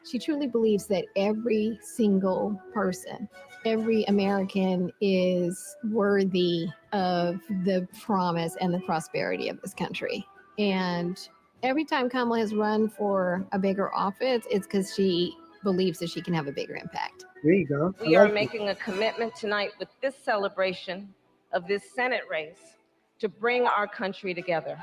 She truly believes that every single person, every American is worthy of the promise and the prosperity of this country. And every time Kamala has run for a bigger office, it's because she believes that she can have a bigger impact. There you go. We are making a commitment tonight with this celebration of this Senate race to bring our country together.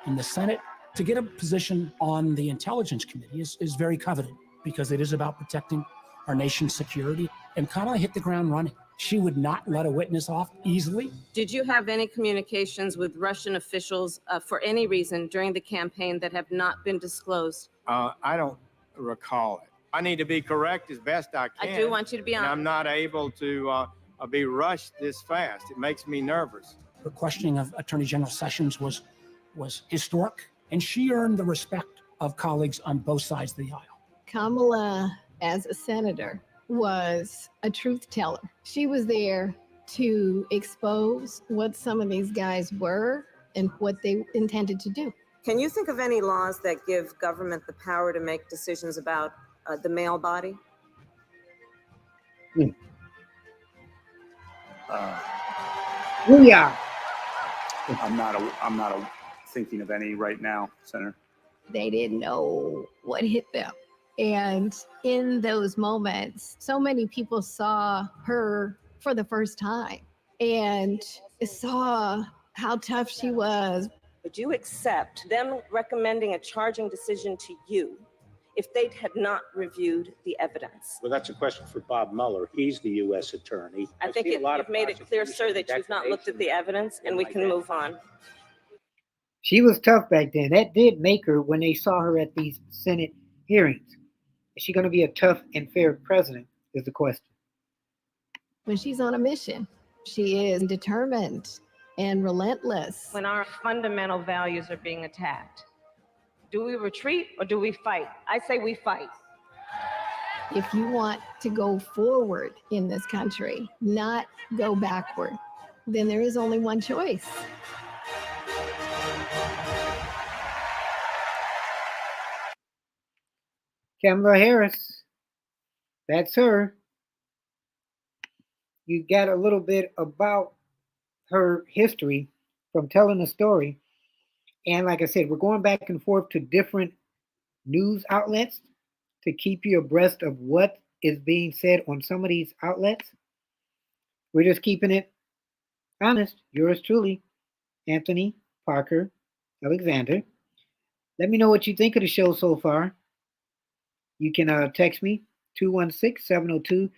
In the Senate, to get a position on the Intelligence Committee is very coveted because it is about protecting our nation's security. And Kamala hit the ground running. She would not let a witness off easily. Did you have any communications with Russian officials for any reason during the campaign that have not been disclosed? I don't recall it. I need to be correct as best I can. I do want you to be honest. And I'm not able to be rushed this fast. It makes me nervous. Her questioning of Attorney General Sessions was historic, and she earned the respect of colleagues on both sides of the aisle. Kamala, as a senator, was a truth teller. She was there to expose what some of these guys were and what they intended to do. Can you think of any laws that give government the power to make decisions about the male body? Booyah. I'm not thinking of any right now, Senator. They didn't know what hit them. And in those moments, so many people saw her for the first time and saw how tough she was. Would you accept them recommending a charging decision to you if they had not reviewed the evidence? Well, that's a question for Bob Mueller. He's the U.S. attorney. I think you've made it clear, sir, that you've not looked at the evidence, and we can move on. She was tough back then. That did make her, when they saw her at these Senate hearings. Is she going to be a tough and fair president is the question. When she's on a mission, she is determined and relentless. When our fundamental values are being attacked, do we retreat or do we fight? I say we fight. If you want to go forward in this country, not go backward, then there is only one choice. Kamala Harris, that's her. You got a little bit about her history from telling the story. And like I said, we're going back and forth to different news outlets to keep you abreast of what is being said on some of these outlets. We're just keeping it honest. Yours truly, Anthony Parker Alexander. Let me know what you think of the show so far. You can text me, 216-702-3718,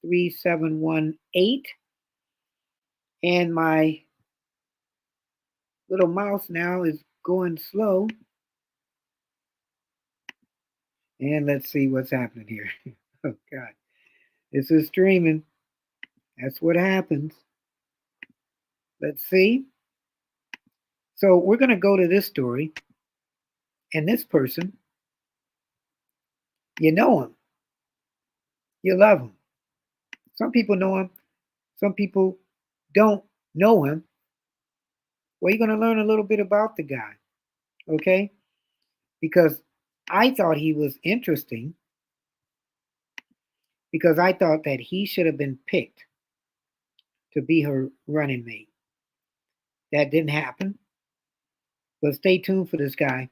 216-702-3718. And my little mouse now is going slow. And let's see what's happening here. Oh, God. This is streaming. That's what happens. Let's see. So we're going to go to this story. And this person, you know him. You love him. Some people know him. Some people don't know him. Well, you're going to learn a little bit about the guy. Okay? Because I thought he was interesting. Because I thought that he should have been picked to be her running mate. That didn't happen. But stay tuned for this guy.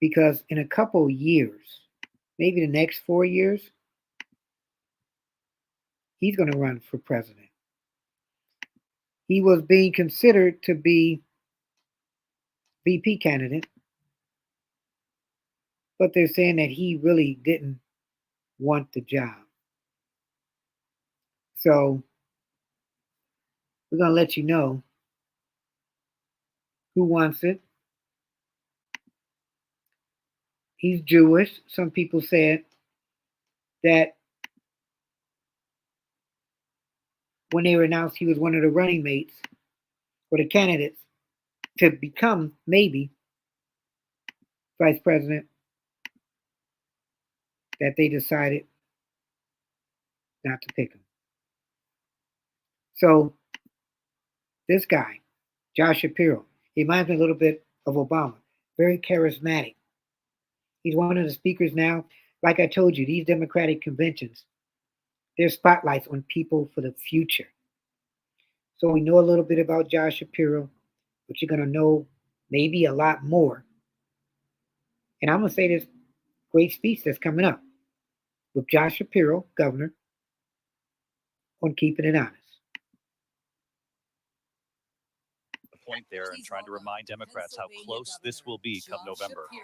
Because in a couple of years, maybe the next 4 years, he's going to run for president. He was being considered to be VP candidate. but they're saying that he really didn't want the job. So we're going to let you know who wants it. He's Jewish. Some people said that when they were announced he was one of the running mates or the candidates to become maybe vice president, that they decided not to pick him. So this guy, Josh Shapiro, he reminds me a little bit of Obama. Very charismatic. He's one of the speakers now. Like I told you, these Democratic conventions, there's spotlights on people for the future. So we know a little bit about Josh Shapiro, but you're going to know maybe a lot more. And I'm going to say this great speech that's coming up with Josh Shapiro, governor, on keeping it honest. Point there and trying to remind Democrats how close this will be come November. Raise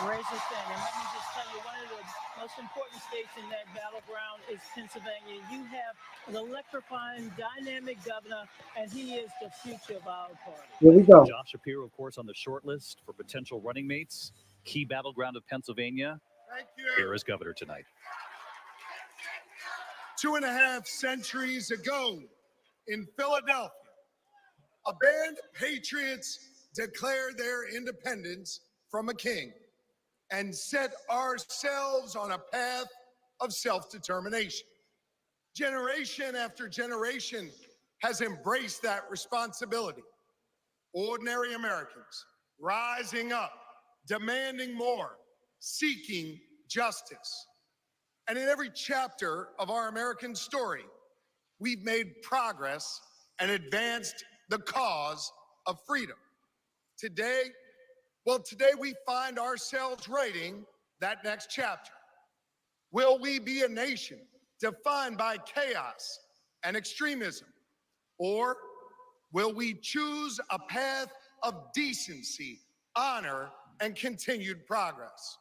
your thing, and let me just tell you, one of the most important states in that battleground is Pennsylvania. You have an electrifying, dynamic governor, and he is the future of our party. Here we go. Josh Shapiro, of course, on the short list for potential running mates. Key battleground of Pennsylvania. Thank you. Here is governor tonight. 2.5 centuries ago in Philadelphia, a band of patriots declared their independence from a king and set ourselves on a path of self-determination. Generation after generation has embraced that responsibility. Ordinary Americans rising up, demanding more, seeking justice. And in every chapter of our American story, we've made progress and advanced the cause of freedom. Today we find ourselves writing that next chapter. Will we be a nation defined by chaos and extremism? Or will we choose a path of decency, honor, and continued progress?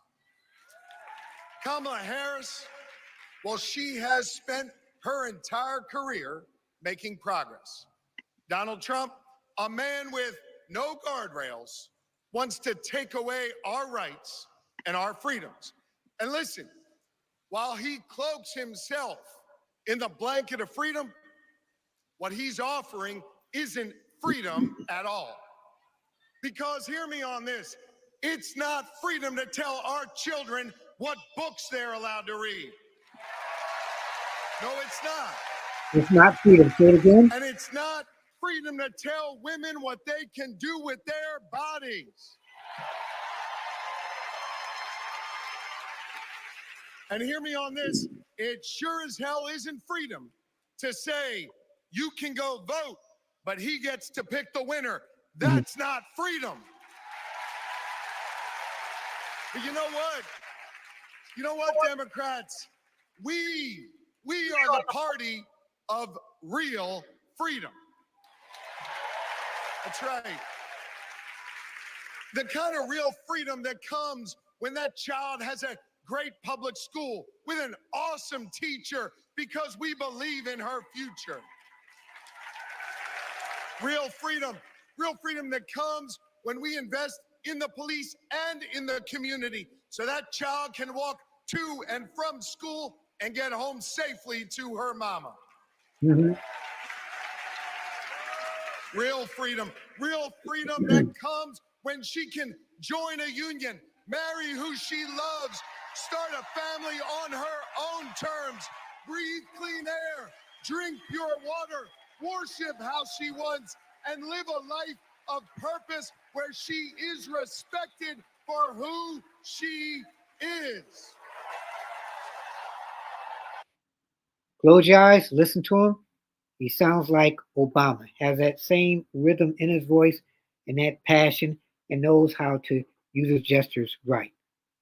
Kamala Harris, well, she has spent her entire career making progress. Donald Trump, a man with no guardrails, wants to take away our rights and our freedoms. And listen, while he cloaks himself in the blanket of freedom, what he's offering isn't freedom at all. Because hear me on this, it's not freedom to tell our children what books they're allowed to read. No, it's not. It's not freedom. Say it again. And it's not freedom to tell women what they can do with their bodies. And hear me on this, it sure as hell isn't freedom to say you can go vote, but he gets to pick the winner. That's not freedom. But you know what? You know what, Democrats? We are the party of real freedom. That's right. The kind of real freedom that comes when that child has a great public school with an awesome teacher because we believe in her future. Real freedom that comes when we invest in the police and in the community so that child can walk to and from school and get home safely to her mama. Mm-hmm. Real freedom that comes when she can join a union, marry who she loves, start a family on her own terms, breathe clean air, drink pure water, worship how she wants, and live a life of purpose where she is respected for who she is. Close your eyes, listen to him. He sounds like Obama, has that same rhythm in his voice and that passion, and knows how to use his gestures right.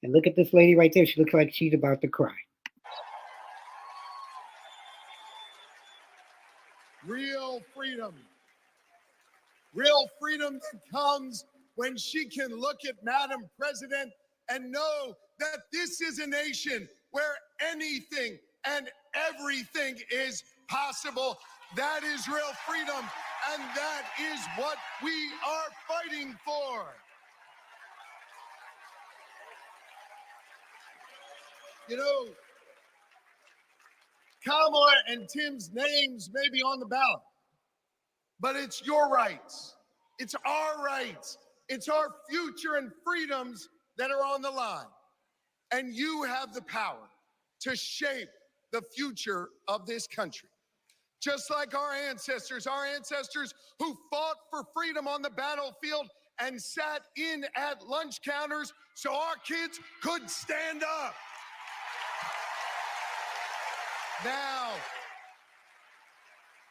And look at this lady right there. She looks like she's about to cry. Real freedom that comes when she can look at Madam President and know that this is a nation where anything and everything is possible. That is real freedom, and that is what we are fighting for. You know, Kamala and Tim's names may be on the ballot, but it's your rights. It's our rights. It's our future and freedoms that are on the line. And you have the power to shape the future of this country. Just like our ancestors who fought for freedom on the battlefield and sat in at lunch counters so our kids could stand up.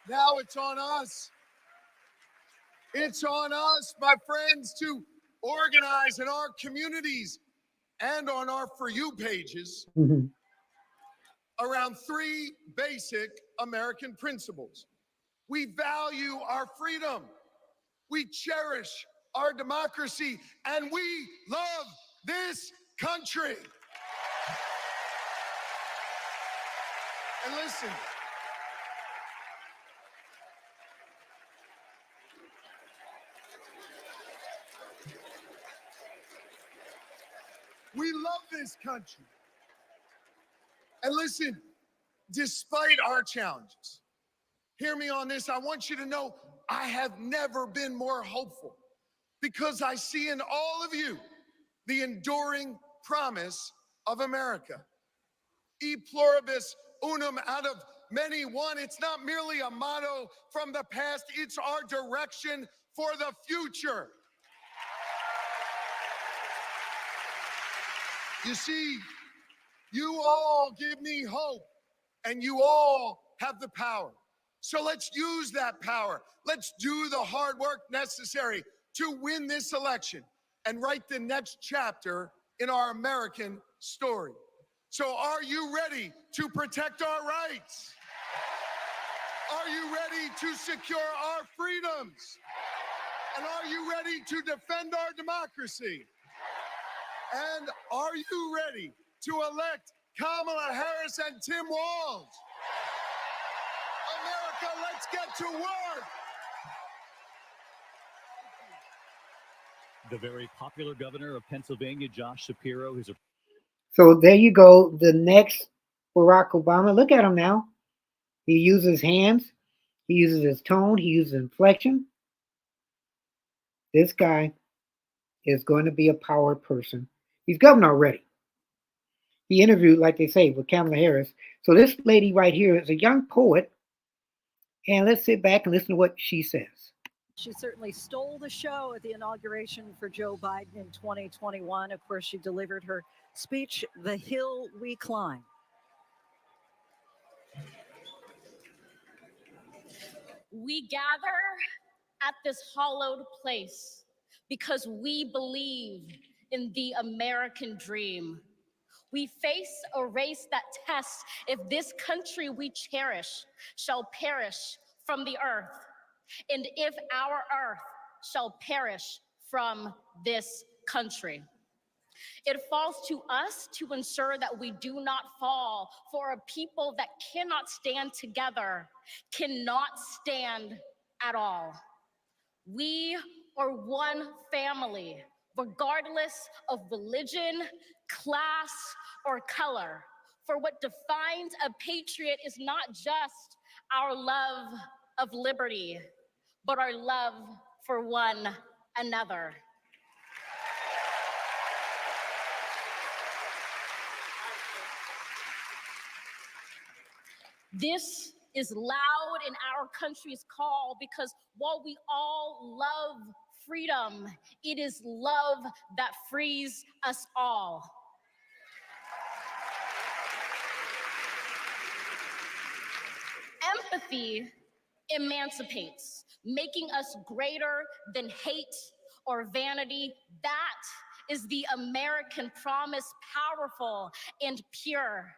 Now it's on us. It's on us, my friends, to organize in our communities and on our For You pages around three basic American principles. We value our freedom, we cherish our democracy, and we love this country. And listen, we love this country. And listen, despite our challenges, hear me on this, I want you to know I have never been more hopeful because I see in all of you the enduring promise of America. E pluribus unum, out of many one. It's not merely a motto from the past, it's our direction for the future. You see, you all give me hope, and you all have the power. So let's use that power. Let's do the hard work necessary to win this election and write the next chapter in our American story. So are you ready to protect our rights? Are you ready to secure our freedoms? And are you ready to defend our democracy? And are you ready to elect Kamala Harris and Tim Walz? America, let's get to work. The very popular governor of Pennsylvania, Josh Shapiro, who's a So there you go. The next Barack Obama. Look at him now. He uses hands. He uses his tone. He uses inflection. This guy is going to be a power person. He's governor already. He interviewed, like they say, with Kamala Harris. So this lady right here is a young poet. And let's sit back and listen to what she says. She certainly stole the show at the inauguration for Joe Biden in 2021. Of course, she delivered her speech, "The Hill We Climb." We gather at this hallowed place because we believe in the American dream. We face a race that tests if this country we cherish shall perish from the earth, and if our earth shall perish from this country. It falls to us to ensure that we do not fall, for a people that cannot stand together cannot stand at all. We are one family, regardless of religion, class, or color. For what defines a patriot is not just our love of liberty, but our love for one another. This is loud in our country's call because while we all love freedom, it is love that frees us all. Empathy emancipates, making us greater than hate or vanity. That is the American promise, powerful and pure.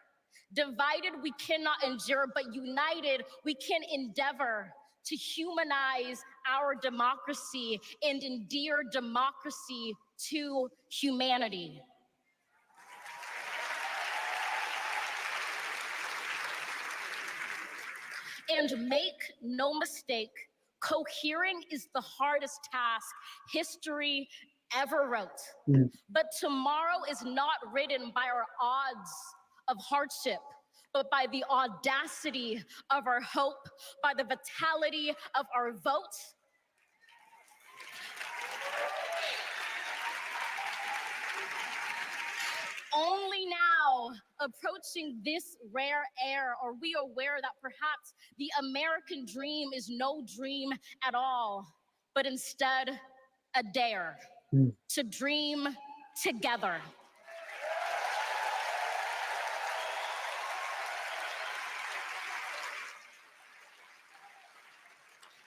Divided, we cannot endure, but united, we can endeavor to humanize our democracy and endear democracy to humanity. And make no mistake, cohering is the hardest task history ever wrote. Mm. But tomorrow is not written by our odds of hardship, but by the audacity of our hope, by the vitality of our vote. Only now, approaching this rare air, are we aware that perhaps the American dream is no dream at all, but instead a dare to dream together.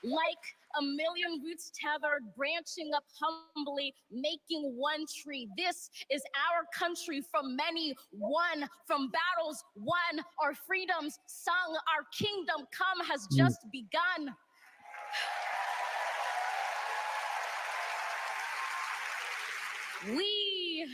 Like a million roots tethered, branching up humbly, making one tree. This is our country from many, won from battles, won our freedoms, sung. Our kingdom come has just begun. We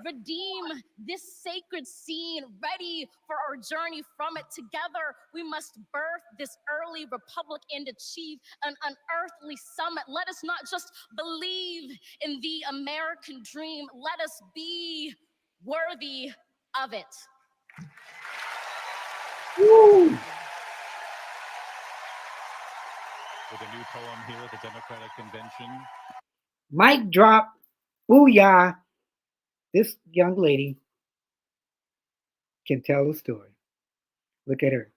redeem this sacred scene, ready for our journey from it. Together, we must birth this early republic and achieve an unearthly summit. Let us not just believe in the American dream, let us be worthy of it. Woo. With a new poem here at the Democratic Convention. Mic drop. Booyah. This young lady can tell a story. Look at her.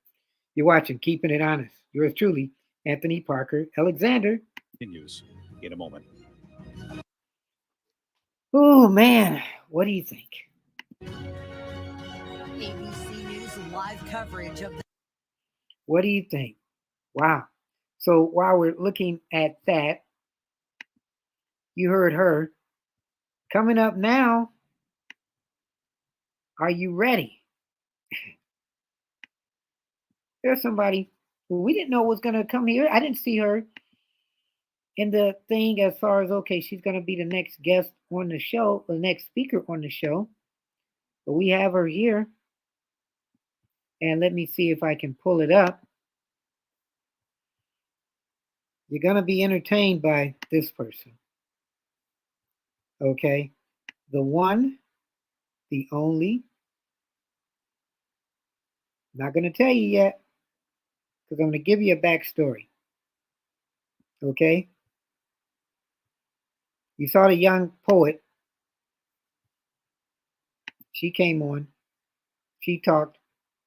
You're watching Keeping It Honest. Yours truly, Anthony Parker Alexander. Continues in a moment. Oh, man. What do you think? ABC News live coverage of the What do you think? Wow. So while we're looking at that, you heard her. Coming up now, are you ready? There's somebody who we didn't know was going to come here. I didn't see her in the thing as far as, okay, she's going to be the next guest on the show, the next speaker on the show. But we have her here. And let me see if I can pull it up. You're going to be entertained by this person. Okay? The one, the only. Not going to tell you yet, because I'm going to give you a backstory. Okay? You saw the young poet. She came on. She talked.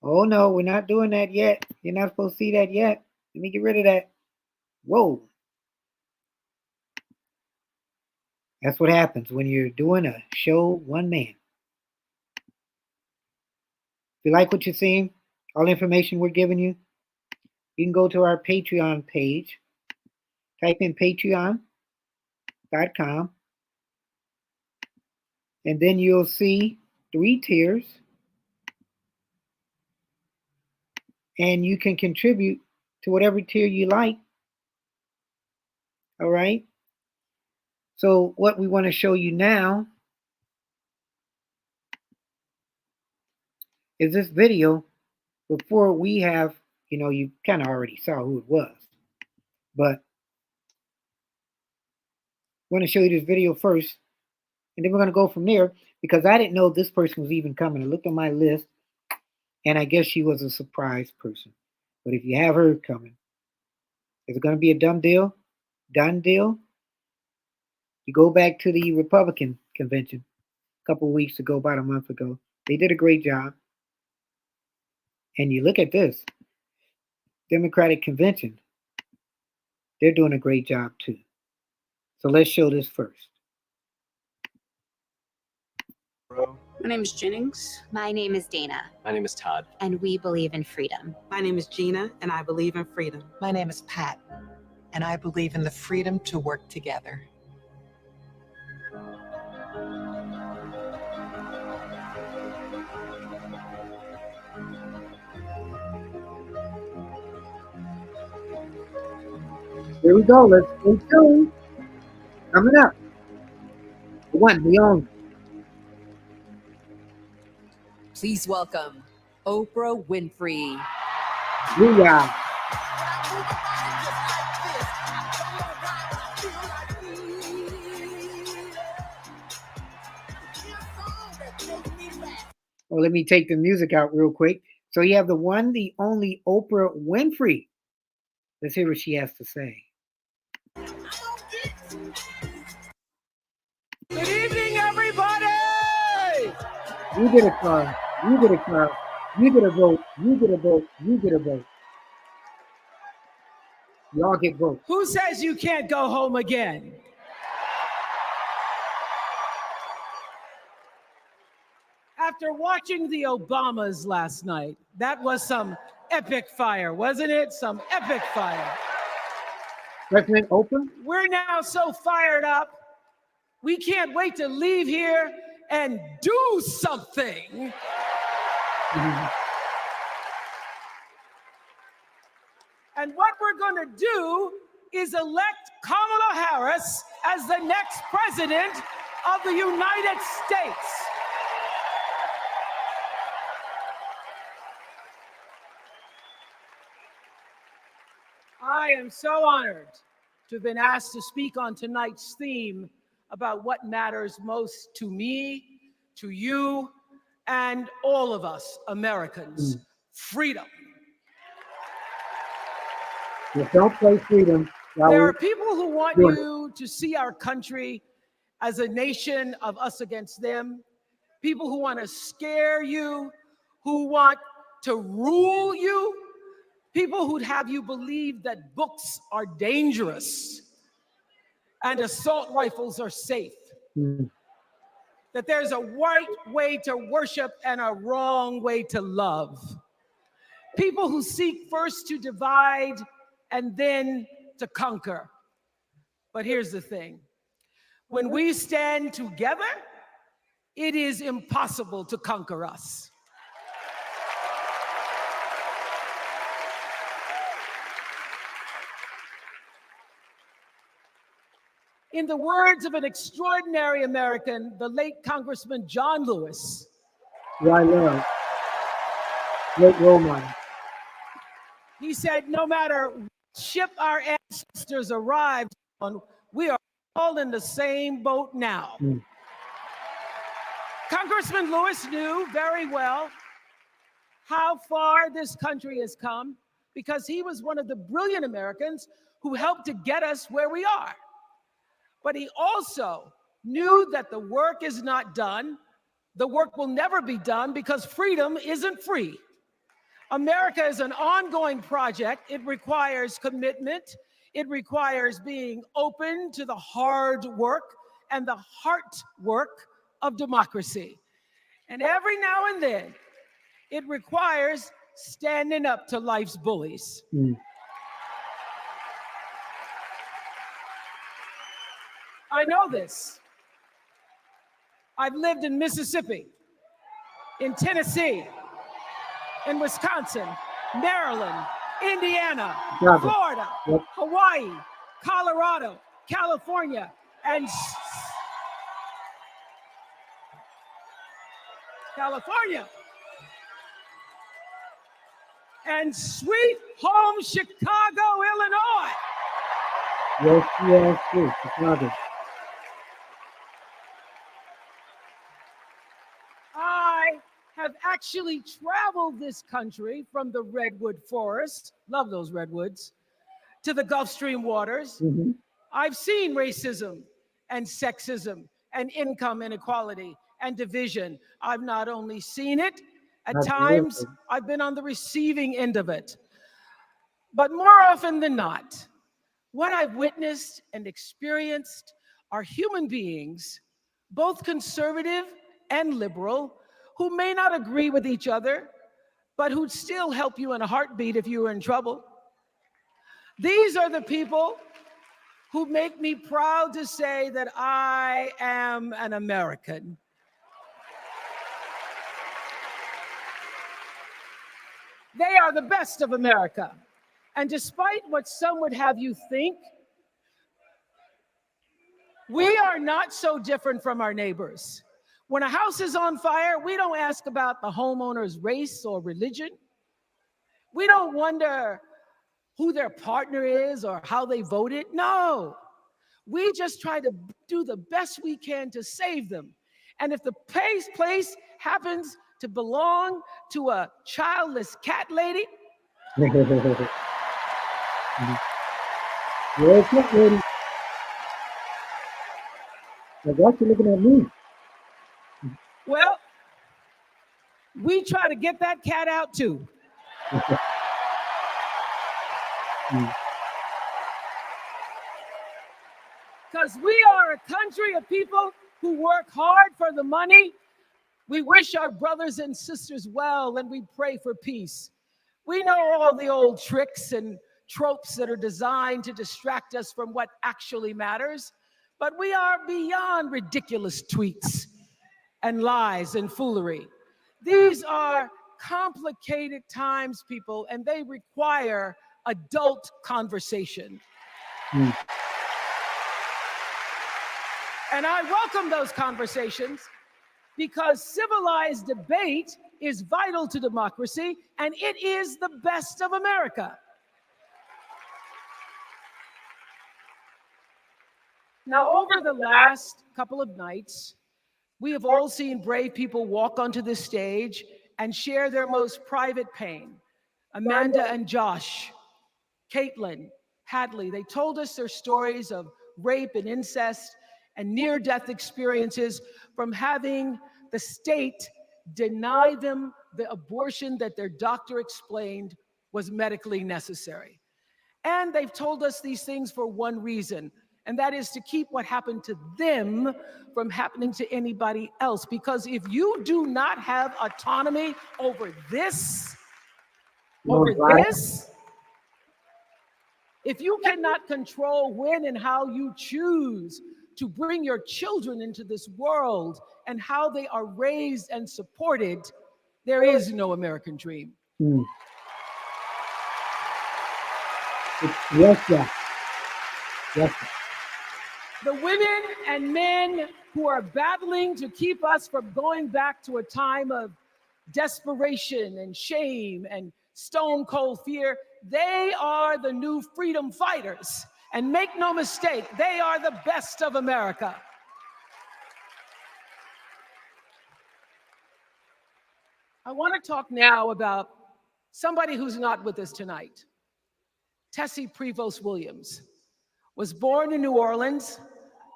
Oh, no, we're not doing that yet. You're not supposed to see that yet. Let me get rid of that. Whoa. That's what happens when you're doing a show one man. If you like what you're seeing, all the information we're giving you, you can go to our Patreon page. Type in patreon.com. And then you'll see 3 tiers. And you can contribute to whatever tier you like. All right? So what we want to show you now is this video before we have, you kind of already saw who it was. But I want to show you this video first. And then we're going to go from there because I didn't know this person was even coming. I looked on my list and I guess she was a surprise person. But if you have her coming, is it going to be a done deal? Done deal? You go back to the Republican convention a couple of weeks ago, about a month ago. They did a great job. And you look at this, Democratic convention, they're doing a great job too. So let's show this first. My name is Jennings. My name is Dana. My name is Todd. And we believe in freedom. My name is Gina, and I believe in freedom. My name is Pat, and I believe in the freedom to work together. Here we go. Let's stay tuned. Coming up. The one, the only. Please welcome Oprah Winfrey. Booyah. Well, let me take the music out real quick. So you have the one, the only Oprah Winfrey. Let's hear what she has to say. Good evening, everybody! You get a car. You get a car. You get a vote. You get a vote. You get a vote. Y'all get votes. Who says you can't go home again? After watching the Obamas last night, that was some epic fire, wasn't it? Some epic fire. President Oprah? We're now so fired up, we can't wait to leave here and do something. And what we're going to do is elect Kamala Harris as the next president of the United States. I am so honored to have been asked to speak on tonight's theme about what matters most to me, to you, and all of us Americans, freedom. You don't play freedom. There are people who want you to see our country as a nation of us against them, people who want to scare you, who want to rule you, people who'd have you believe that books are dangerous and assault rifles are safe, that there's a right way to worship and a wrong way to love, people who seek first to divide and then to conquer. But here's the thing. When we stand together, it is impossible to conquer us. In the words of an extraordinary American, the late Congressman John Lewis. Who I love. Great role model. He said, no matter what ship our ancestors arrived on, we are all in the same boat now. Congressman Lewis knew very well how far this country has come because he was one of the brilliant Americans who helped to get us where we are. But he also knew that the work is not done. The work will never be done because freedom isn't free. America is an ongoing project. It requires commitment. It requires being open to the hard work and the heart work of democracy. And every now and then, it requires standing up to life's bullies. I know this. I've lived in Mississippi, in Tennessee, in Wisconsin, Maryland, Indiana, Florida, Hawaii, Colorado, California, and and sweet home Chicago, Illinois. Yes, Chicago. I have actually traveled this country from the redwood forest, love those redwoods, to the Gulf Stream waters. I've seen racism and sexism and income inequality and division. I've not only seen it, at times I've been on the receiving end of it. But more often than not, what I've witnessed and experienced are human beings, both conservative and liberal, who may not agree with each other, but who'd still help you in a heartbeat if you were in trouble. These are the people who make me proud to say that I am an American. They are the best of America. And despite what some would have you think, we are not so different from our neighbors. When a house is on fire, we don't ask about the homeowner's race or religion. We don't wonder who their partner is or how they voted. No, we just try to do the best we can to save them. And if the place happens to belong to a childless cat lady, Yeah, cat lady. Like, why you looking at me? well, we try to get that cat out too. Because we are a country of people who work hard for the money. We wish our brothers and sisters well, and we pray for peace. We know all the old tricks and tropes that are designed to distract us from what actually matters, but we are beyond ridiculous tweets and lies and foolery. These are complicated times, people, and they require adult conversation. And I welcome those conversations because civilized debate is vital to democracy, and it is the best of America. Now, over the last couple of nights, we have all seen brave people walk onto the stage and share their most private pain. Amanda and Josh, Caitlin, Hadley, they told us their stories of rape and incest and near-death experiences from having the state deny them the abortion that their doctor explained was medically necessary. And they've told us these things for one reason, and that is to keep what happened to them from happening to anybody else. Because if you do not have autonomy over this, if you cannot control when and how you choose to bring your children into this world and how they are raised and supported, there is no American dream. Yes, sir. Yes, sir. The women and men who are battling to keep us from going back to a time of desperation and shame and stone cold fear, they are the new freedom fighters. And make no mistake, they are the best of America. I want to talk now about somebody who's not with us tonight. Tessie Prevost Williams was born in New Orleans,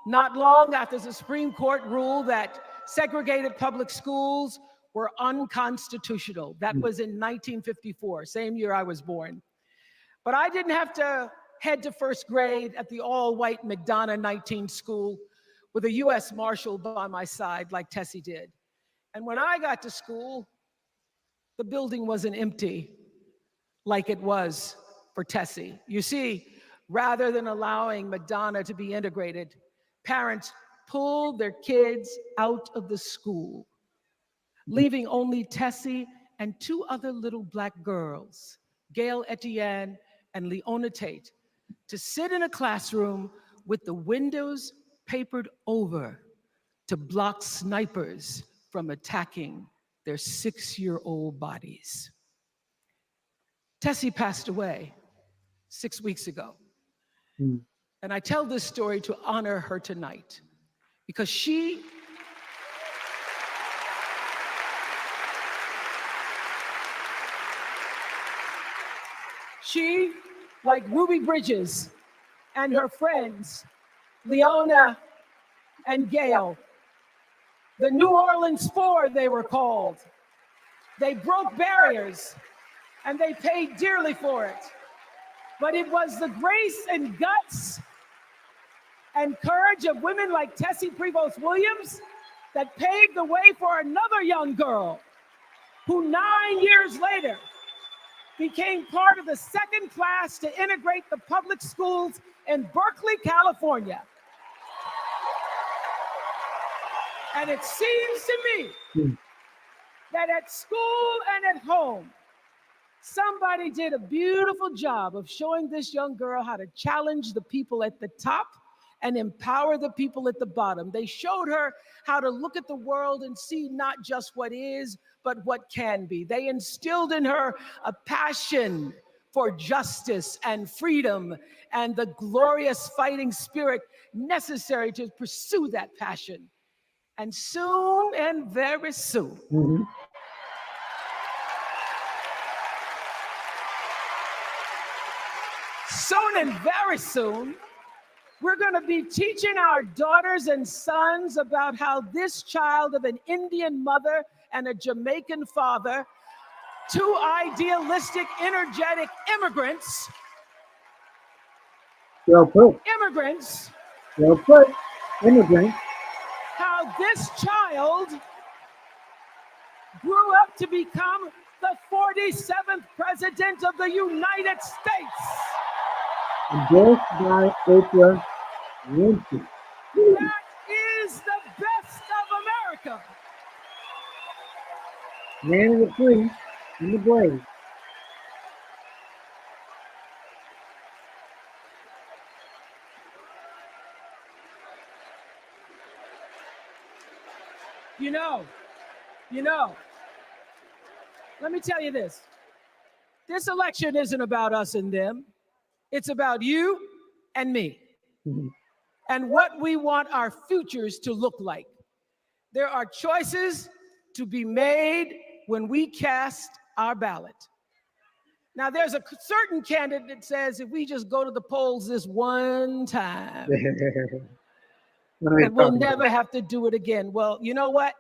not long after the Supreme Court ruled that segregated public schools were unconstitutional. That was in 1954, same year I was born. But I didn't have to head to first grade at the all-white McDonough 19 school with a U.S. Marshal by my side like Tessie did. And when I got to school, the building wasn't empty like it was for Tessie. You see, rather than allowing McDonough to be integrated, parents pulled their kids out of the school, leaving only Tessie and two other little Black girls, Gail Etienne and Leona Tate, to sit in a classroom with the windows papered over to block snipers from attacking their 6-year-old bodies. Tessie passed away 6 weeks ago. And I tell this story to honor her tonight because she like Ruby Bridges and her friends, Leona and Gail, the New Orleans Four, they were called. They broke barriers and they paid dearly for it. But it was the grace and guts and courage of women like Tessie Prevost Williams that paved the way for another young girl who 9 years later became part of the second class to integrate the public schools in Berkeley, California. And it seems to me that at school and at home, somebody did a beautiful job of showing this young girl how to challenge the people at the top and empower the people at the bottom. They showed her how to look at the world and see not just what is, but what can be. They instilled in her a passion for justice and freedom and the glorious fighting spirit necessary to pursue that passion. And soon and very soon, soon and very soon, we're going to be teaching our daughters and sons about how this child of an Indian mother and a Jamaican father, two idealistic, energetic immigrants. Well put. Immigrants. Well put. Immigrants. How this child grew up to become the 47th president of the United States. Endorsed by Oprah Winfrey. That is the best of America. Man of the free and the brave. You know, let me tell you this. This election isn't about us and them. It's about you and me and what we want our futures to look like. There are choices to be made when we cast our ballot. Now, there's a certain candidate that says if we just go to the polls this one time, and we'll never have to do it again. Well, you know what?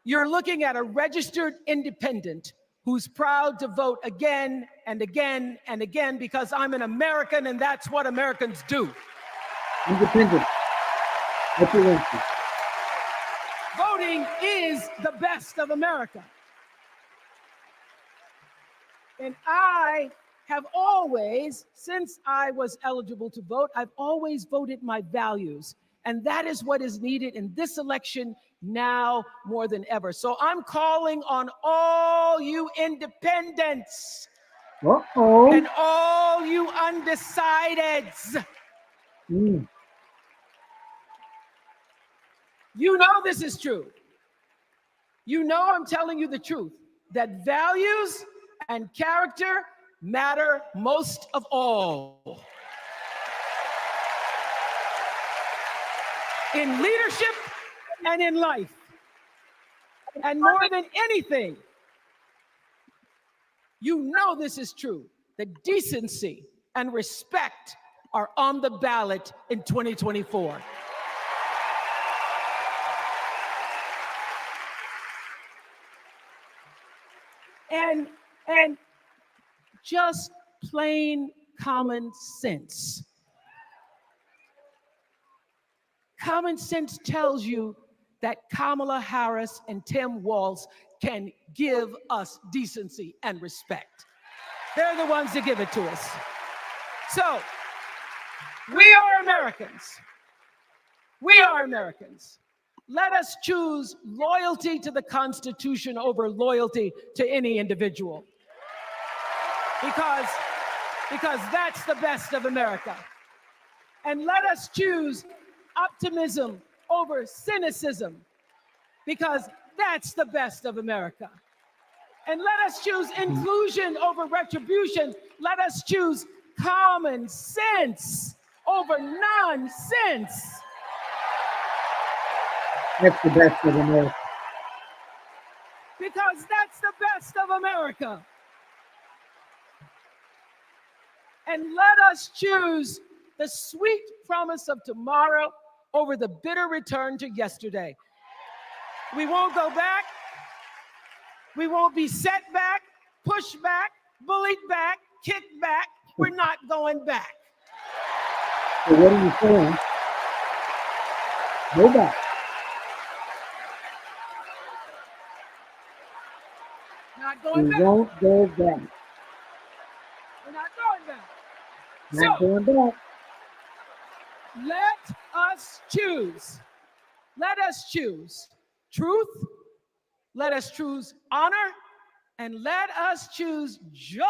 You're looking at a registered independent who's proud to vote again and again and again because I'm an American and that's what Americans do. Independent. What you want to? Voting is the best of America. And I have always, since I was eligible to vote, I've always voted my values. And that is what is needed in this election now more than ever. So I'm calling on all you independents and all you undecideds. You know this is true. You know I'm telling you the truth, that values and character matter most of all. In leadership and in life. And more than anything, you know this is true, that decency and respect are on the ballot in 2024. And just plain common sense. Common sense tells you that Kamala Harris and Tim Walz can give us decency and respect. They're the ones that give it to us. So, we are Americans. We are Americans. Let us choose loyalty to the Constitution over loyalty to any individual. Because that's the best of America. And let us choose optimism over cynicism, because that's the best of America. And let us choose inclusion over retribution. Let us choose common sense over nonsense. That's the best of America. Because that's the best of America. And let us choose the sweet promise of tomorrow over the bitter return to yesterday. We won't go back. We won't be set back, pushed back, bullied back, kicked back. We're not going back. So what are you saying? Go back. Not going We back. won't go back. We're not going back. Not going back. Let us choose. Let us choose truth. Let us choose honor. And let us choose joy.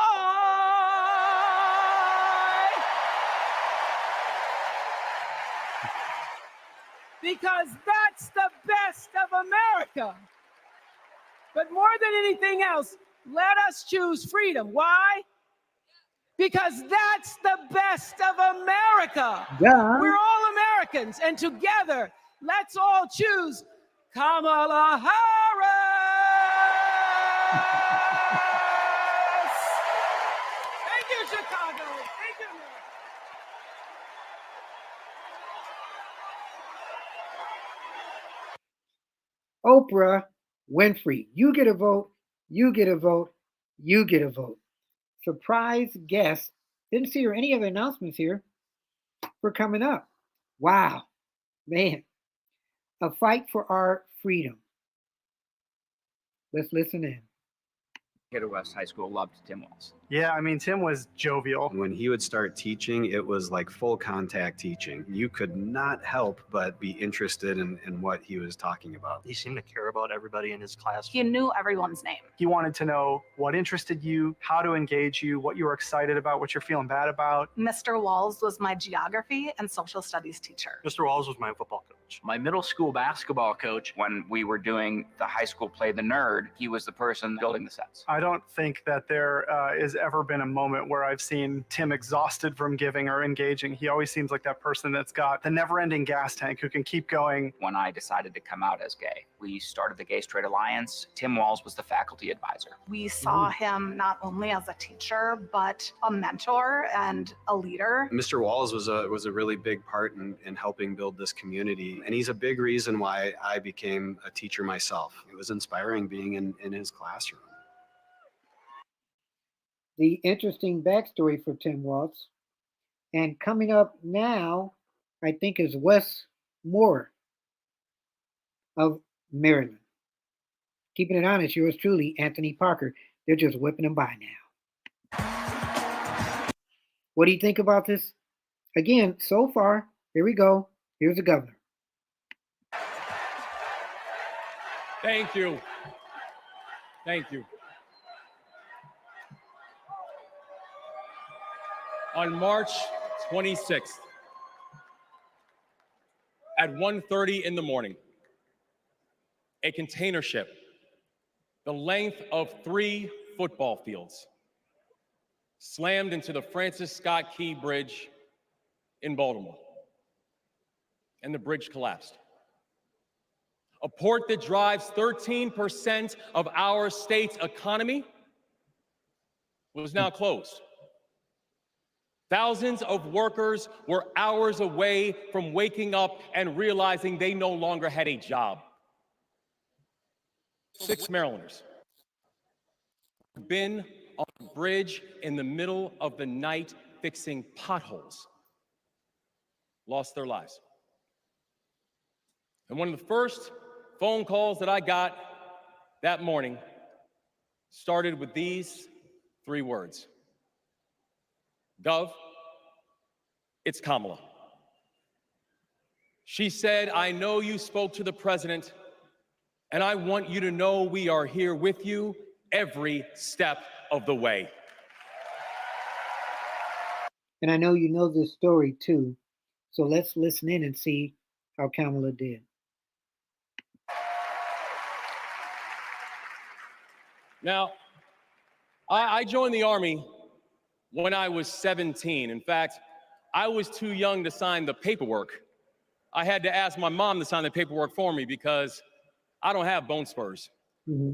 Because that's the best of America. But more than anything else, let us choose freedom. Why? because that's the best of America. Yeah. We're all Americans, and together, let's all choose Kamala Harris. Thank you, Chicago. Thank you. Oprah Winfrey. You get a vote. You get a vote. You get a vote. Surprise guest. Didn't see her any other announcements here for coming up. Wow. Man. A fight for our freedom. Let's listen in. Kid at West High School loved Tim Walz. Yeah, I mean, Tim was jovial. When he would start teaching, it was like full contact teaching. You could not help but be interested in what he was talking about. He seemed to care about everybody in his class. He knew everyone's name. He wanted to know what interested you, how to engage you, what you were excited about, what you're feeling bad about. Mr. Walz was my geography and social studies teacher. Mr. Walz was my football coach. My middle school basketball coach, when we were doing the high school play The Nerd, he was the person building the sets. I don't think that there has ever been a moment where I've seen Tim exhausted from giving or engaging. He always seems like that person that's got the never-ending gas tank who can keep going. When I decided to come out as gay, we started the Gay Straight Alliance. Tim Walz was the faculty advisor. We saw him not only as a teacher, but a mentor and a leader. Mr. Walz was a really big part in helping build this community, and he's a big reason why I became a teacher myself. It was inspiring being in his classroom. The interesting backstory for Tim Walz. And coming up now, I think, is Wes Moore of Maryland. Keeping it honest, yours truly, Anthony Parker. They're just whipping him by now. What do you think about this? Again, so far, here we go. Here's the governor. Thank you. Thank you. On March 26th, at 1:30 in the morning, a container ship, the length of 3 football fields, slammed into the Francis Scott Key Bridge in Baltimore, and the bridge collapsed. A port that drives 13% of our state's economy was now closed. Thousands of workers were hours away from waking up and realizing they no longer had a job. 6 Marylanders who'd been on the bridge in the middle of the night fixing potholes lost their lives. And one of the first phone calls that I got that morning started with these 3 words. Gov, it's Kamala. She said, I know you spoke to the president, and I want you to know we are here with you every step of the way. And I know you know this story too, so let's listen in and see how Kamala did. Now, I joined the Army when I was 17. In fact, I was too young to sign the paperwork. I had to ask my mom to sign the paperwork for me because I don't have bone spurs. Mm-hmm.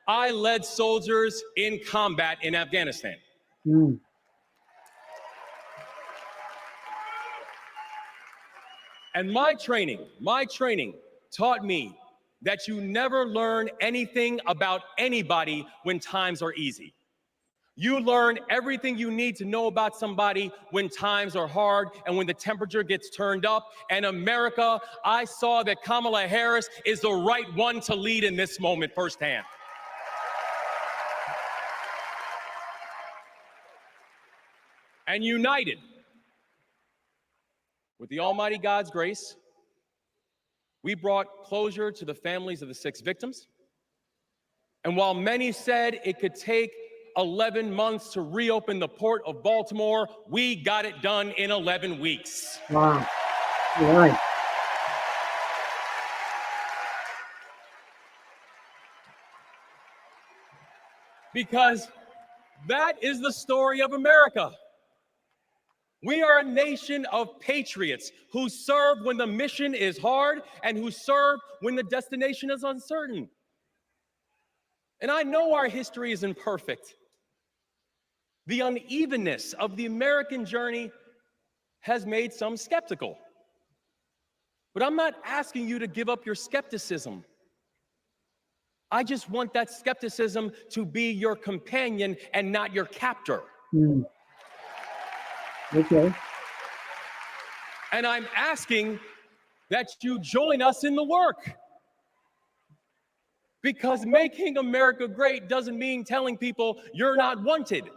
I led soldiers in combat in Afghanistan. Mm. And my training taught me that you never learn anything about anybody when times are easy. You learn everything you need to know about somebody when times are hard and when the temperature gets turned up. And America, I saw that Kamala Harris is the right one to lead in this moment firsthand. And united with the Almighty God's grace, we brought closure to the families of the 6 victims. And while many said it could take 11 months to reopen the port of Baltimore. We got it done in 11 weeks. Wow. You're right. Because that is the story of America. We are a nation of patriots who serve when the mission is hard and who serve when the destination is uncertain. And I know our history is imperfect. The unevenness of the American journey has made some skeptical. But I'm not asking you to give up your skepticism. I just want that skepticism to be your companion and not your captor. Okay. And I'm asking that you join us in the work. Because making America great doesn't mean telling people you're not wanted.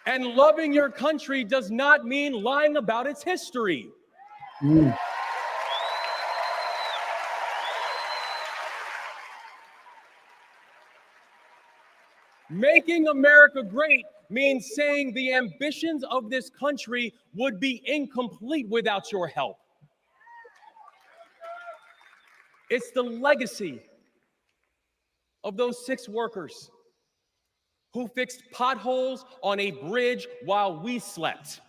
And loving your country does not mean lying about its history. Making America great means saying the ambitions of this country would be incomplete without your help. It's the legacy of those 6 workers who fixed potholes on a bridge while we slept,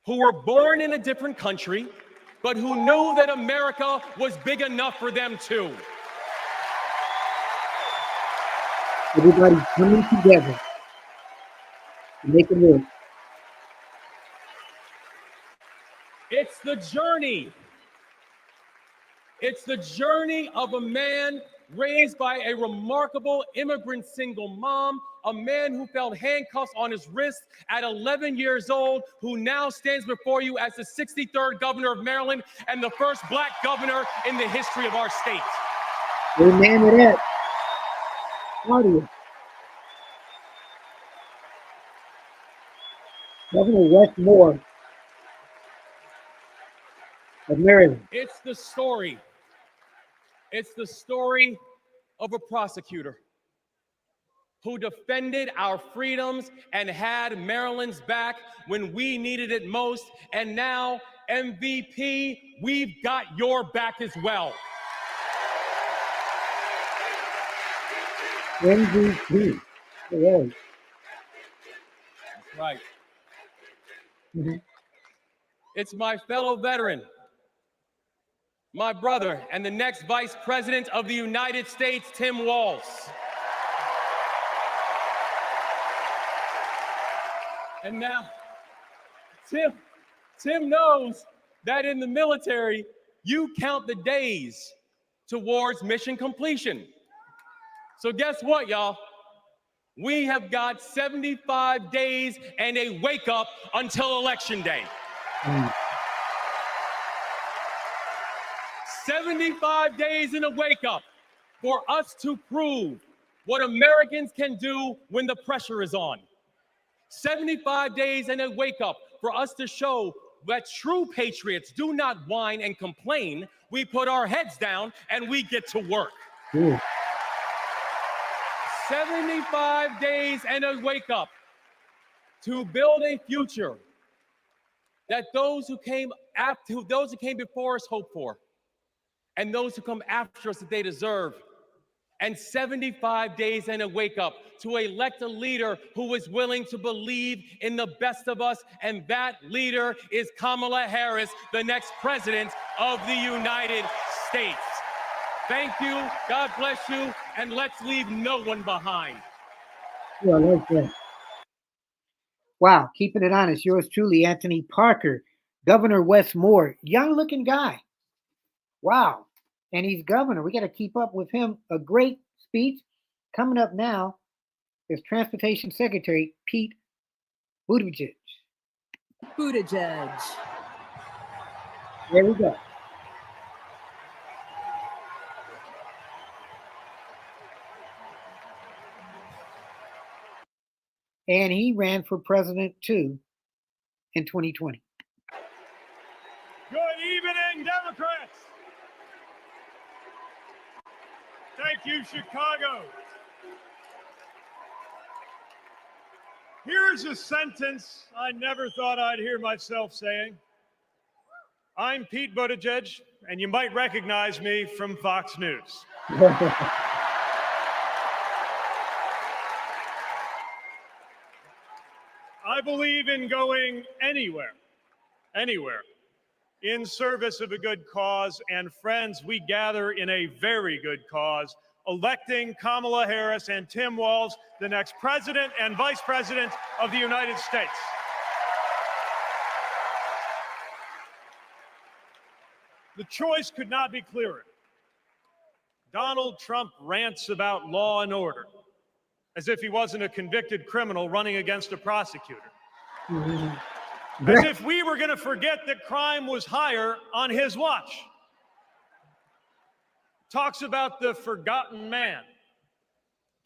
who were born in a different country, but who knew that America was big enough for them too. Everybody coming together to make it work. It's the journey. It's the journey of a man raised by a remarkable immigrant single mom, a man who felt handcuffs on his wrist at 11 years old, who now stands before you as the 63rd governor of Maryland and the first Black governor in the history of our state. Amen to that. Claudia. Governor Westmore of Maryland. It's the story. It's the story of a prosecutor who defended our freedoms and had Maryland's back when we needed it most. And now, MVP, we've got your back as well. MVP. Yeah. That's right. It's my fellow veteran, my brother, and the next Vice President of the United States, Tim Walz. And now, Tim knows that in the military, you count the days towards mission completion. So guess what, y'all? We have got 75 days and a wake up until Election Day. 75 days and a wake up for us to prove what Americans can do when the pressure is on. 75 days and a wake up for us to show that true patriots do not whine and complain. We put our heads down and we get to work. 75 days and a wake up to build a future that those who came before us hope for, and those who come after us that they deserve. And 75 days and a wake up to elect a leader who is willing to believe in the best of us, and that leader is Kamala Harris, the next president of the United States. Thank you, God bless you, and let's leave no one behind. Yeah, I like that. Wow, keeping it honest. Yours truly, Anthony Parker, Governor Westmore, young looking guy. Wow. And he's governor. We got to keep up with him. A great speech. Coming up now is Transportation Secretary Pete Buttigieg. Buttigieg. There we go. And he ran for president too in 2020. Good evening, Democrats. Thank you, Chicago. Here's a sentence I never thought I'd hear myself saying. I'm Pete Buttigieg, and you might recognize me from Fox News. I believe in going anywhere, in service of a good cause, and friends, we gather in a very good cause, electing Kamala Harris and Tim Walz, the next president and vice president of the United States. The choice could not be clearer. Donald Trump rants about law and order, as if he wasn't a convicted criminal running against a prosecutor. As if we were going to forget that crime was higher on his watch. Talks about the forgotten man,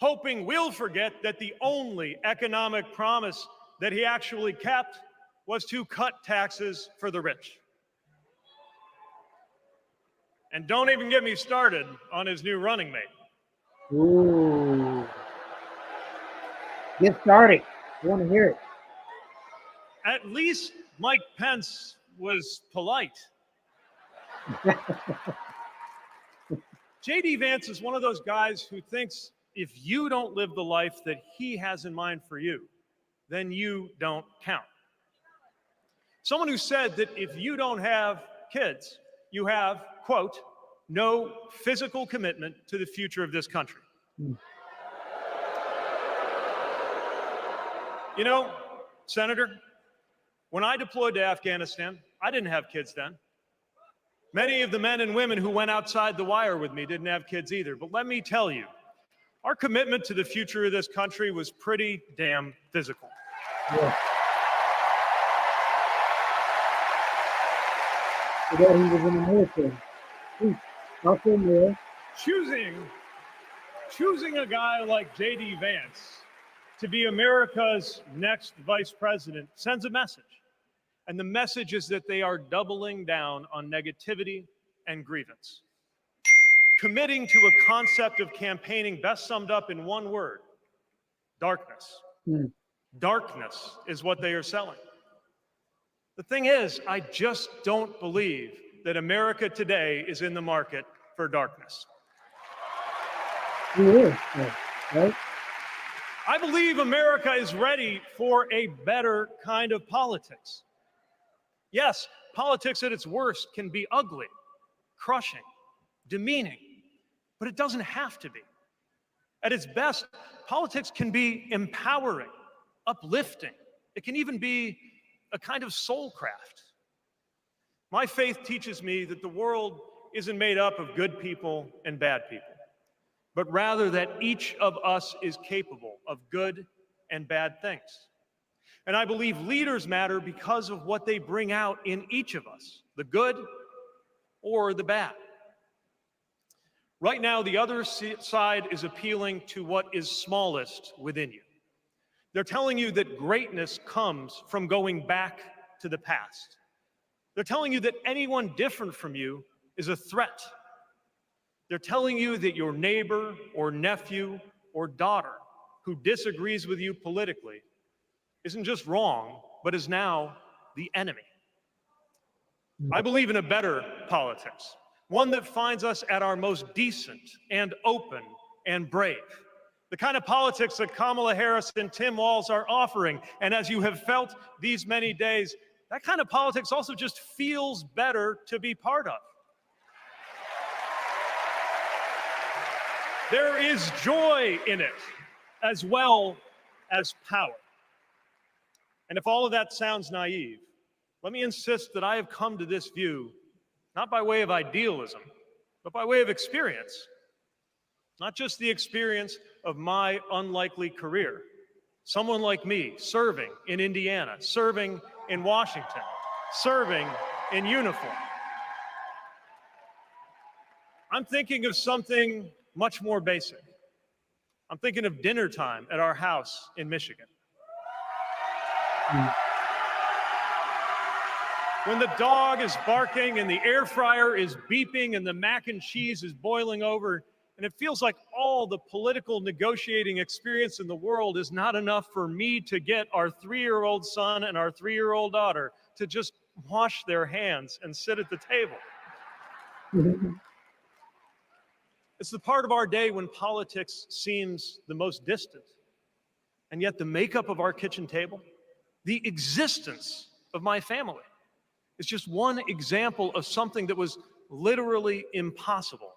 hoping we'll forget that the only economic promise that he actually kept was to cut taxes for the rich. And don't even get me started on his new running mate. Ooh. Get started. I want to hear it. At least Mike Pence was polite. J.D. Vance is one of those guys who thinks if you don't live the life that he has in mind for you, then you don't count. Someone who said that if you don't have kids, you have, quote, no physical commitment to the future of this country. You know, Senator, when I deployed to Afghanistan, I didn't have kids then. Many of the men and women who went outside the wire with me didn't have kids either. But let me tell you, our commitment to the future of this country was pretty damn physical. Yeah. Today he was in the military. Also there. Choosing a guy like J.D. Vance to be America's next vice president sends a message. And the message is that they are doubling down on negativity and grievance. Committing to a concept of campaigning best summed up in one word: darkness. Darkness is what they are selling. The thing is, I just don't believe that America today is in the market for darkness. He is, right? I believe America is ready for a better kind of politics. Yes, politics at its worst can be ugly, crushing, demeaning, but it doesn't have to be. At its best, politics can be empowering, uplifting. It can even be a kind of soul craft. My faith teaches me that the world isn't made up of good people and bad people, but rather that each of us is capable of good and bad things. And I believe leaders matter because of what they bring out in each of us, the good or the bad. Right now, the other side is appealing to what is smallest within you. They're telling you that greatness comes from going back to the past. They're telling you that anyone different from you is a threat. They're telling you that your neighbor or nephew or daughter who disagrees with you politically isn't just wrong, but is now the enemy. I believe in a better politics, one that finds us at our most decent and open and brave. The kind of politics that Kamala Harris and Tim Walz are offering. And as you have felt these many days, that kind of politics also just feels better to be part of. There is joy in it, as well as power. And if all of that sounds naive, let me insist that I have come to this view not by way of idealism, but by way of experience. Not just the experience of my unlikely career. Someone like me serving in Indiana, serving in Washington, serving in uniform. I'm thinking of something much more basic. I'm thinking of dinner time at our house in Michigan. When the dog is barking and the air fryer is beeping and the mac and cheese is boiling over, And it feels like all the political negotiating experience in the world is not enough for me to get our 3-year-old son and our 3-year-old daughter to just wash their hands and sit at the table. It's the part of our day when politics seems the most distant. And yet the makeup of our kitchen table, the existence of my family, is just one example of something that was literally impossible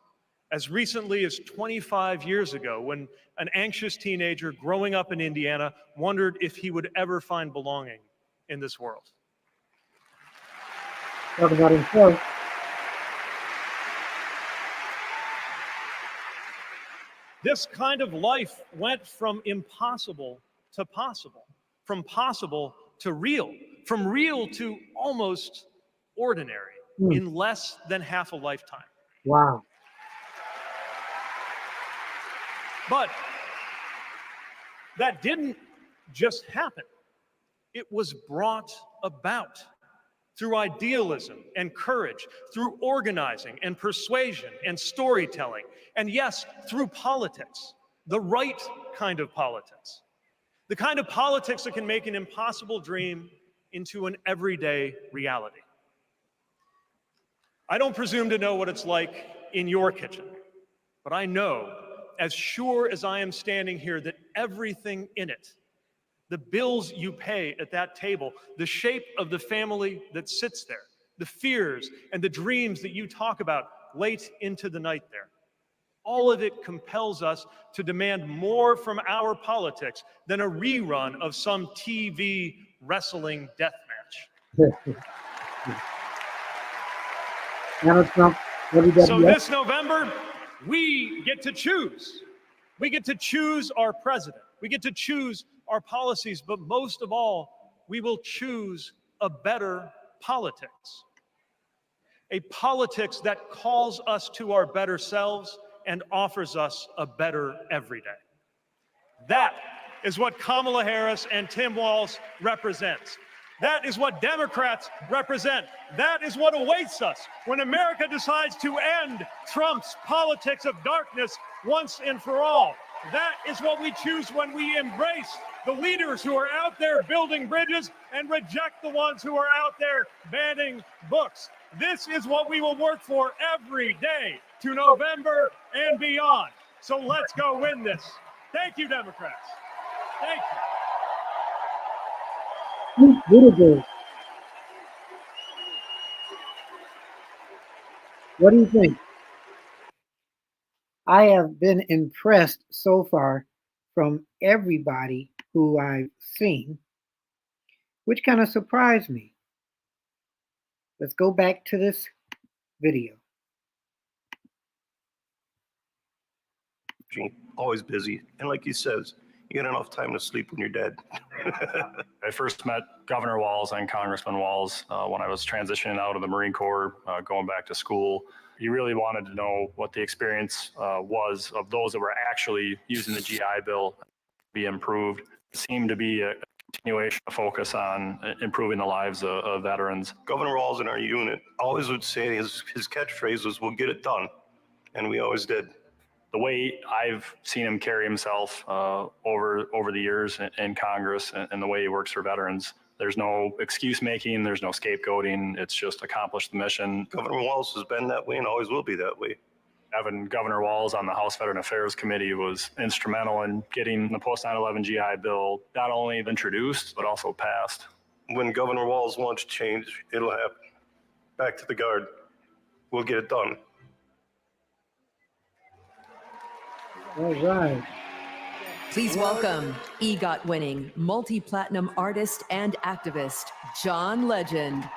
as recently as 25 years ago, when an anxious teenager growing up in Indiana wondered if he would ever find belonging in this world. Talk about himself. This kind of life went from impossible to possible, from possible to real, from real to almost ordinary in less than half a lifetime. Wow. But that didn't just happen. It was brought about through idealism and courage, through organizing and persuasion and storytelling, and yes, through politics, the right kind of politics, the kind of politics that can make an impossible dream into an everyday reality. I don't presume to know what it's like in your kitchen, but I know, as sure as I am standing here, that everything in it, the bills you pay at that table, the shape of the family that sits there, the fears and the dreams that you talk about late into the night there, all of it compels us to demand more from our politics than a rerun of some TV wrestling death match. Donald Trump, So WWF. this November, we get to choose. We get to choose our president. We get to choose our policies, but most of all, we will choose a better politics. A politics that calls us to our better selves and offers us a better everyday. That is what Kamala Harris and Tim Walz represents. That is what Democrats represent. That is what awaits us when America decides to end Trump's politics of darkness once and for all. That is what we choose when we embrace the leaders who are out there building bridges and reject the ones who are out there banning books. This is what we will work for every day to November and beyond. So let's go win this. Thank you, Democrats. Thank you. Buttigieg. What do you think? I have been impressed so far from everybody who I've seen, which kind of surprised me. Let's go back to this video. Always busy. And like he says, you get enough time to sleep when you're dead. I first met Governor Walz and Congressman Walz when I was transitioning out of the Marine Corps, going back to school. He really wanted to know what the experience was of those that were actually using the GI Bill to be improved. It seemed to be a continuation of focus on improving the lives of veterans. Governor Walz in our unit always would say his catchphrase was, "We'll get it done." And we always did. The way I've seen him carry himself over the years in Congress and the way he works for veterans, there's no excuse making, there's no scapegoating. It's just accomplish the mission. Governor Walz has been that way and always will be that way. Having Governor Walz on the House Veteran Affairs Committee was instrumental in getting the post 9/11 GI Bill not only introduced, but also passed. When Governor Walz wants change, it'll happen. Back to the Guard. We'll get it done. All right. Please welcome EGOT-winning multi-platinum artist and activist, John Legend.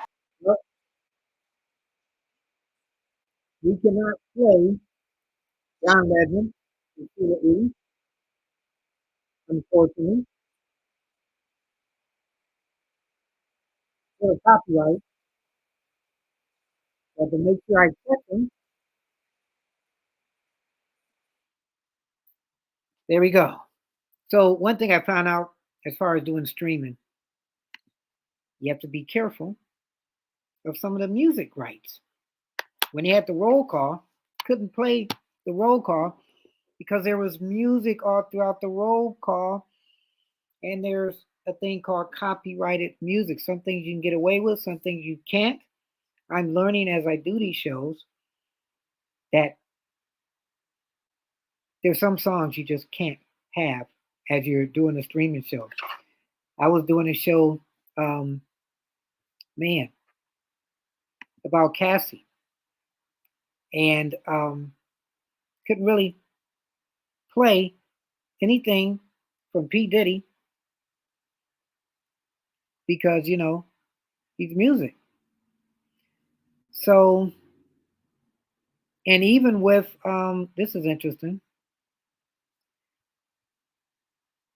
We cannot play John Legend and Sheila E. Unfortunately. For the copyright. But to make sure I check them. There we go. So one thing I found out as far as doing streaming, you have to be careful of some of the music rights. When you had the roll call, couldn't play the roll call because there was music all throughout the roll call, and there's a thing called copyrighted music. Some things you can get away with, some things you can't. I'm learning as I do these shows that there's some songs you just can't have as you're doing a streaming show. I was doing a show, about Cassie, and couldn't really play anything from P. Diddy because, he's music. So, and even with, this is interesting,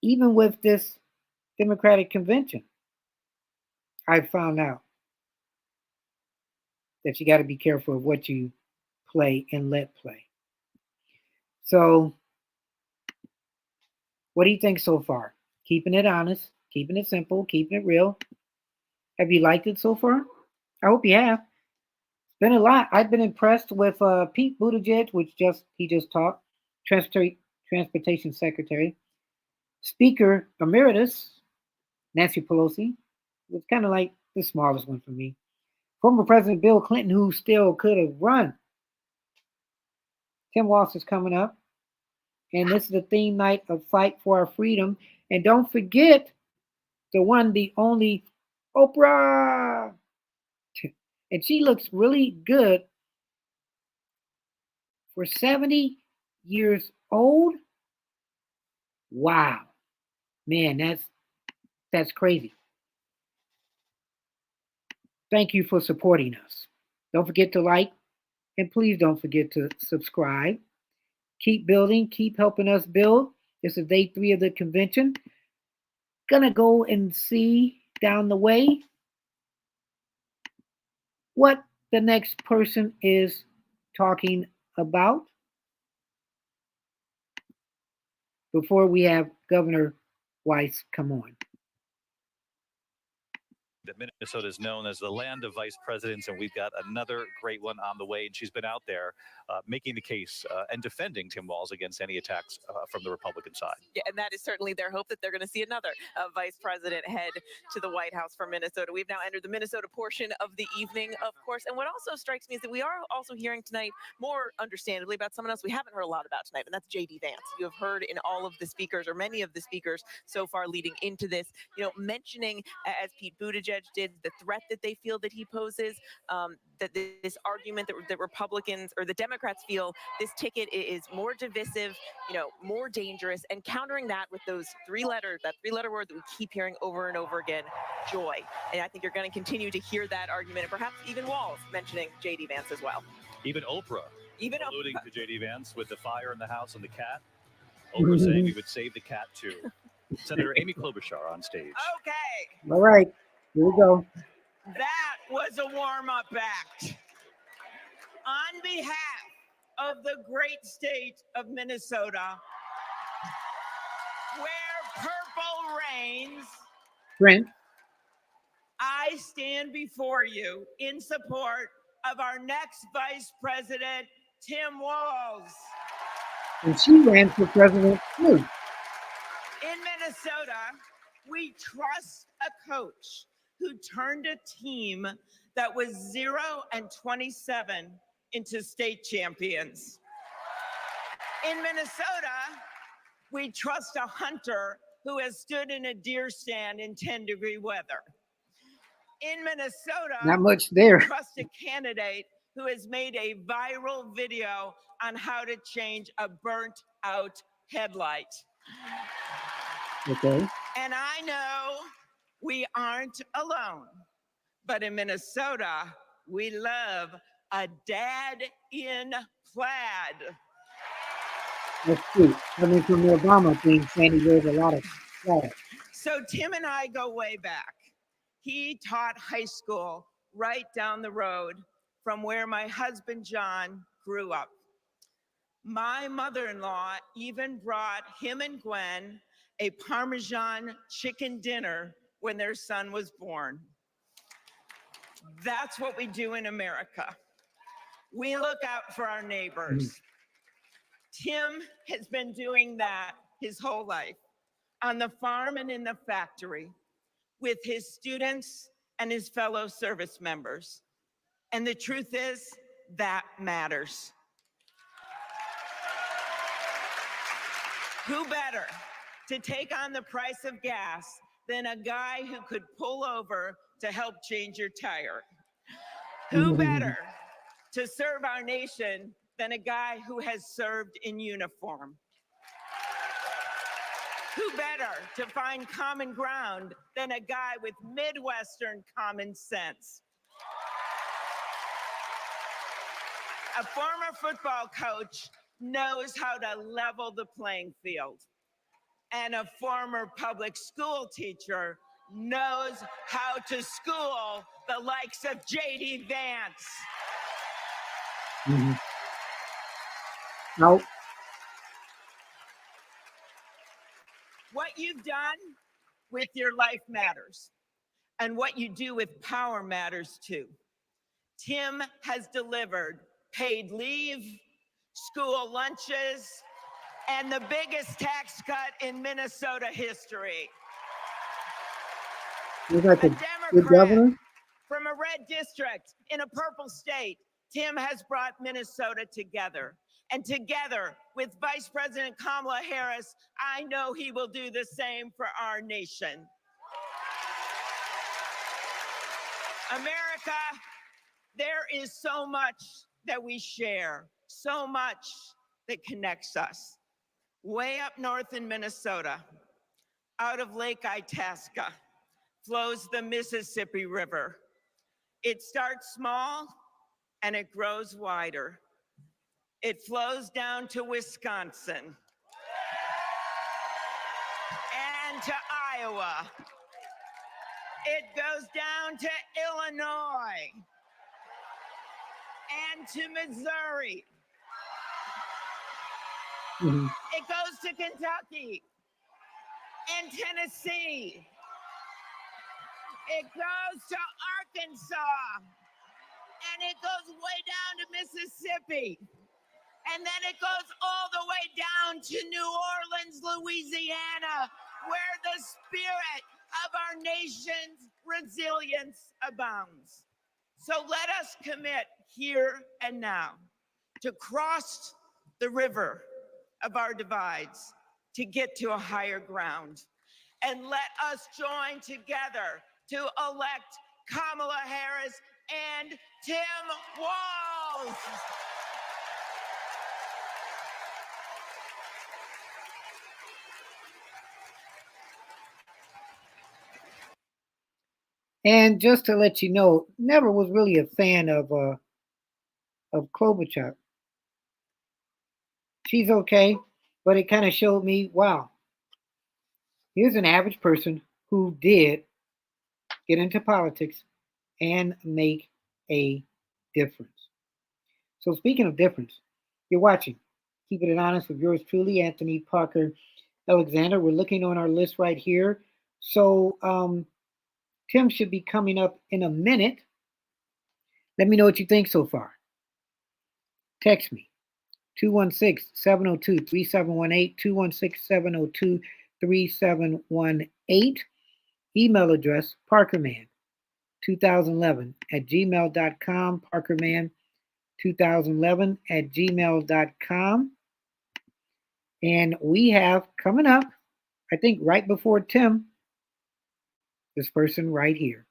even with this Democratic convention, I found out that you got to be careful of what you play and let play. So, what do you think so far? Keeping it honest, keeping it simple, keeping it real. Have you liked it so far? I hope you have. It's been a lot. I've been impressed with Pete Buttigieg, which he just talked, Transportation Secretary. Speaker Emeritus, Nancy Pelosi, was kind of like the smallest one for me. Former President Bill Clinton, who still could have run. Tim Walz is coming up. And this is the theme night of Fight for Our Freedom. And don't forget the one, the only Oprah. And she looks really good for 70 years old. Wow. Man, that's crazy. Thank you for supporting us. Don't forget to like, and please don't forget to subscribe. Keep building, keep helping us build. This is day 3 of the convention. Gonna go and see down the way what the next person is talking about before we have Governor Weiss come on. That Minnesota is known as the land of vice presidents, and we've got another great one on the way. And she's been out there making the case and defending Tim Walz against any attacks from the Republican side. Yeah, and that is certainly their hope that they're going to see another vice president head to the White House for Minnesota. We've now entered the Minnesota portion of the evening, of course. And what also strikes me is that we are also hearing tonight, more understandably, about someone else we haven't heard a lot about tonight, and that's J.D. Vance. You have heard in all of the speakers, or many of the speakers so far leading into this, mentioning, as Pete Buttigieg did, the threat that they feel that he poses, that this argument that Republicans or the Democrats feel this ticket is more divisive, more dangerous, and countering that with that three-letter word that we keep hearing over and over again, joy. And I think you're going to continue to hear that argument, and perhaps even Walz mentioning J.D. Vance as well. Even Oprah alluding to J.D. Vance with the fire in the house and the cat. Mm-hmm. Oprah saying we would save the cat too. Senator Amy Klobuchar on stage. Okay. All right. Here we go. That was a warm-up act. On behalf of the great state of Minnesota, where purple reigns, Brent, I stand before you in support of our next vice president, Tim Walz. and she ran for president too. In Minnesota, we trust a coach who turned a team that was 0-27 into state champions. In Minnesota, we trust a hunter who has stood in a deer stand in 10-degree weather. In Minnesota, Not much there. we trust a candidate who has made a viral video on how to change a burnt out headlight. Okay. And I know we aren't alone, but in Minnesota, we love a dad in plaid. That's cute. Coming from the Obama team, saying he wears a lot of plaid. So Tim and I go way back. He taught high school right down the road from where my husband John grew up. My mother-in-law even brought him and Gwen a Parmesan chicken dinner when their son was born. That's what we do in America. We look out for our neighbors. Tim has been doing that his whole life, on the farm and in the factory, with his students and his fellow service members. And the truth is, that matters. Who better to take on the price of gas than a guy who could pull over to help change your tire? Who better to serve our nation than a guy who has served in uniform? Who better to find common ground than a guy with Midwestern common sense? A former football coach knows how to level the playing field. And a former public school teacher knows how to school the likes of J.D. Vance. Now, What you've done with your life matters, and what you do with power matters too. Tim has delivered paid leave, school lunches, and the biggest tax cut in Minnesota history. he's like A a good Democrat governor. from a red district in a purple state, Tim has brought Minnesota together. And together with Vice President Kamala Harris, I know he will do the same for our nation. America, there is so much that we share, so much that connects us. Way up north in Minnesota, out of Lake Itasca, flows the Mississippi River. It starts small and it grows wider. It flows down to Wisconsin and to Iowa. It goes down to Illinois and to Missouri. It goes to Kentucky and Tennessee. It goes to Arkansas and it goes way down to Mississippi. And then it goes all the way down to New Orleans, Louisiana, where the spirit of our nation's resilience abounds. So let us commit here and now to cross the river of our divides to get to a higher ground. And let us join together to elect Kamala Harris and Tim Walz. And just to let you know, never was really a fan of Klobuchar. She's okay, but it kind of showed me, wow, here's an average person who did get into politics and make a difference. So speaking of difference, you're watching Keeping It Honest with yours truly, Anthony Parker Alexander. We're looking on our list right here. So Tim should be coming up in a minute. Let me know what you think so far. Text me, 216-702-3718, 216-702-3718. Email address, parkerman2011@gmail.com, parkerman2011@gmail.com. And we have coming up, I think right before Tim, this person right here.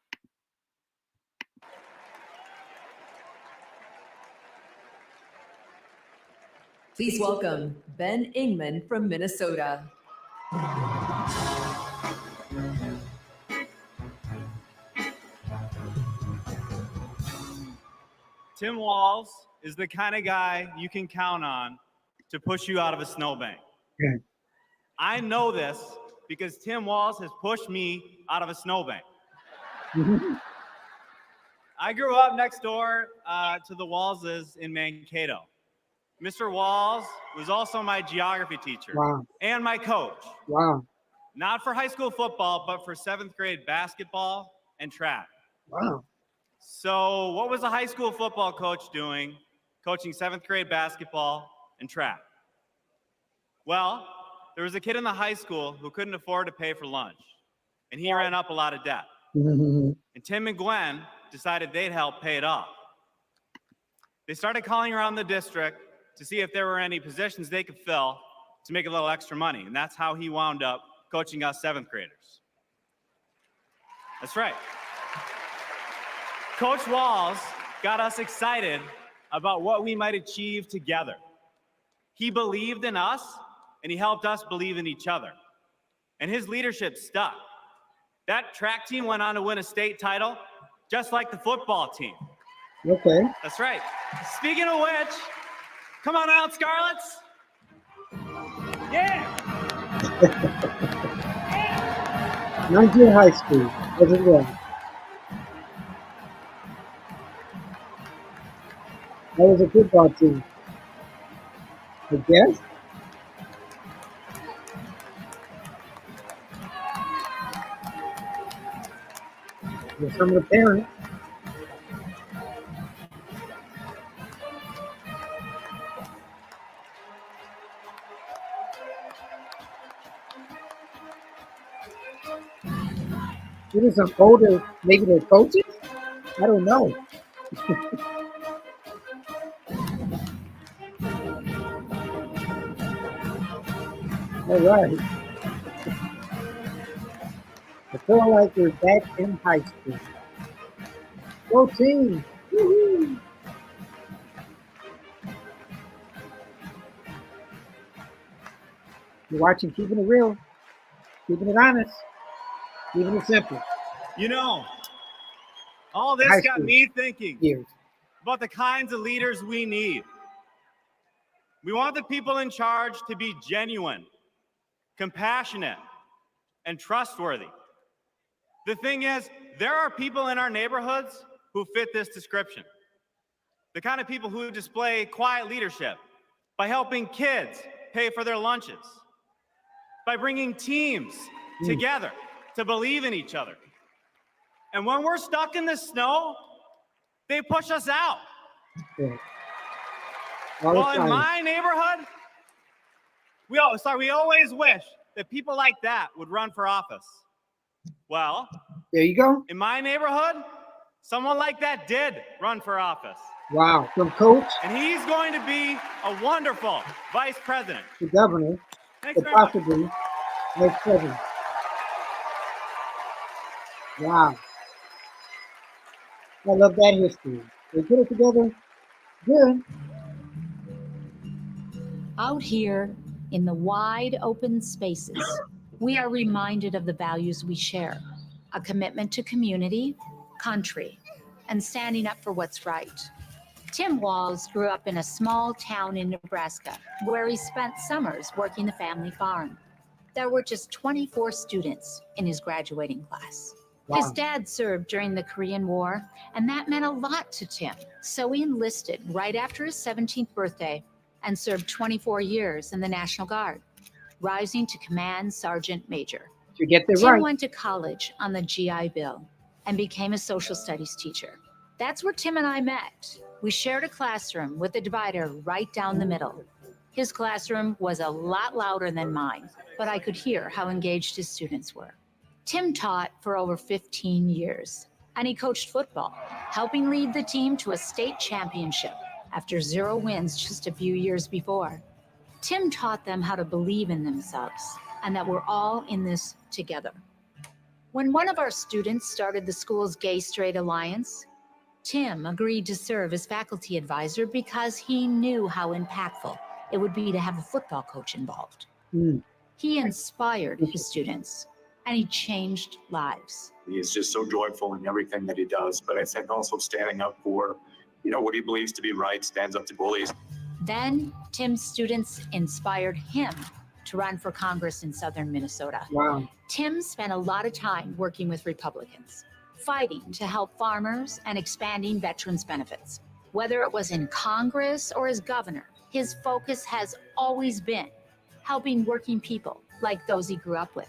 Please welcome Ben Ingman from Minnesota. Tim Walz is the kind of guy you can count on to push you out of a snowbank. Okay. I know this because Tim Walz has pushed me out of a snowbank. I grew up next door to the Walzes in Mankato. Mr. Walz was also my geography teacher. Wow. And my coach. Wow. Not for high school football, but for 7th grade basketball and track. Wow. So what was a high school football coach doing, coaching 7th grade basketball and track? Well, there was a kid in the high school who couldn't afford to pay for lunch, and he ran up a lot of debt. And Tim and Gwen decided they'd help pay it off. They started calling around the district to see if there were any positions they could fill to make a little extra money, and that's how he wound up coaching us 7th graders. That's right. Coach Walz got us excited about what we might achieve together. He believed in us, and he helped us believe in each other. And his leadership stuck. That track team went on to win a state title, just like the football team. Okay. That's right. Speaking of which, come on out, Scarlets. Yeah. 19 high school as well. That was a football team. I guess. With some of the parents. Maybe some older, maybe they're coaches? I don't know. All right. I feel like we're back in high school. Go team! Woo-hoo. You're watching Keeping It Real, Keeping It Honest, Keeping It Simple. You know, all this High got school me thinking years. about the kinds of leaders we need. We want the people in charge to be genuine, compassionate, and trustworthy. The thing is, there are people in our neighborhoods who fit this description. The kind of people who display quiet leadership by helping kids pay for their lunches, by bringing teams together to believe in each other. And when we're stuck in the snow, they push us out. Yeah. Well, in my neighborhood, we always wish that people like that would run for office. Well, there you go. In my neighborhood, someone like that did run for office. Wow, from coach And he's going to be a wonderful vice president. to governor, Thanks to very much. possibly vice president. Wow. I love that history. They put it together good. Out here in the wide open spaces, we are reminded of the values we share: a commitment to community, country, and standing up for what's right. Tim Walz grew up in a small town in Nebraska where he spent summers working the family farm. There were just 24 students in his graduating class. Wow. His dad served during the Korean War, and that meant a lot to Tim. So he enlisted right after his 17th birthday and served 24 years in the National Guard, rising to Command Sergeant Major. You get that Tim right. went to college on the GI Bill and became a social studies teacher. That's where Tim and I met. We shared a classroom with a divider right down the middle. His classroom was a lot louder than mine, but I could hear how engaged his students were. Tim taught for over 15 years, and he coached football, helping lead the team to a state championship after 0 wins just a few years before. Tim taught them how to believe in themselves and that we're all in this together. When one of our students started the school's Gay Straight Alliance, Tim agreed to serve as faculty advisor because he knew how impactful it would be to have a football coach involved. He inspired his students, and he changed lives. He is just so joyful in everything that he does, but I think also standing up for, what he believes to be right, stands up to bullies. Then Tim's students inspired him to run for Congress in southern Minnesota. Wow. Tim spent a lot of time working with Republicans, fighting to help farmers and expanding veterans' benefits. Whether it was in Congress or as governor, his focus has always been helping working people like those he grew up with.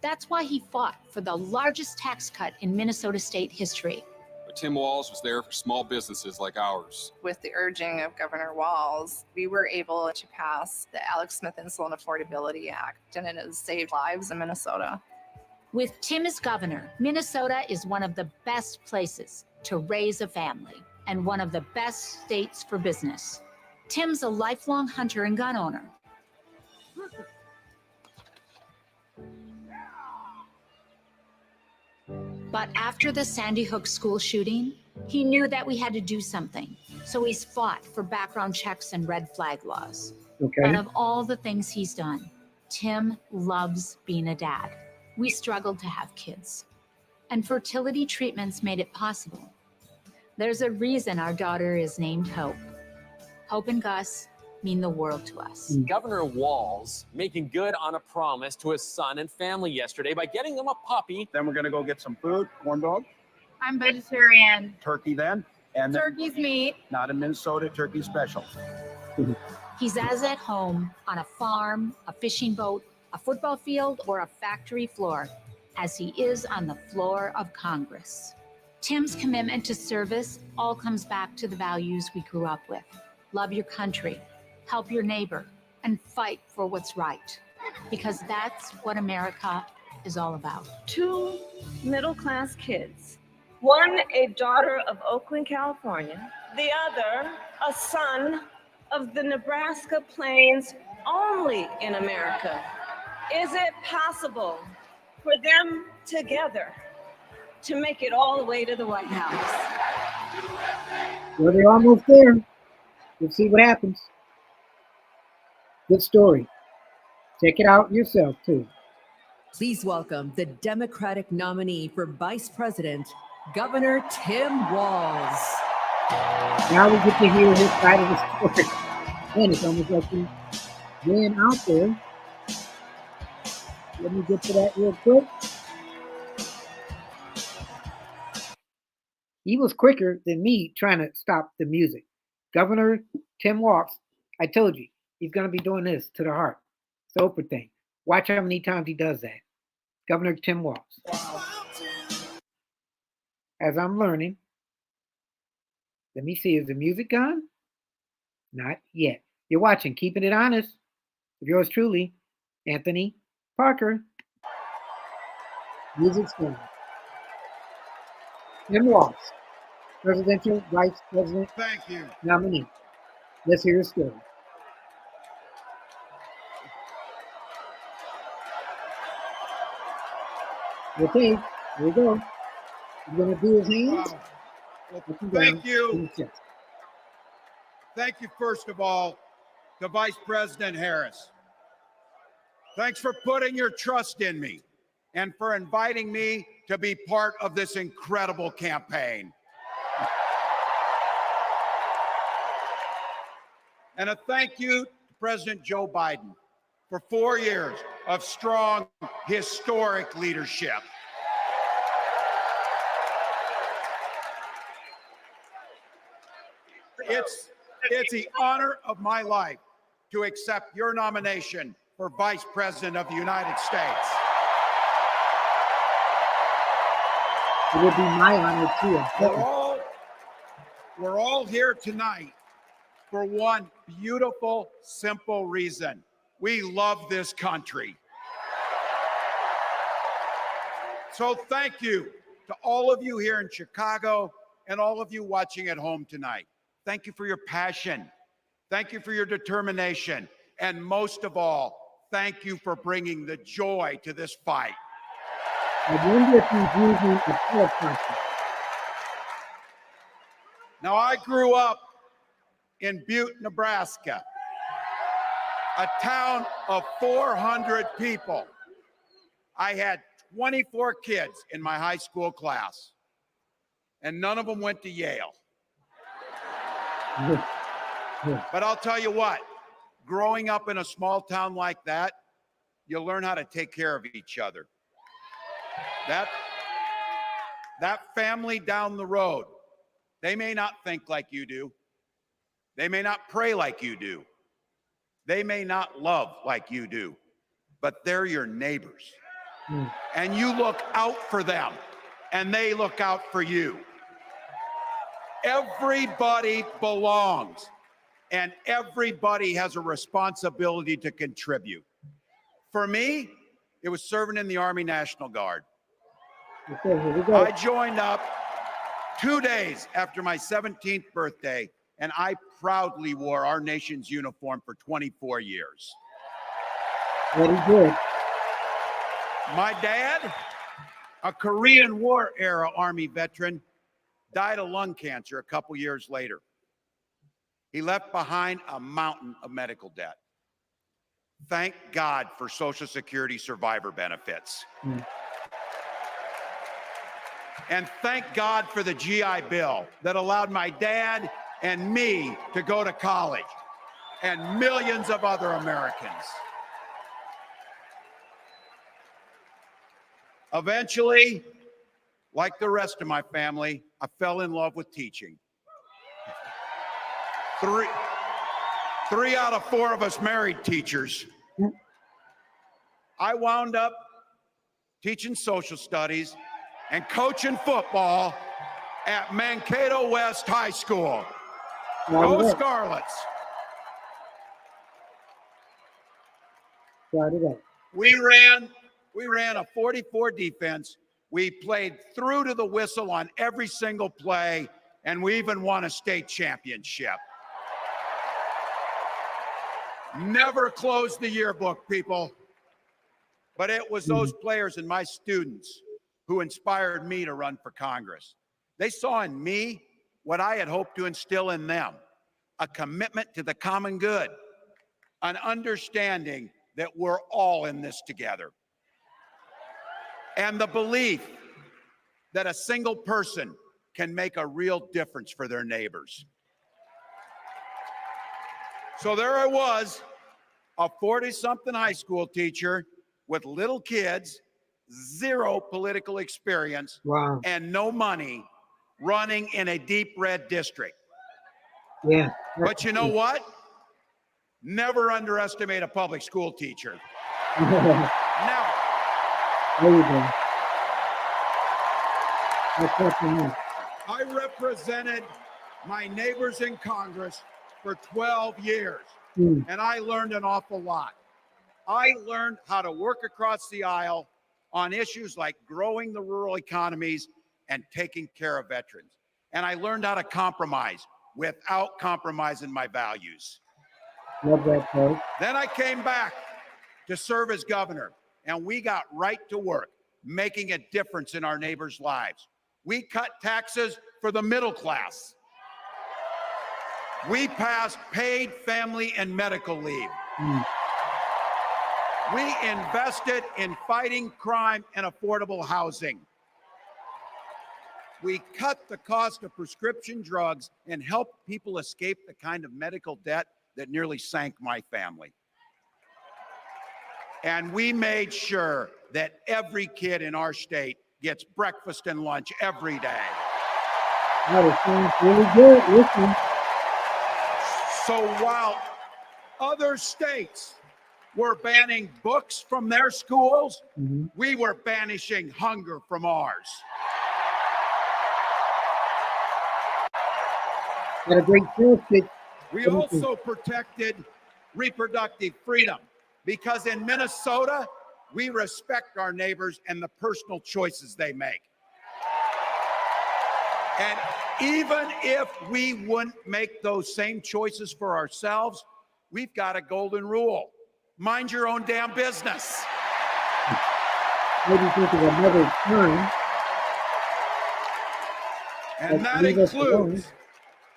That's why he fought for the largest tax cut in Minnesota state history, but Tim Walz was there for small businesses like ours. With the urging of Governor Walz, we were able to pass the Alex Smith Insulin Affordability Act, and it has saved lives in Minnesota. With Tim as governor, Minnesota is one of the best places to raise a family and one of the best states for business. Tim's a lifelong hunter and gun owner. But after the Sandy Hook school shooting, he knew that we had to do something. So he's fought for background checks and red flag laws. Okay. But of all the things he's done, Tim loves being a dad. We struggled to have kids, and fertility treatments made it possible. There's a reason our daughter is named Hope. Hope and Gus mean the world to us. Governor Walz making good on a promise to his son and family yesterday by getting them a puppy. Then we're going to go get some food, corn dog. I'm vegetarian. Turkey then. And Turkey's meat. Not in Minnesota, turkey special. He's as at home on a farm, a fishing boat, a football field, or a factory floor as he is on the floor of Congress. Tim's commitment to service all comes back to the values we grew up with. Love your country, help your neighbor, and fight for what's right. Because that's what America is all about. 2 middle-class kids. One, a daughter of Oakland, California. The other, a son of the Nebraska Plains, only in America. Is it possible for them together to make it all the way to the White House? Well, they're almost there. We'll see what happens. Good story. Check it out yourself, too. Please welcome the Democratic nominee for Vice President, Governor Tim Walz. Now we get to hear his side of the story. And it's almost like he ran out there. Let me get to that real quick. He was quicker than me trying to stop the music. Governor Tim Walz, I told you, he's going to be doing this to the heart. It's the Oprah thing. Watch how many times he does that. Governor Tim Walz. Wow. As I'm learning, let me see, is the music gone? Not yet. You're watching Keeping It Honest with yours truly, Anthony Parker. Music's gone. Tim Walz, presidential vice president nominee. Let's hear his story. Okay, here we go. He's going to do his hands. Wow. Well, thank you. Thank you, first of all, to Vice President Harris. Thanks for putting your trust in me and for inviting me to be part of this incredible campaign. And a thank you to President Joe Biden for 4 years of strong, historic leadership. It's the honor of my life to accept your nomination for Vice President of the United States. It would be my honor too. We're all here tonight for one beautiful, simple reason. We love this country. So thank you to all of you here in Chicago and all of you watching at home tonight. Thank you for your passion. Thank you for your determination. And most of all, thank you for bringing the joy to this fight. I wonder if he's using a teleconference. Now, I grew up in Butte, Nebraska, a town of 400 people. I had 24 kids in my high school class, and none of them went to Yale. But I'll tell you what, growing up in a small town like that, you learn how to take care of each other. That family down the road, they may not think like you do. They may not pray like you do. They may not love like you do, but they're your neighbors. And you look out for them, and they look out for you. Everybody belongs, and everybody has a responsibility to contribute. For me, it was serving in the Army National Guard. Okay, here we go. I joined up 2 days after my 17th birthday, and I proudly wore our nation's uniform for 24 years. Very good. My dad, a Korean War era Army veteran, died of lung cancer a couple years later. He left behind a mountain of medical debt. Thank God for Social Security survivor benefits. And thank God for the GI Bill that allowed my dad and me to go to college, and millions of other Americans. Eventually, like the rest of my family, I fell in love with teaching. Three out of 4 of us married teachers. I wound up teaching social studies and coaching football at Mankato West High School. Go Scarlets. We ran a 44 defense. We played through to the whistle on every single play, and we even won a state championship. Never closed the yearbook, people. But it was those players and my students who inspired me to run for Congress. They saw in me what I had hoped to instill in them, a commitment to the common good, an understanding that we're all in this together, and the belief that a single person can make a real difference for their neighbors. So there I was, a 40-something high school teacher with little kids, 0 political experience, and no money, running in a deep red district. Yeah. But you know what? Never underestimate a public school teacher. Never. There you go. I represented my neighbors in Congress for 12 years, and I learned an awful lot. I learned how to work across the aisle on issues like growing the rural economies and taking care of veterans. And I learned how to compromise without compromising my values. Love that, folks. Then I came back to serve as governor, and we got right to work making a difference in our neighbors' lives. We cut taxes for the middle class. We passed paid family and medical leave. We invested in fighting crime and affordable housing. We cut the cost of prescription drugs and helped people escape the kind of medical debt that nearly sank my family. And we made sure that every kid in our state gets breakfast and lunch every day. That sounds really good. Listen. So while other states were banning books from their schools, we were banishing hunger from ours. Got a great sales pitch. We also protected reproductive freedom because in Minnesota, we respect our neighbors and the personal choices they make. And even if we wouldn't make those same choices for ourselves, we've got a golden rule. Mind your own damn business. Maybe think of another time. And that includes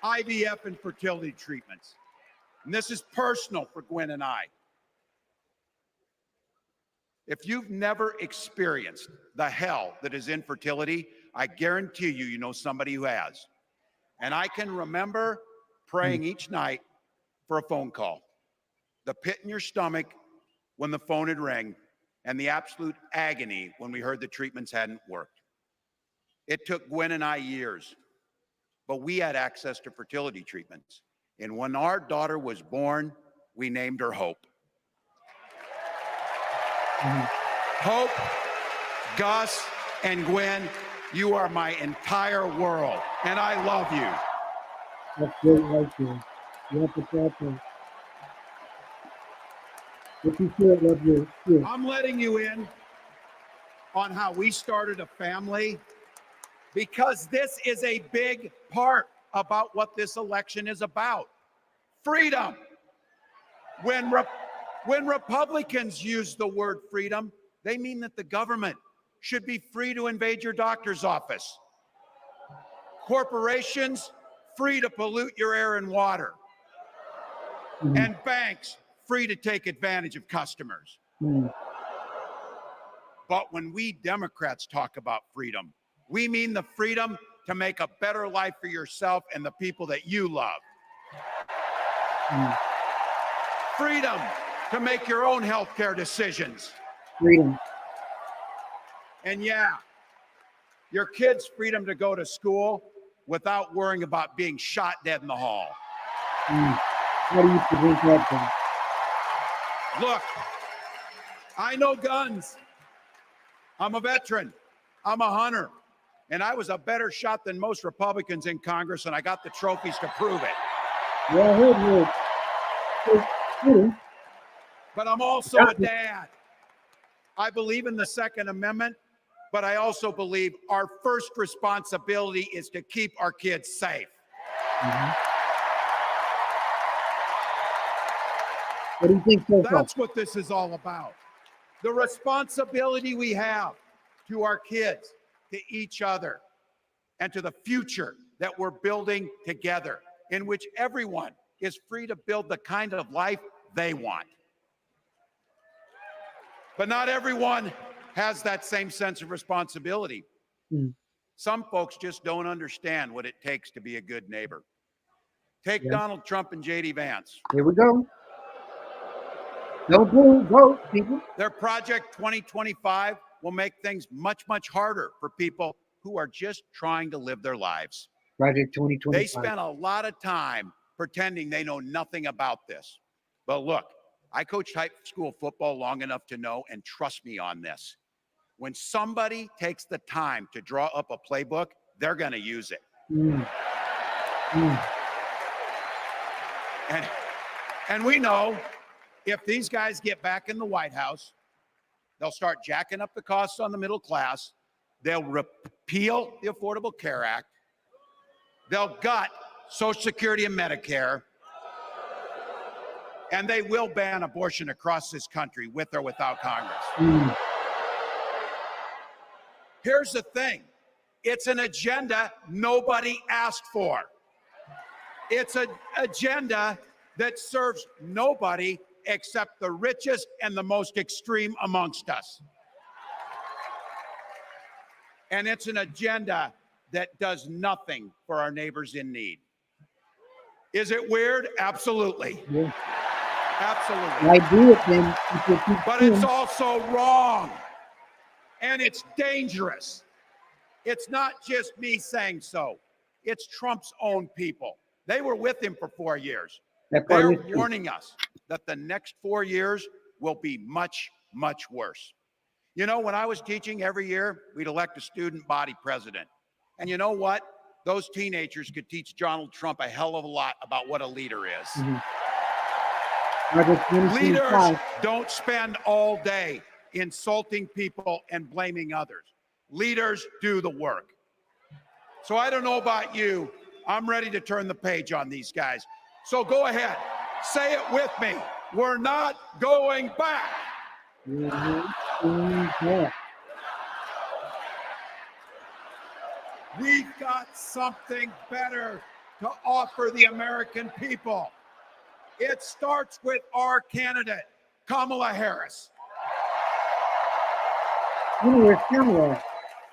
IVF and fertility treatments. And this is personal for Gwen and I. If you've never experienced the hell that is infertility, I guarantee you, you know somebody who has. And I can remember praying each night for a phone call. The pit in your stomach when the phone had rang, and the absolute agony when we heard the treatments hadn't worked. It took Gwen and I years, but we had access to fertility treatments. And when our daughter was born, we named her Hope. Hope, Gus, and Gwen, you are my entire world, and I love you. That's great right there. Yep, it's right there. If you feel it, love you. Yeah. I'm letting you in on how we started a family because this is a big part about what this election is about. Freedom. When Republicans use the word freedom, they mean that the government should be free to invade your doctor's office. Corporations free to pollute your air and water. And banks free to take advantage of customers. But when we Democrats talk about freedom, we mean the freedom to make a better life for yourself and the people that you love. Freedom to make your own healthcare decisions. Freedom. And yeah, your kids' freedom to go to school without worrying about being shot dead in the hall. How do you prevent that then? Look, I know guns. I'm a veteran. I'm a hunter. And I was a better shot than most Republicans in Congress, and I got the trophies to prove it. Yeah, I heard you. But I'm also a dad. I believe in the Second Amendment, but I also believe our first responsibility is to keep our kids safe. What do you think so far? That's what this is all about. The responsibility we have to our kids, to each other, and to the future that we're building together, in which everyone is free to build the kind of life they want. But not everyone has that same sense of responsibility. Some folks just don't understand what it takes to be a good neighbor. Take Donald Trump and J.D. Vance. Here we go. Go, people. Their Project 2025 will make things much, much harder for people who are just trying to live their lives. Project 2025. They spent a lot of time pretending they know nothing about this. But look, I coached high school football long enough to know, and trust me on this, when somebody takes the time to draw up a playbook, they're going to use it. And we know if these guys get back in the White House, they'll start jacking up the costs on the middle class. They'll repeal the Affordable Care Act. They'll gut Social Security and Medicare. And they will ban abortion across this country with or without Congress. Here's the thing. It's an agenda nobody asked for. It's an agenda that serves nobody except the richest and the most extreme amongst us. And it's an agenda that does nothing for our neighbors in need. Is it weird? Absolutely. Yeah. Absolutely. I do it then. But it's also wrong. And it's dangerous. It's not just me saying so. It's Trump's own people. They were with him for 4 years. They're warning us that the next 4 years will be much, much worse. You know, when I was teaching every year, we'd elect a student body president. And you know what? Those teenagers could teach Donald Trump a hell of a lot about what a leader is. Leaders don't spend all day insulting people and blaming others. Leaders do the work. So I don't know about you. I'm ready to turn the page on these guys. So go ahead. Say it with me. We're not going back. We've got something better to offer the American people. It starts with our candidate, Kamala Harris. Where's Kamala?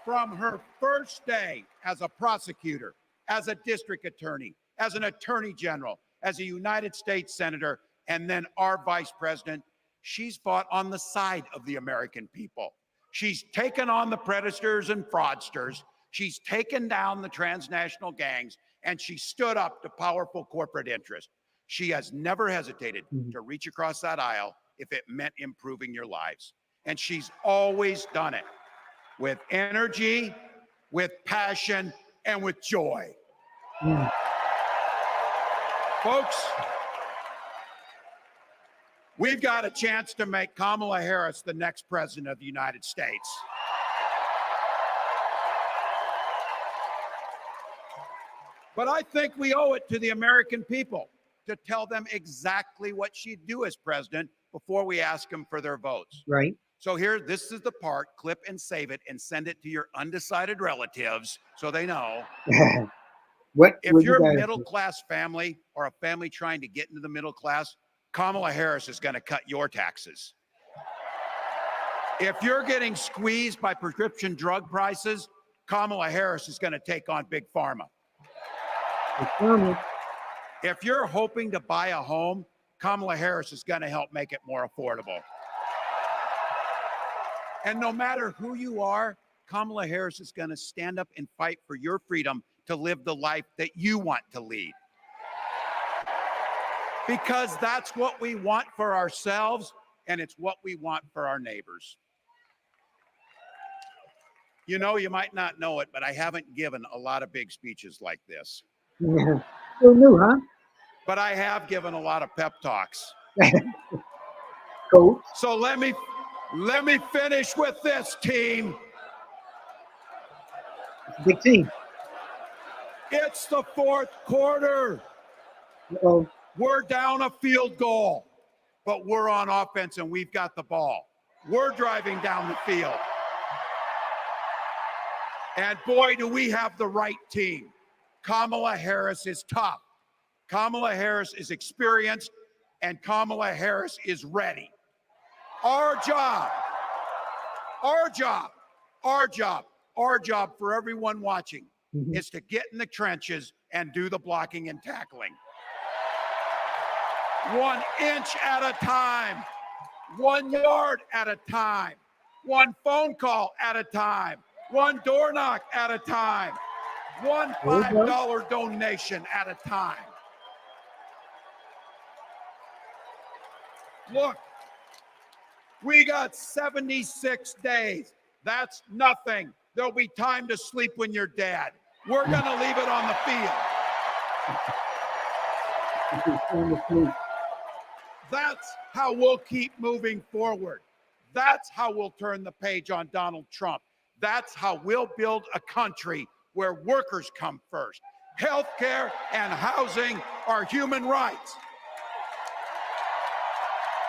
From her first day as a prosecutor, as a district attorney, as an attorney general, as a United States senator, and then our vice president, she's fought on the side of the American people. She's taken on the predators and fraudsters. She's taken down the transnational gangs, and she stood up to powerful corporate interests. She has never hesitated to reach across that aisle if it meant improving your lives. And she's always done it with energy, with passion, and with joy. Folks, we've got a chance to make Kamala Harris the next president of the United States. But I think we owe it to the American people to tell them exactly what she'd do as president before we ask them for their votes. Right. So this is the part, clip and save it and send it to your undecided relatives so they know. If you're a middle-class family or a family trying to get into the middle class, Kamala Harris is going to cut your taxes. If you're getting squeezed by prescription drug prices, Kamala Harris is going to take on Big Pharma. If you're hoping to buy a home, Kamala Harris is going to help make it more affordable. And no matter who you are, Kamala Harris is going to stand up and fight for your freedom to live the life that you want to lead. Because that's what we want for ourselves, and it's what we want for our neighbors. You know, you might not know it, but I haven't given a lot of big speeches like this. Yeah. So new, huh? But I have given a lot of pep talks. Coach. So let me finish with this, team. Big team. It's the fourth quarter. Uh-oh. We're down a field goal, but we're on offense and we've got the ball. We're driving down the field. And boy, do we have the right team. Kamala Harris is tough. Kamala Harris is experienced, and Kamala Harris is ready. Our job for everyone watching is to get in the trenches and do the blocking and tackling. 1 inch at a time, 1 yard at a time, 1 phone call at a time, 1 door knock at a time, 1 $5 donation at a time. Look, we got 76 days. That's nothing. There'll be time to sleep when you're dead. We're going to leave it on the field. That's how we'll keep moving forward. That's how we'll turn the page on Donald Trump. That's how we'll build a country where workers come first. Healthcare and housing are human rights.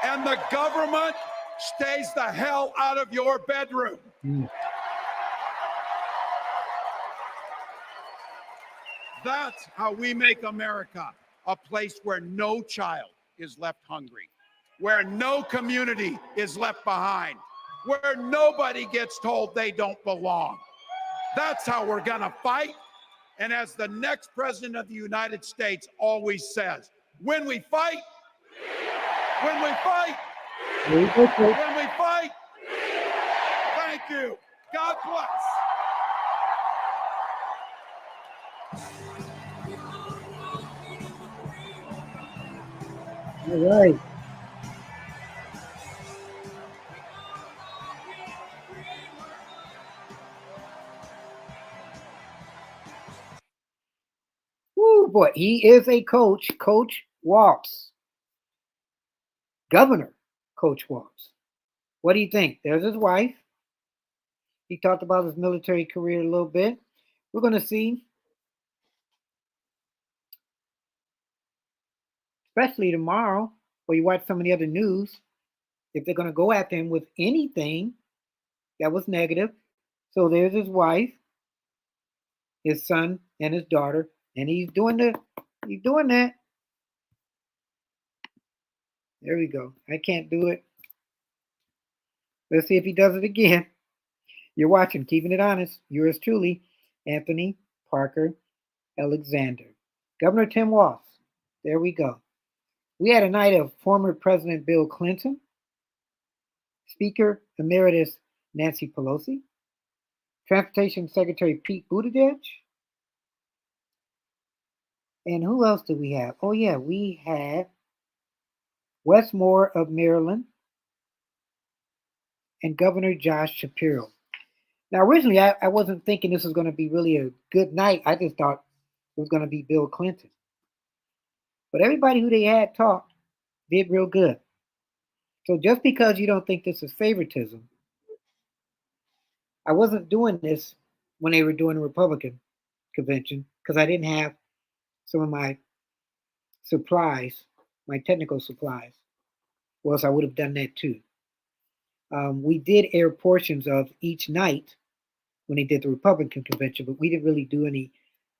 And the government stays the hell out of your bedroom. That's how we make America a place where no child is left hungry, where no community is left behind, where nobody gets told they don't belong. That's how we're gonna fight. And as the next president of the United States always says, when we fight, when we fight, when we fight, thank you. God bless. All right. Woo, boy, he is a coach. Coach Walz. Governor Coach Walz. What do you think? There's his wife. He talked about his military career a little bit. We're going to see, especially tomorrow, or you watch some of the other news, if they're going to go after him with anything that was negative. So there's his wife, his son, and his daughter, and he's doing that. There we go. I can't do it. Let's see if he does it again. You're watching Keeping It Honest. Yours truly, Anthony Parker Alexander. Governor Tim Walz. There we go. We had a night of former President Bill Clinton, Speaker Emeritus Nancy Pelosi, Transportation Secretary Pete Buttigieg, and who else did we have? Oh yeah, we had Wes Moore of Maryland and Governor Josh Shapiro. Now, originally, I wasn't thinking this was going to be really a good night. I just thought it was going to be Bill Clinton. But everybody who they had talked did real good. So just because you don't think this is favoritism, I wasn't doing this when they were doing the Republican convention because I didn't have some of my supplies, my technical supplies. Or else I would have done that too. We did air portions of each night when they did the Republican convention, but we didn't really do any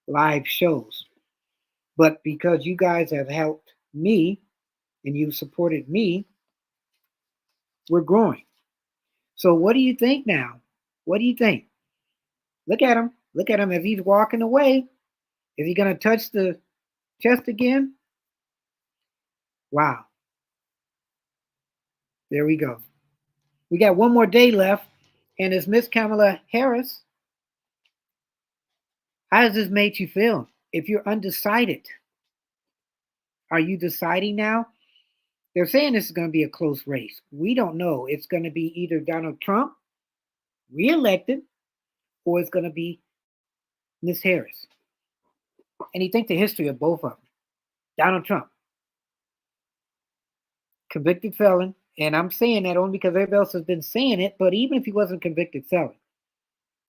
live shows. But because you guys have helped me and you've supported me, we're growing. So what do you think now? What do you think? Look at him. Look at him as he's walking away. Is he going to touch the chest again? Wow. There we go. We got one more day left. And as Miss Kamala Harris, how does this make you feel? If you're undecided, are you deciding now? They're saying this is going to be a close race. We don't know. It's going to be either Donald Trump reelected or it's going to be Miss Harris. And you think the history of both of them. Donald Trump, convicted felon. And I'm saying that only because everybody else has been saying it. But even if he wasn't a convicted felon,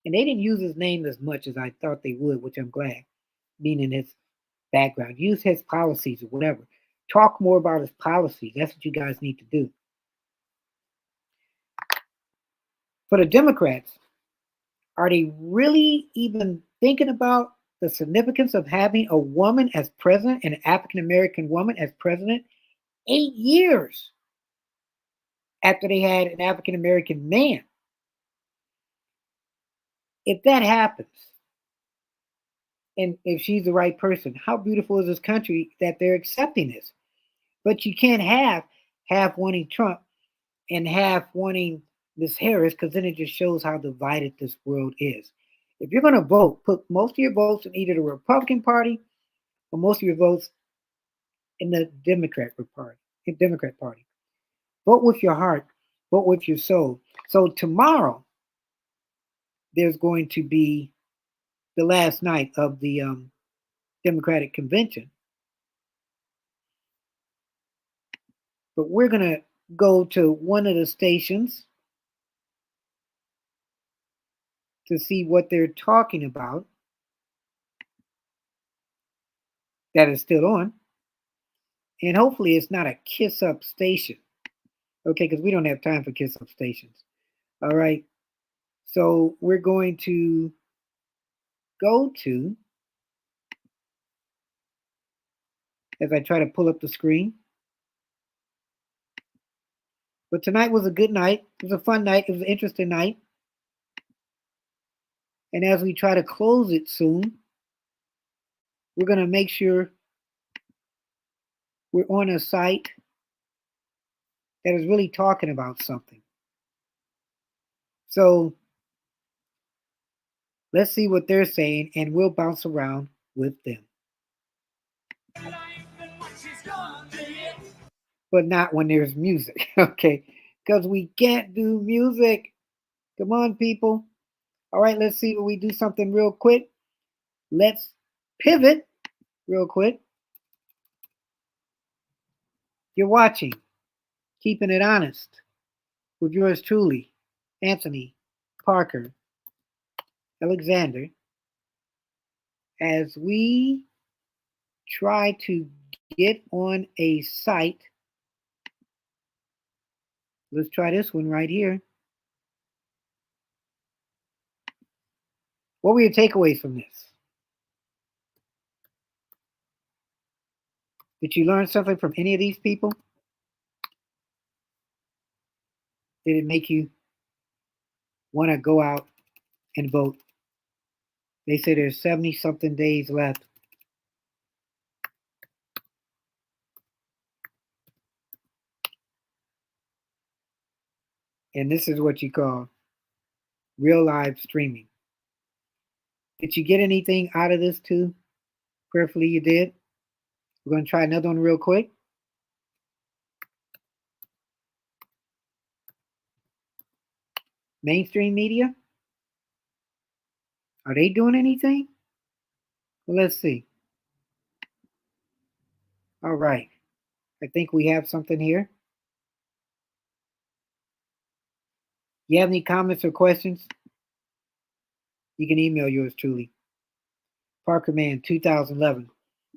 and they didn't use his name as much as I thought they would, which I'm glad, meaning his background, use his policies or whatever. Talk more about his policies. That's what you guys need to do. For the Democrats, are they really even thinking about the significance of having a woman as president, an African-American woman as president, 8 years after they had an African-American man? If that happens, and if she's the right person, how beautiful is this country that they're accepting this? But you can't have half wanting Trump and half wanting Miss Harris, because then it just shows how divided this world is. If you're going to vote, put most of your votes in either the Republican Party or most of your votes in the Democrat Party. Vote with your heart. Vote with your soul. So tomorrow, there's going to be the last night of the Democratic convention. But we're going to go to one of the stations to see what they're talking about that is still on. And hopefully it's not a kiss up station. Okay, because we don't have time for kiss up stations. All right. So we're going to go to, as I try to pull up the screen. But tonight was a good night. It was a fun night. It was an interesting night. And as we try to close it soon, we're going to make sure we're on a site that is really talking about something. So let's see what they're saying, and we'll bounce around with them. But not when there's music, okay? Because we can't do music. Come on, people. All right, let's see if we do something real quick. Let's pivot real quick. You're watching Keeping It Honest with yours truly, Anthony Parker Alexander, as we try to get on a site. Let's try this one right here. What were your takeaways from this? Did you learn something from any of these people? Did it make you want to go out and vote? They say there's 70-something days left. And this is what you call real live streaming. Did you get anything out of this too? Prayerfully you did. We're going to try another one real quick. Mainstream media? Are they doing anything? Well, let's see. All right. I think we have something here. You have any comments or questions? You can email yours truly. Parkerman2011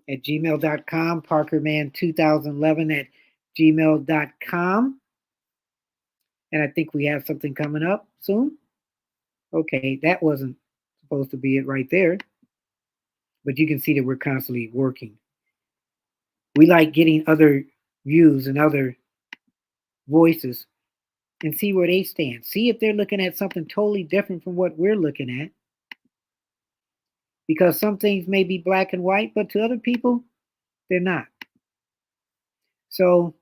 at gmail.com. Parkerman2011 at gmail.com. And I think we have something coming up soon. Okay, that wasn't supposed to be it right there. But you can see that we're constantly working. We like getting other views and other voices and see where they stand. See if they're looking at something totally different from what we're looking at. Because some things may be black and white, but to other people, they're not. So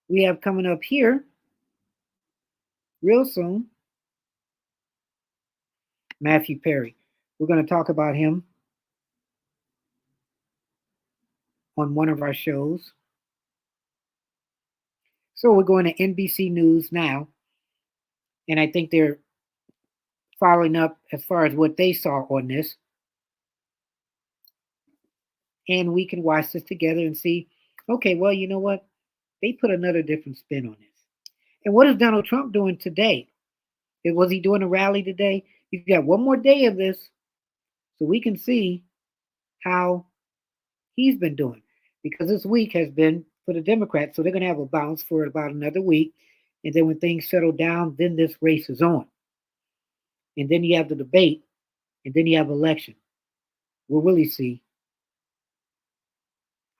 we have coming up here real soon, Matthew Perry. We're going to talk about him on one of our shows. So we're going to NBC News now. And I think they're following up as far as what they saw on this. And we can watch this together and see, okay, well, you know what? They put another different spin on this. And what is Donald Trump doing today? Was he doing a rally today? You've got one more day of this so we can see how he's been doing. Because this week has been for the Democrats, so they're going to have a bounce for about another week. And then when things settle down, then this race is on. And then you have the debate, and then you have election. We'll really see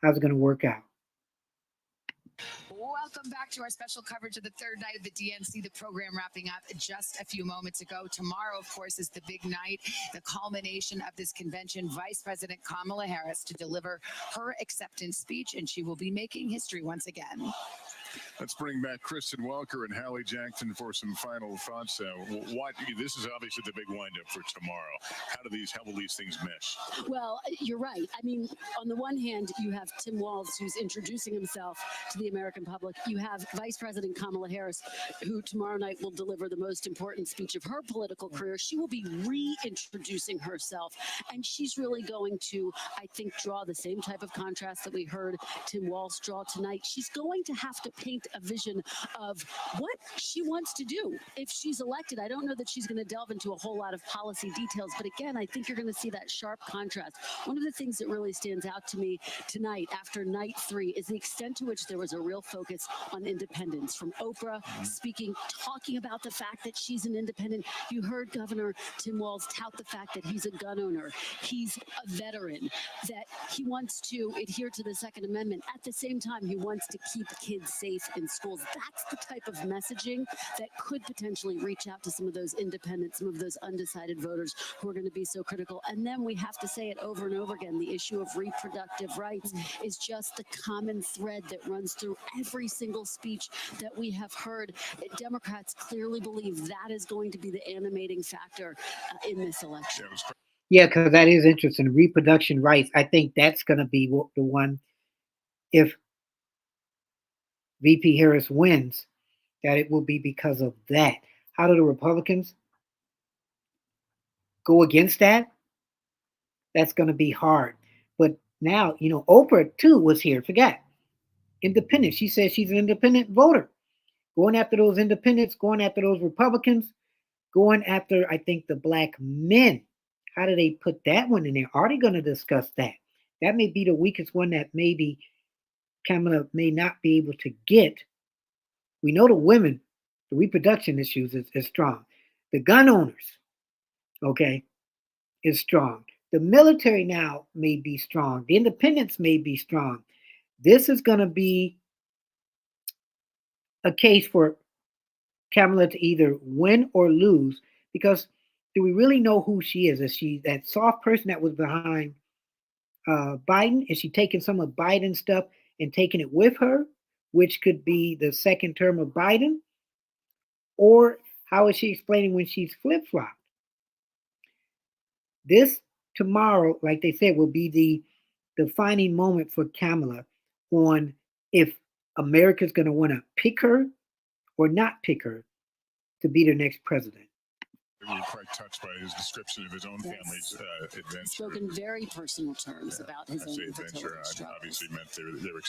how's it going to work out. Welcome back to our special coverage of the third night of the DNC, the program wrapping up just a few moments ago. Tomorrow, of course, is the big night, the culmination of this convention. Vice President Kamala Harris to deliver her acceptance speech, and she will be making history once again. Let's bring back Kristen Welker and Hallie Jackson for some final thoughts. This is obviously the big windup for tomorrow. How will these things mesh? Well, you're right. I mean, on the one hand, you have Tim Walz, who's introducing himself to the American public. You have Vice President Kamala Harris, who tomorrow night will deliver the most important speech of her political career. She will be reintroducing herself, and she's really going to, I think, draw the same type of contrast that we heard Tim Walz draw tonight. She's going to have to paint a vision of what she wants to do if she's elected. I don't know that she's going to delve into a whole lot of policy details, but again, I think you're going to see that sharp contrast. One of the things that really stands out to me tonight after night 3 is the extent to which there was a real focus on independence, from Oprah talking about the fact that she's an independent. You heard Governor Tim Walz tout the fact that he's a gun owner, he's a veteran, that he wants to adhere to the Second Amendment. At the same time, he wants to keep kids safe in schools. That's the type of messaging that could potentially reach out to some of those independents, some of those undecided voters who are going to be so critical. And then we have to say it over and over again, the issue of reproductive rights is just the common thread that runs through every single speech that we have heard. Democrats clearly believe that is going to be the animating factor in this election. Yeah, because that is interesting. Reproduction rights. I think that's going to be the one, if VP Harris wins, that it will be because of that. How do the Republicans go against that? That's going to be hard. But now, Oprah too was here. Forget. Independent. She said she's an independent voter. Going after those independents, going after those Republicans, going after, I think, the black men. How do they put that one in there? Are they going to discuss that? That may be the weakest one that maybe Kamala may not be able to get. We know the women, the reproduction issues is strong. The gun owners, is strong. The military now may be strong. The independents may be strong. This is going to be a case for Kamala to either win or lose, because do we really know who she is? Is she that soft person that was behind Biden? Is she taking some of Biden's stuff and taking it with her, which could be the second term of Biden? Or how is she explaining when she's flip-flopped? This tomorrow, like they said, will be the defining moment for Kamala on if America's going to want to pick her or not pick her to be their next president. We were quite touched by his description of his own family's adventure. Spoken very personal terms about his I own say infertility adventure. I struggles. obviously meant they were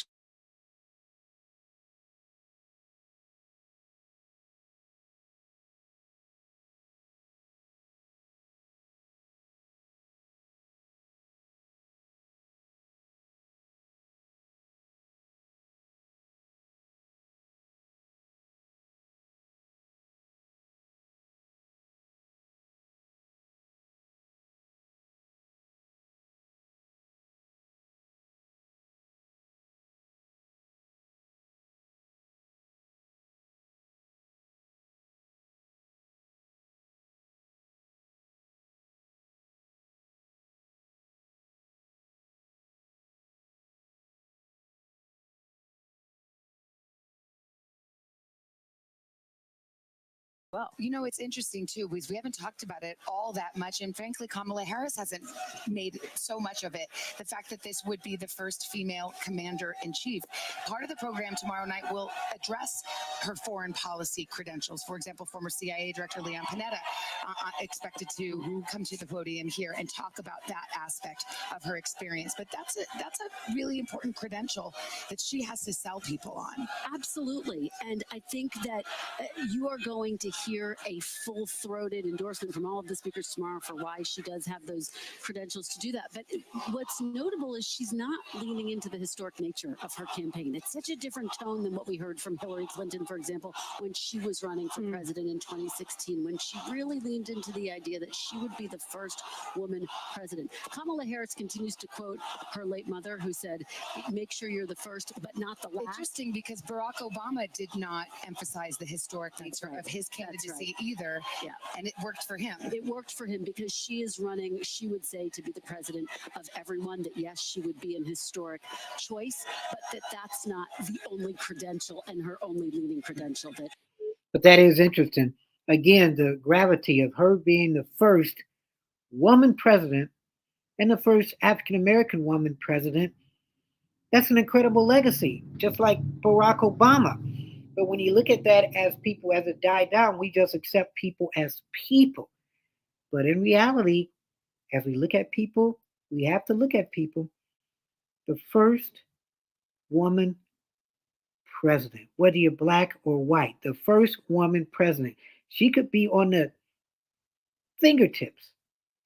Well, you know, it's interesting too, because we haven't talked about it all that much. And frankly, Kamala Harris hasn't made so much of it. The fact that this would be the first female commander in chief. Part of the program tomorrow night will address her foreign policy credentials. For example, former CIA Director Leon Panetta expected to come to the podium here and talk about that aspect of her experience. But that's a really important credential that she has to sell people on. Absolutely. And I think that you are going to hear a full-throated endorsement from all of the speakers tomorrow for why she does have those credentials to do that. But what's notable is she's not leaning into the historic nature of her campaign. It's such a different tone than what we heard from Hillary Clinton, for example, when she was running for president in 2016, when she really leaned into the idea that she would be the first woman president. Kamala Harris continues to quote her late mother, who said, make sure you're the first, but not the last. Interesting, because Barack Obama did not emphasize the historic nature of his candidacy either. Yeah. And it worked for him. It worked for him because she is running, she would say, to be the president of everyone, that yes, she would be an historic choice, but that's not the only credential and her only leading credential. But that is interesting. Again, the gravity of her being the first woman president and the first African American woman president, that's an incredible legacy, just like Barack Obama. But when you look at that as people, as it died down, we just accept people as people. But in reality, as we look at people, we have to look at people. The first woman president, whether you're black or white, the first woman president. She could be on the fingertips,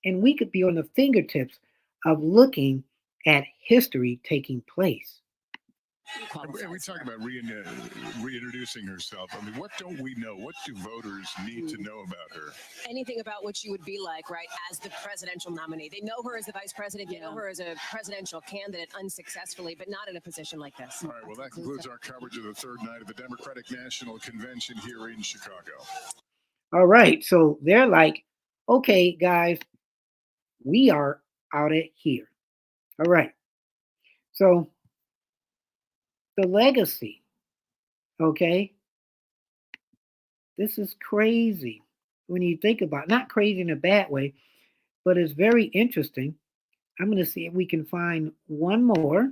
and we could be on the fingertips of looking at history taking place. And we talk about reintroducing herself. I mean, what don't we know? What do voters need to know about her? Anything about what she would be like, right, as the presidential nominee. They know her as the vice president. They know her as a presidential candidate unsuccessfully, but not in a position like this. All right, well, that concludes our coverage of the third night of the Democratic National Convention here in Chicago. All right, so they're like, okay, guys, we are out of here. All right, so the legacy, okay, this is crazy when you think about it. Not crazy in a bad way, but it's very interesting. I'm going to see if we can find one more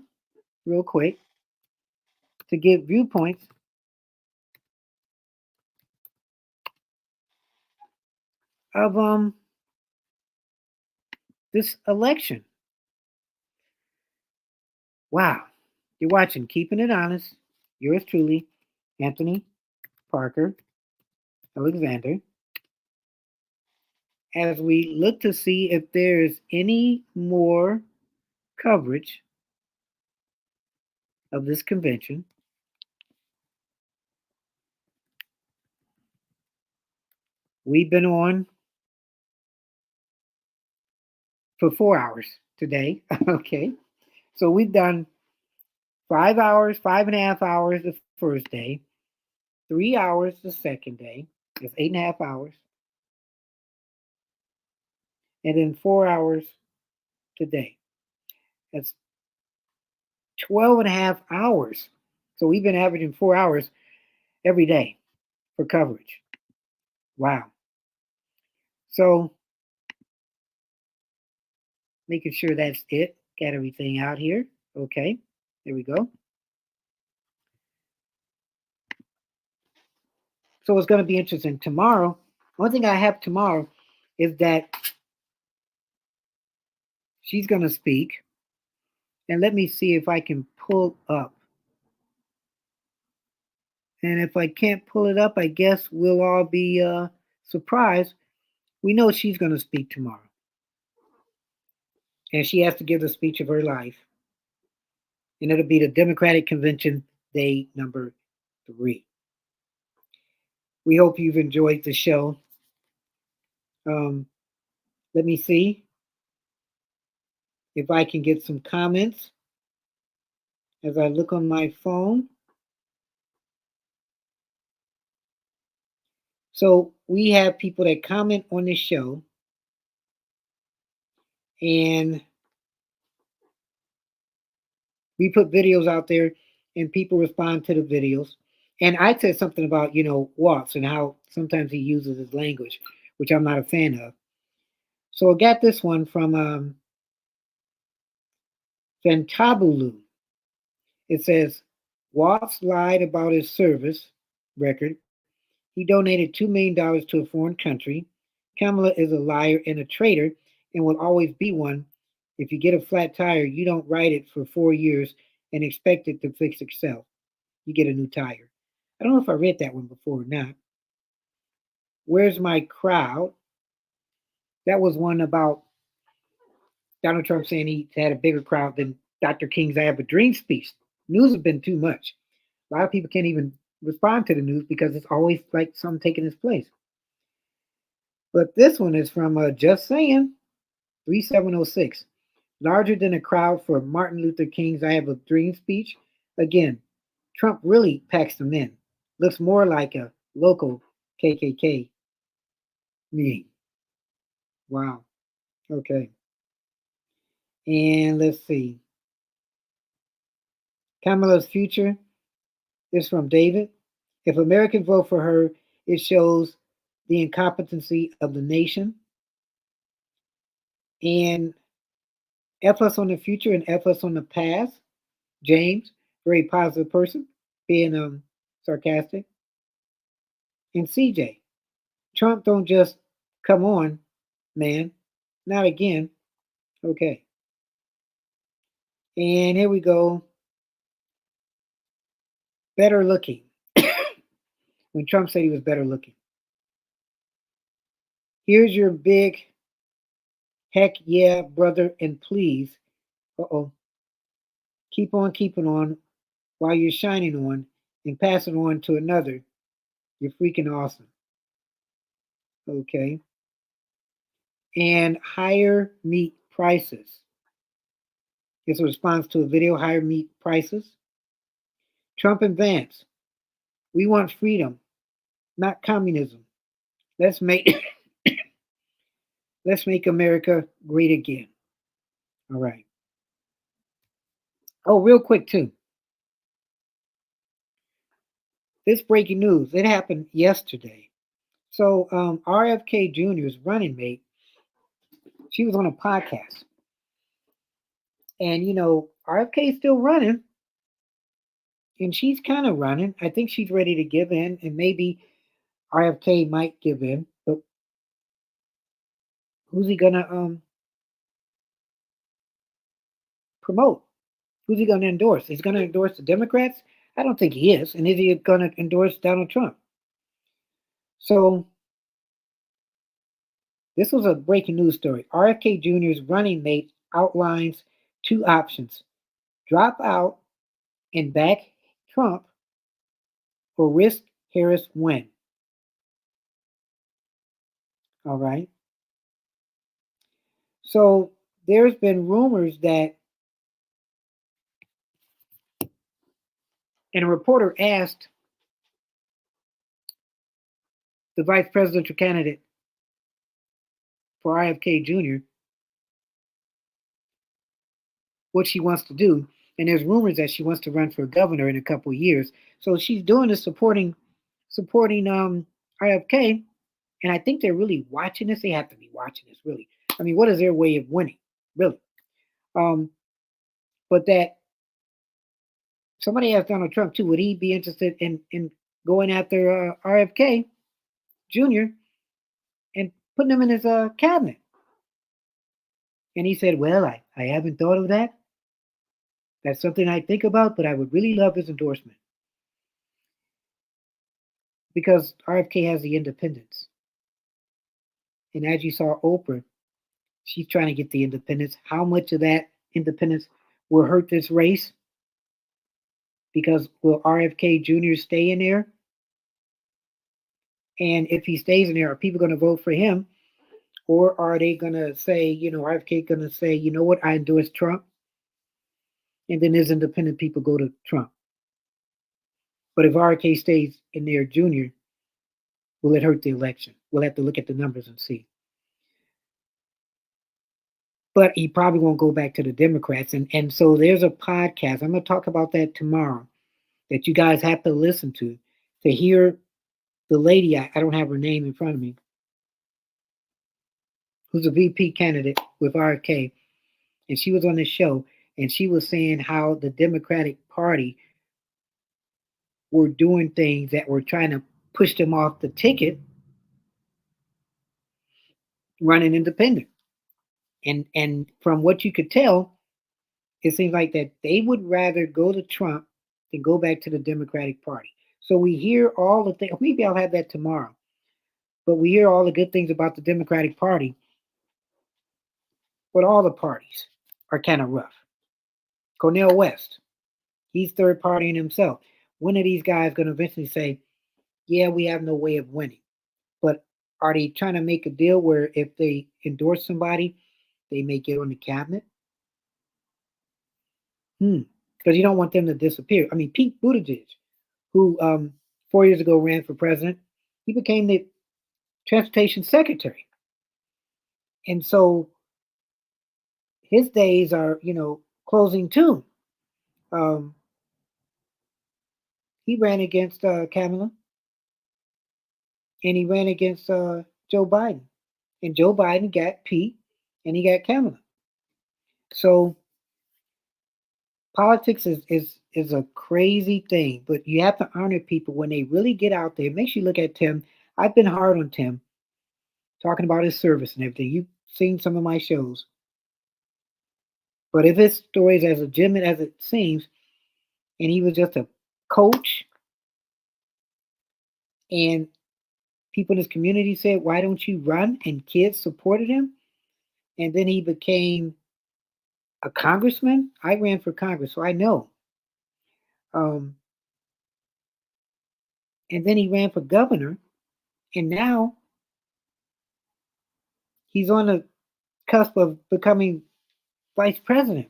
real quick to give viewpoints of this election. Wow. You're watching Keeping It Honest. Yours truly, Anthony Parker Alexander. As we look to see if there's any more coverage of this convention. We've been on for 4 hours today. Okay. So we've done 5 hours, 5.5 hours the first day, 3 hours the second day. That's 8.5 hours. And then 4 hours today. That's 12.5 hours. So we've been averaging 4 hours every day for coverage. Wow. So making sure that's it. Got everything out here. Okay. There we go. So it's going to be interesting tomorrow. One thing I have tomorrow is that she's going to speak. And let me see if I can pull up. And if I can't pull it up, I guess we'll all be surprised. We know she's going to speak tomorrow. And she has to give the speech of her life. And it'll be the Democratic Convention, day number 3. We hope you've enjoyed the show. Let me see if I can get some comments as I look on my phone. So we have people that comment on the show, and we put videos out there, and people respond to the videos. And I said something about, Walz and how sometimes he uses his language, which I'm not a fan of. So I got this one from Fantabulu. It says, Walz lied about his service record. He donated $2 million to a foreign country. Kamala is a liar and a traitor and will always be one. If you get a flat tire, you don't ride it for 4 years and expect it to fix itself. You get a new tire. I don't know if I read that one before or not. Where's my crowd? That was one about Donald Trump saying he had a bigger crowd than Dr. King's I Have a Dream speech. News has been too much. A lot of people can't even respond to the news because it's always like something taking its place. But this one is from Just Saying, 3706. Larger than a crowd for Martin Luther King's I Have a Dream speech. Again, Trump really packs them in. Looks more like a local KKK meeting. Wow. Okay. And let's see. Kamala's future is from David. If Americans vote for her, it shows the incompetency of the nation. And F us on the future and F us on the past. James, very positive person, being sarcastic. And CJ, Trump don't just come on, man. Not again. Okay. And here we go. Better looking. When Trump said he was better looking. Here's your big heck yeah, brother, and please. Keep on keeping on while you're shining on and pass it on to another. You're freaking awesome. Okay. And higher meat prices. It's a response to a video, higher meat prices. Trump and Vance. We want freedom, not communism. Let's make America great again. All right. Oh, real quick too. This breaking news, it happened yesterday. So RFK Jr.'s running mate, she was on a podcast. And RFK is still running. And she's kind of running. I think she's ready to give in, and maybe RFK might give in. But who's he gonna promote? Who's he gonna endorse? He's gonna endorse the Democrats? I don't think he is. And is he gonna endorse Donald Trump? So this was a breaking news story. RFK Jr.'s running mate outlines 2 options: drop out and back Trump, or risk Harris win. All right. So there's been rumors that, and a reporter asked the vice presidential candidate for RFK Jr. what she wants to do. And there's rumors that she wants to run for governor in a couple of years. So she's doing this supporting RFK. And I think they're really watching this. They have to be watching this, really. I mean, what is their way of winning, really? But that somebody asked Donald Trump too, would he be interested in going after RFK Jr. and putting him in his cabinet. And he said, well, I haven't thought of that. That's something I think about, but I would really love his endorsement. Because RFK has the independence. And as you saw Oprah, she's trying to get the independence. How much of that independence will hurt this race? Because will RFK Jr. stay in there? And if he stays in there, are people going to vote for him? Or are they going to say, RFK going to say, you know what, I endorse Trump? And then his independent people go to Trump. But if RFK stays in there, Jr., will it hurt the election? We'll have to look at the numbers and see. But he probably won't go back to the Democrats. And so there's a podcast. I'm going to talk about that tomorrow that you guys have to listen to hear the lady, I don't have her name in front of me, who's a VP candidate with RFK. And she was on this show, and she was saying how the Democratic Party were doing things that were trying to push them off the ticket, running independent. And from what you could tell, it seems like that they would rather go to Trump than go back to the Democratic Party. So we hear all the things. Maybe I'll have that tomorrow. But we hear all the good things about the Democratic Party. But all the parties are kind of rough. Cornel West, he's third party in himself. When are these guys going to eventually say, yeah, we have no way of winning? But are they trying to make a deal where if they endorse somebody, they may get on the cabinet? Because you don't want them to disappear. I mean, Pete Buttigieg, who 4 years ago ran for president, he became the transportation secretary. And so his days are, closing too. He ran against Kamala, and he ran against Joe Biden. And Joe Biden got Pete, and he got Kamala. So politics is a crazy thing, but you have to honor people when they really get out there. It makes you look at Tim. I've been hard on Tim, talking about his service and everything. You've seen some of my shows. But if his story is as legitimate as it seems, and he was just a coach, and people in his community said, why don't you run? And kids supported him. And then he became a congressman. I ran for Congress, so I know. And then he ran for governor. And now he's on the cusp of becoming vice president.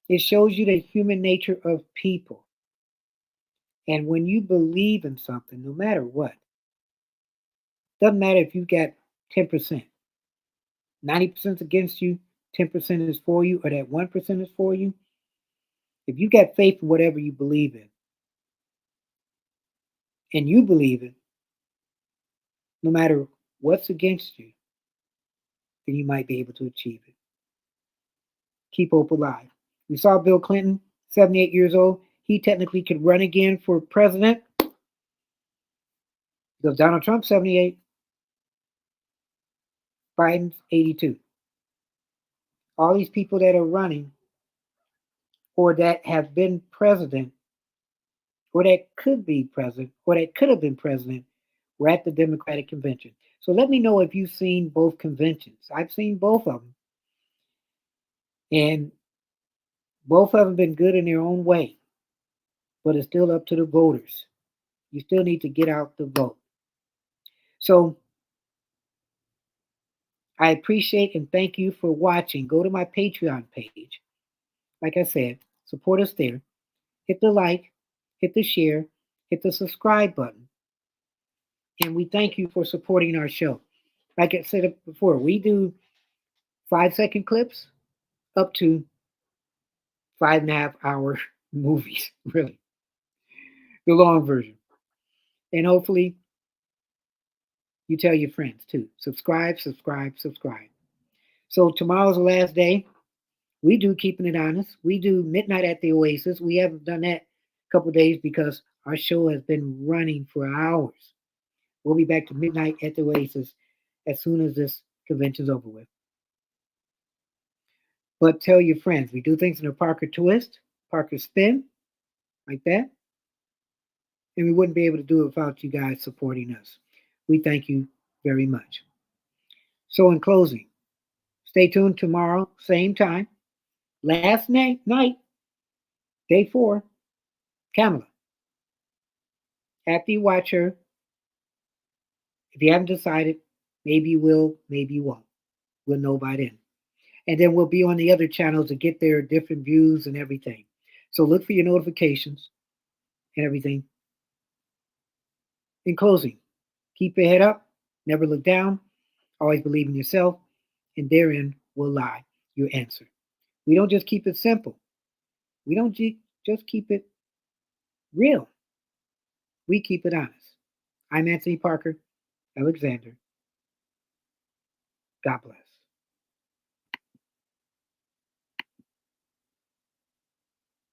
It shows you the human nature of people. And when you believe in something, no matter what, doesn't matter if you got 10%, 90% against you, 10% is for you, or that 1% is for you. If you got faith in whatever you believe in, and you believe it, no matter what's against you, then you might be able to achieve it. Keep hope alive. We saw Bill Clinton, 78 years old. He technically could run again for president because Donald Trump, 78. Biden's 82. All these people that are running or that have been president or that could be president or that could have been president were at the Democratic convention. So let me know if you've seen both conventions. I've seen both of them. And both of them have been good in their own way. But it's still up to the voters. You still need to get out the vote. So I appreciate and thank you for watching. Go to my Patreon page. Like I said, support us there. Hit the like, hit the share, hit the subscribe button. And we thank you for supporting our show. Like I said before, we do 5-second clips up to 5.5 hour movies, really. The long version. And hopefully you tell your friends too. Subscribe, subscribe, subscribe. So tomorrow's the last day. We do Keeping It Honest. We do Midnight at the Oasis. We haven't done that a couple of days because our show has been running for hours. We'll be back to Midnight at the Oasis as soon as this convention's over with. But tell your friends, we do things in a Parker twist, Parker spin, like that. And we wouldn't be able to do it without you guys supporting us. We thank you very much. So in closing, stay tuned tomorrow, same time. Last night, day 4, Kamala. After you watch her, if you haven't decided, maybe you will, maybe you won't. We'll know by then. And then we'll be on the other channels to get their different views and everything. So look for your notifications and everything. In closing, keep your head up, never look down, always believe in yourself, and therein will lie your answer. We don't just keep it simple. We don't just keep it real. We keep it honest. I'm Anthony Parker Alexander. God bless.